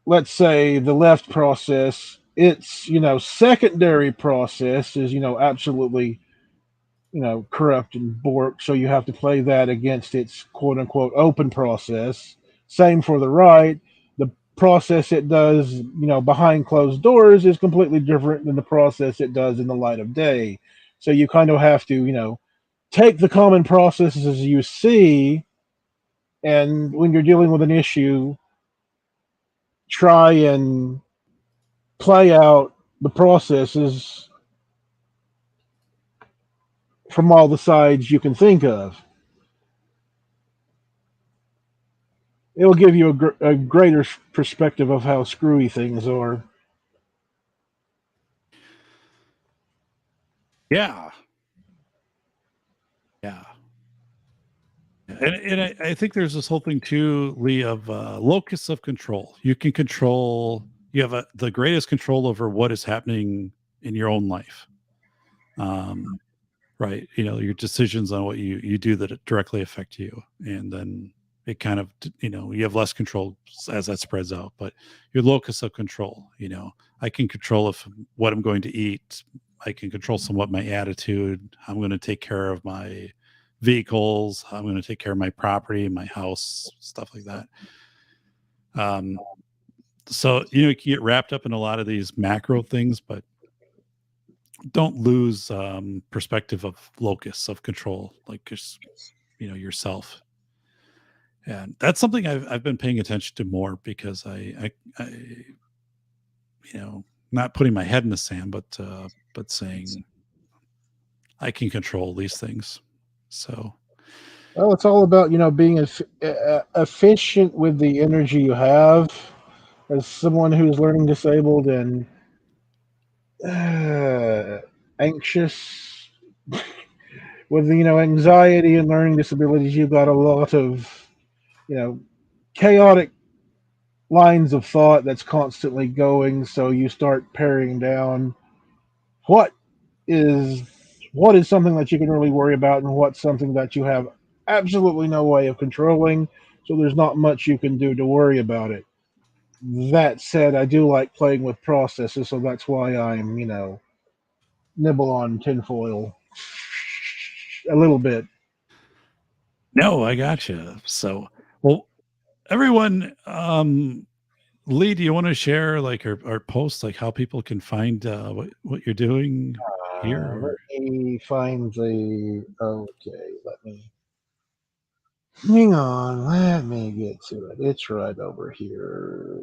let's say the left process, its secondary process is absolutely corrupt and borked, so you have to play that against its quote unquote open process. Same for the right. The process it does behind closed doors is completely different than the process it does in the light of day. So you kind of have to take the common processes you see, and when you're dealing with an issue, try and play out the processes from all the sides you can think of. It will give you a greater perspective of how screwy things are. Yeah. And I think there's this whole thing too, Lee, of locus of control. You can control. You have the greatest control over what is happening in your own life. Right. Your decisions on what you do that directly affect you, and then it kind of you have less control as that spreads out. But your locus of control, I can control what I'm going to eat. I can control somewhat my attitude. I'm going to take care of my vehicles. I'm going to take care of my property, my house, stuff like that. So you can get wrapped up in a lot of these macro things, but don't lose perspective of locus of control, like just yourself. And that's something I've been paying attention to more, because I not putting my head in the sand, but saying I can control these things. So, Well, it's all about being efficient with the energy you have. As someone who's learning disabled and anxious with anxiety and learning disabilities, you've got a lot of chaotic lines of thought that's constantly going. So you start paring down what is something that you can really worry about and what's something that you have absolutely no way of controlling. So there's not much you can do to worry about it. That said, I do like playing with processes, so that's why I'm nibble on tinfoil a little bit. no, I gotcha. So, well, everyone, Lee, do you want to share like our post, like how people can find what you're doing here? Let Or me find the. Okay, let me. Hang on, let me get to it. It's right over here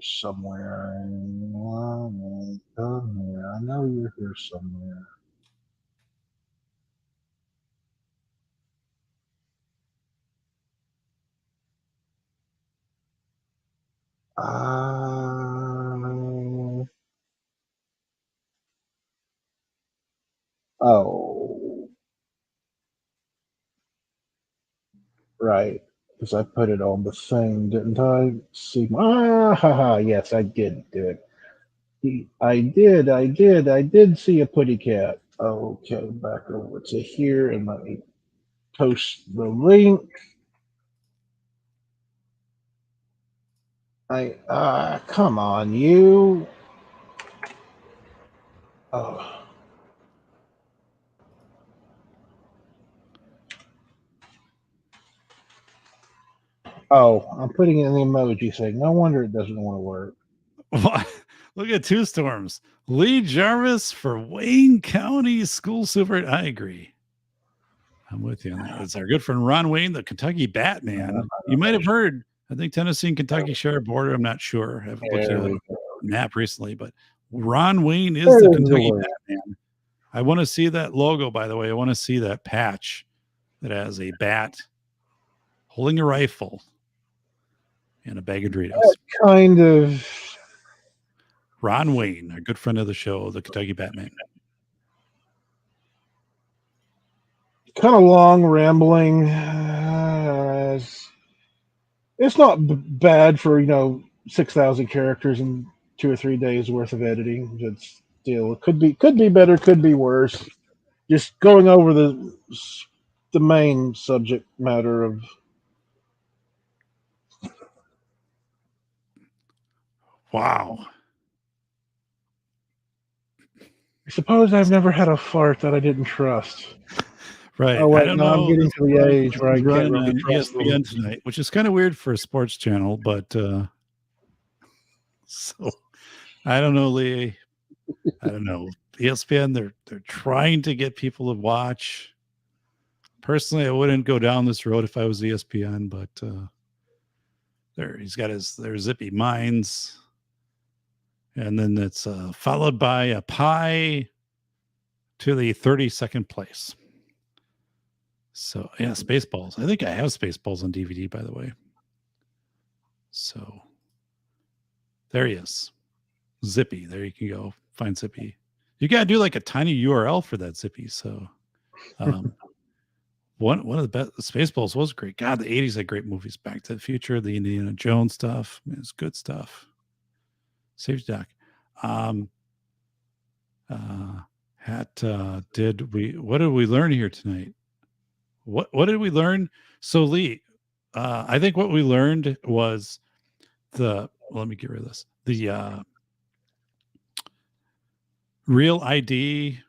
somewhere. Come here. I know you're here somewhere. Oh, right. Because I put it on the thing, didn't I? See, yes, I did do it. I did see a putty cat. Okay, back over to here and let me post the link. Come on, you. Oh. Oh, I'm putting in the emoji thing. No wonder it doesn't want to work. what? Look at two storms. Lee Jarvis for Wayne County School Super. I agree. I'm with you on that. It's our good friend Ron Wayne, the Kentucky Batman. You might have heard. I think Tennessee and Kentucky share a border. I'm not sure. I haven't looked at a map recently, but Ron Wayne is the Kentucky Batman. I want to see that logo, by the way. I want to see that patch that has a bat holding a rifle and a bag of Doritos. That kind of. Ron Wayne, a good friend of the show, the Kentucky Batman. Kind of long, rambling. It's not bad for 6,000 characters and 2 or 3 days worth of editing. It's still it could be better, could be worse. Just going over the main subject matter of. Wow. I suppose I've never had a fart that I didn't trust. Right. Oh, wait, I don't no, know. I'm getting to the age where I can't running really on trust them. ESPN tonight, which is kind of weird for a sports channel, but so I don't know, Lee. I don't know. ESPN, they're trying to get people to watch. Personally, I wouldn't go down this road if I was ESPN, but he's got their zippy minds. And then it's followed by a pie to the 32nd place. So yeah, Spaceballs. I think I have Spaceballs on DVD, by the way. So there he is. Zippy. There you can go. Find Zippy. You gotta do like a tiny URL for that Zippy. So one of the best Spaceballs was great. God, the 80s had great movies. Back to the Future, the Indiana Jones stuff. I mean, it's good stuff. Safety Doc. What did we learn here tonight? What did we learn? So Lee, I think what we learned was let me get rid of this. The Real ID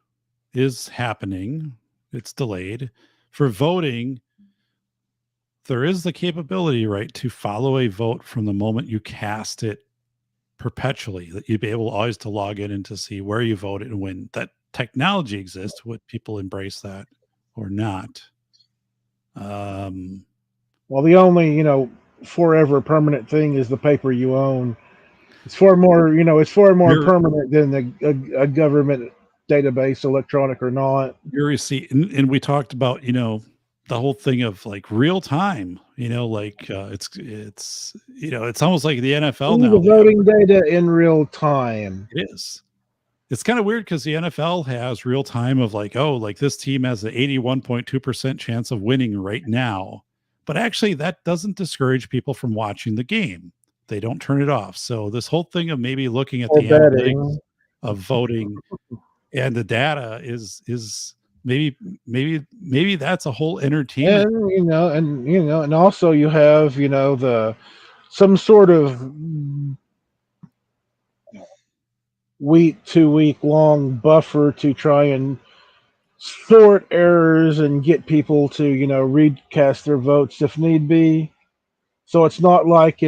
is happening. It's delayed. For voting, there is the capability, right, to follow a vote from the moment you cast it perpetually, that you'd be able always to log in and to see where you voted and when. That technology exists. Would people embrace that or not? Well, the only forever permanent thing is the paper you own. It's far more, it's far more You're permanent than a government database, electronic or not. you're a see, and we talked about, the whole thing of like real time, like it's almost like the NFL See now. the They have voting data in real time. it is. It's kind of weird because the NFL has real time of like, oh, like this team has an 81.2% chance of winning right now. But actually, that doesn't discourage people from watching the game. They don't turn it off. So this whole thing of maybe looking at Or the analytics betting. of voting and the data is maybe that's a whole entertainment. And also you have, the some sort of week, 2 week long buffer to try and sort errors and get people to, recast their votes if need be. So it's not like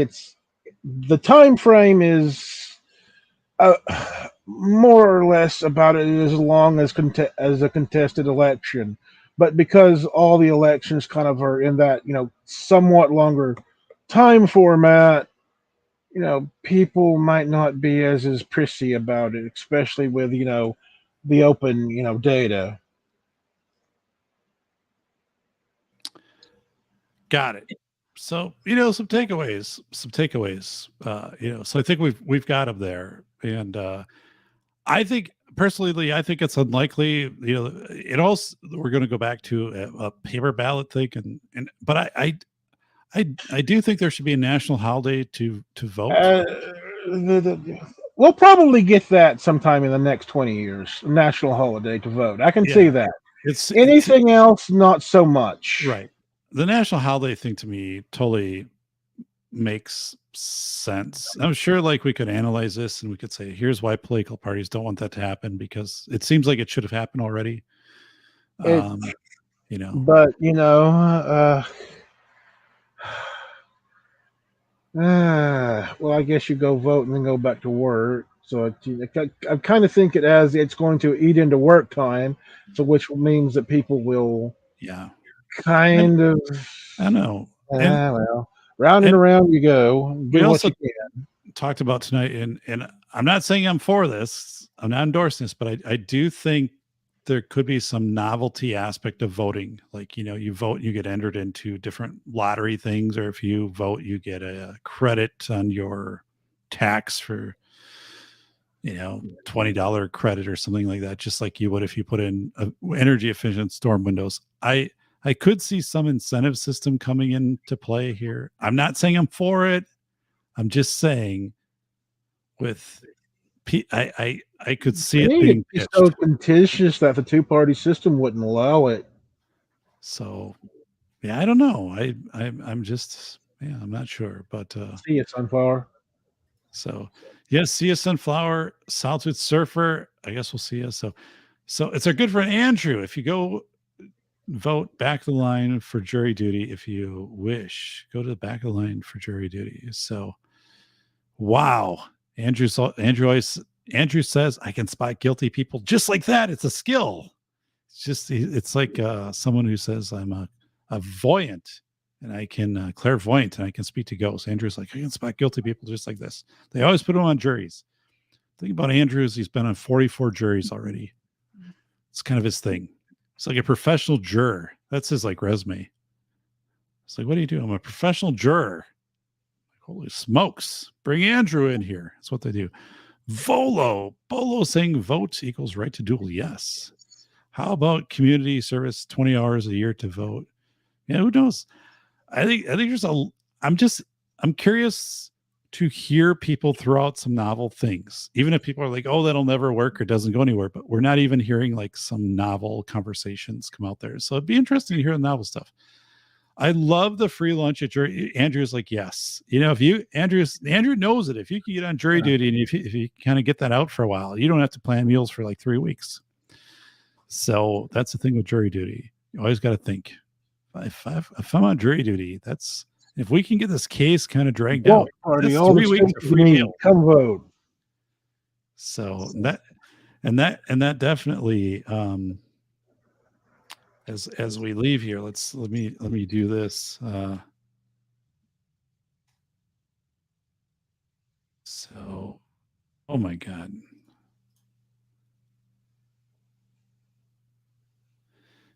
the time frame is uh, more or less about it as long as as a contested election, but because all the elections kind of are in that somewhat longer time format, people might not be as prissy about it, especially with the open data. Got it. So, some takeaways. So I think we've got them there. And I think personally, I think it's unlikely, it also, we're going to go back to a paper ballot thing. But I do think there should be a national holiday to vote. Uh, we'll probably get that sometime in the next 20 years, national holiday to vote. I can see Yeah. that. It's Anything else, not so much. right. The national holiday thing to me totally makes sense. I'm sure like we could analyze this and we could say, here's why political parties don't want that to happen, because it seems like it should have happened already. It, Um, you know, but well, I guess you go vote and then go back to work. So I kind of think it as it's going to eat into work time, so which means that people will yeah. kind of, I know. And well, round and and around you go. we Do what also you can. talked about tonight, and I'm not saying I'm for this, I'm not endorsing this, but I do think there could be some novelty aspect of voting. Like, you vote, you get entered into different lottery things, or if you vote, you get a credit on your tax for, $20 credit or something like that, just like you would if you put in energy efficient storm windows. I could see some incentive system coming into play here. I'm not saying I'm for it. I'm just saying with I could see I it think being it'd be so pitched. contentious that the two-party system wouldn't allow it. So yeah, I don't know. I'm just, I'm not sure. But See you, Sunflower. so yes, see you, Sunflower, Salted Surfer. I guess we'll see you. So it's our good friend Andrew. If you go vote back of the line for jury duty, if you wish, go to the back of the line for jury duty. So wow. Andrew says I can spot guilty people just like that. It's a skill. It's like someone who says I'm a voyant and I can clairvoyant and I can speak to ghosts. Andrew's like, I can spot guilty people just like this. They always put him on juries. The thing about Andrew is he's been on 44 juries already. It's kind of his thing. It's like a professional juror. That's his like resume. It's like, what do you do? I'm a professional juror. Holy smokes. Bring Andrew in here. That's what they do. Bolo saying vote equals right to duel. Yes. How about community service, 20 hours a year to vote? Yeah, who knows? I think there's I'm curious to hear people throw out some novel things. Even if people are like, oh, that'll never work or doesn't go anywhere, but we're not even hearing like some novel conversations come out there. So it'd be interesting to hear the novel stuff. I love the free lunch at jury. Andrew's like, yes. If Andrew knows it. If you can get on jury duty and if you kind of get that out for a while, you don't have to plan meals for like 3 weeks. So that's the thing with jury duty. You always got to think, if I'm on jury duty, if we can get this case kind of dragged out, Party, that's all 3 the weeks states of free meal. come vote. So that definitely, as we leave here, let me do this. So Oh my God.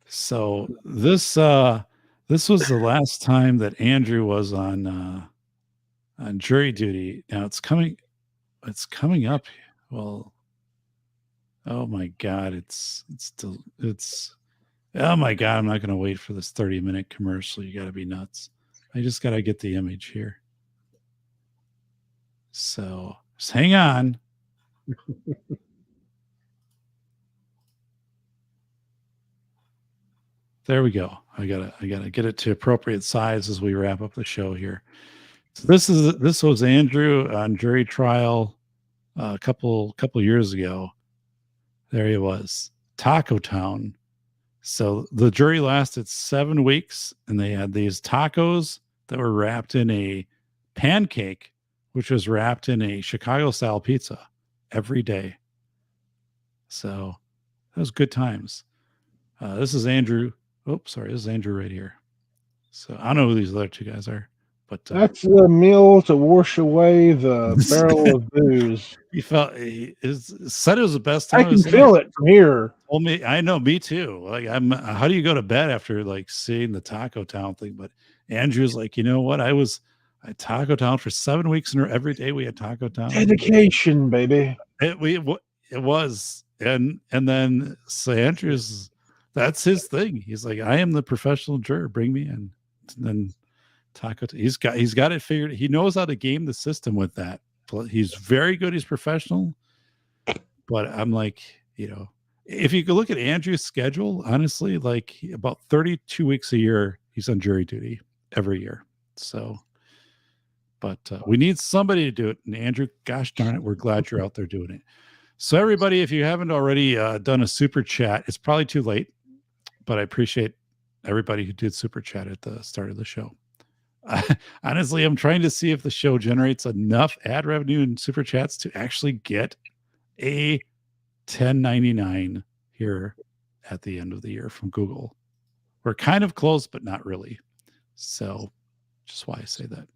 So this was the last time that Andrew was on jury duty. Now it's coming up. Well, oh my God, it's oh my God, I'm not going to wait for this 30-minute commercial. You got to be nuts. I just got to get the image here. So just hang on. There we go. I gotta get it to appropriate size as we wrap up the show here. So this was Andrew on jury trial a couple years ago. There he was, Taco Town. So the jury lasted 7 weeks, and they had these tacos that were wrapped in a pancake, which was wrapped in a Chicago-style pizza every day. So that was good times. This is Andrew. Oh, sorry, this is Andrew right here. So I don't know who these other two guys are, but that's the meal to wash away the barrel of booze. He said it was the best time. I can feel it from here. Told me, I know, me too. Like, how do you go to bed after like seeing the Taco Town thing? But Andrew's like, you know what? I had Taco Town for 7 weeks, and every day we had Taco Town. Dedication, baby. It was, and then so Andrew's, that's his thing. He's like, I am the professional juror. Bring me in. And then Taco, he's got it figured. He knows how to game the system with that. He's very good. He's professional. But I'm like, if you could look at Andrew's schedule, honestly, like about 32 weeks a year, he's on jury duty every year. So, but we need somebody to do it. And Andrew, gosh darn it, we're glad you're out there doing it. So everybody, if you haven't already done a super chat, it's probably too late, but I appreciate everybody who did super chat at the start of the show. Honestly, I'm trying to see if the show generates enough ad revenue and super chats to actually get a $10.99 here at the end of the year from Google. We're kind of close, but not really. So just why I say that.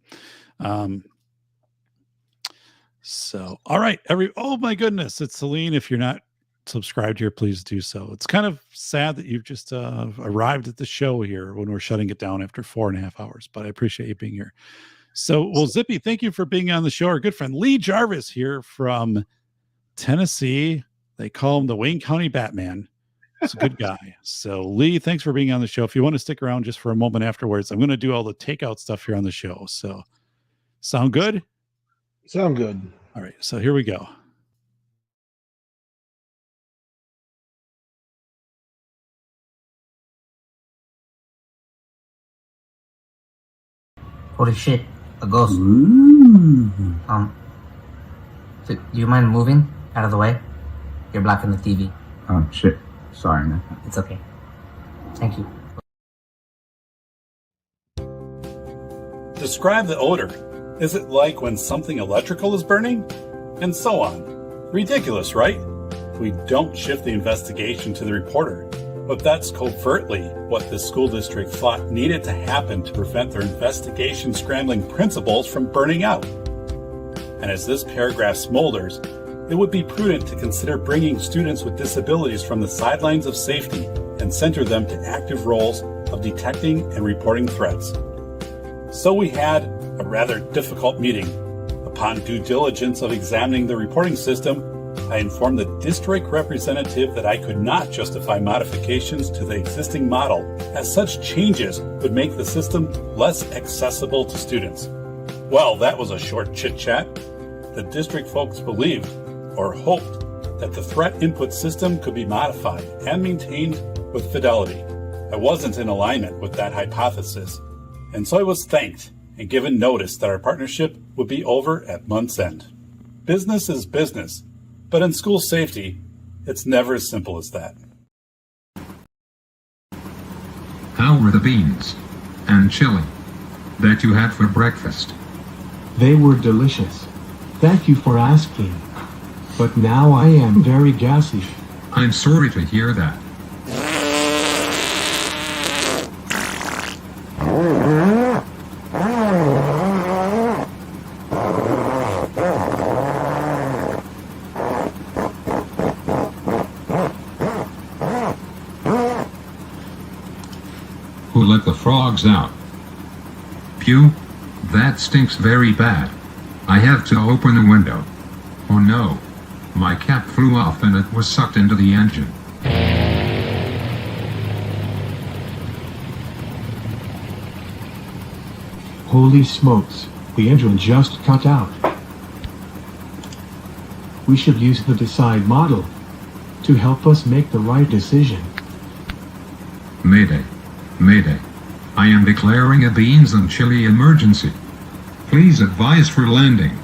So, all right, oh my goodness, it's Celine. If you're not subscribed here, please do so. It's kind of sad that you've just arrived at the show here when we're shutting it down after 4.5 hours, but I appreciate you being here. So, well, Zippy, thank you for being on the show. Our good friend Lee Jarvis here from Tennessee. They call him the Wayne County Batman. He's a good guy. So, Lee, thanks for being on the show. If you want to stick around just for a moment afterwards, I'm going to do all the takeout stuff here on the show. So, sound good? Sound good. All right, so here we go. Holy shit, a ghost. So do you mind moving out of the way? You're blocking the TV. Oh, shit. Sorry, man. It's okay. Thank you. Describe the odor. Is it like when something electrical is burning? And so on. Ridiculous, right? We don't shift the investigation to the reporter. But that's covertly what the school district thought needed to happen to prevent their investigation scrambling principals from burning out. And as this paragraph smolders, it would be prudent to consider bringing students with disabilities from the sidelines of safety and center them to active roles of detecting and reporting threats. So we had a rather difficult meeting. Upon due diligence of examining the reporting system, I informed the district representative that I could not justify modifications to the existing model, as such changes would make the system less accessible to students. Well, that was a short chit-chat. The district folks believed, or hoped, that the threat input system could be modified and maintained with fidelity. I wasn't in alignment with that hypothesis, and so I was thanked and given notice that our partnership would be over at month's end. Business is business, but in school safety, it's never as simple as that. How were the beans and chili that you had for breakfast? They were delicious. Thank you for asking. But now I am very gassy. I'm sorry to hear that. let the frogs out. Phew, that stinks very bad. I have to open the window. Oh no, my cap flew off and it was sucked into the engine. Holy smokes, the engine just cut out. We should use the Decide model to help us make the right decision. Mayday. Mayday. I am declaring a beans and chili emergency. Please advise for landing.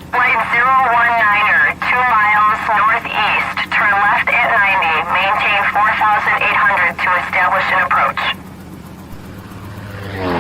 Flight 019er, 2 miles northeast. Turn left at 90. Maintain 4,800 to establish an approach.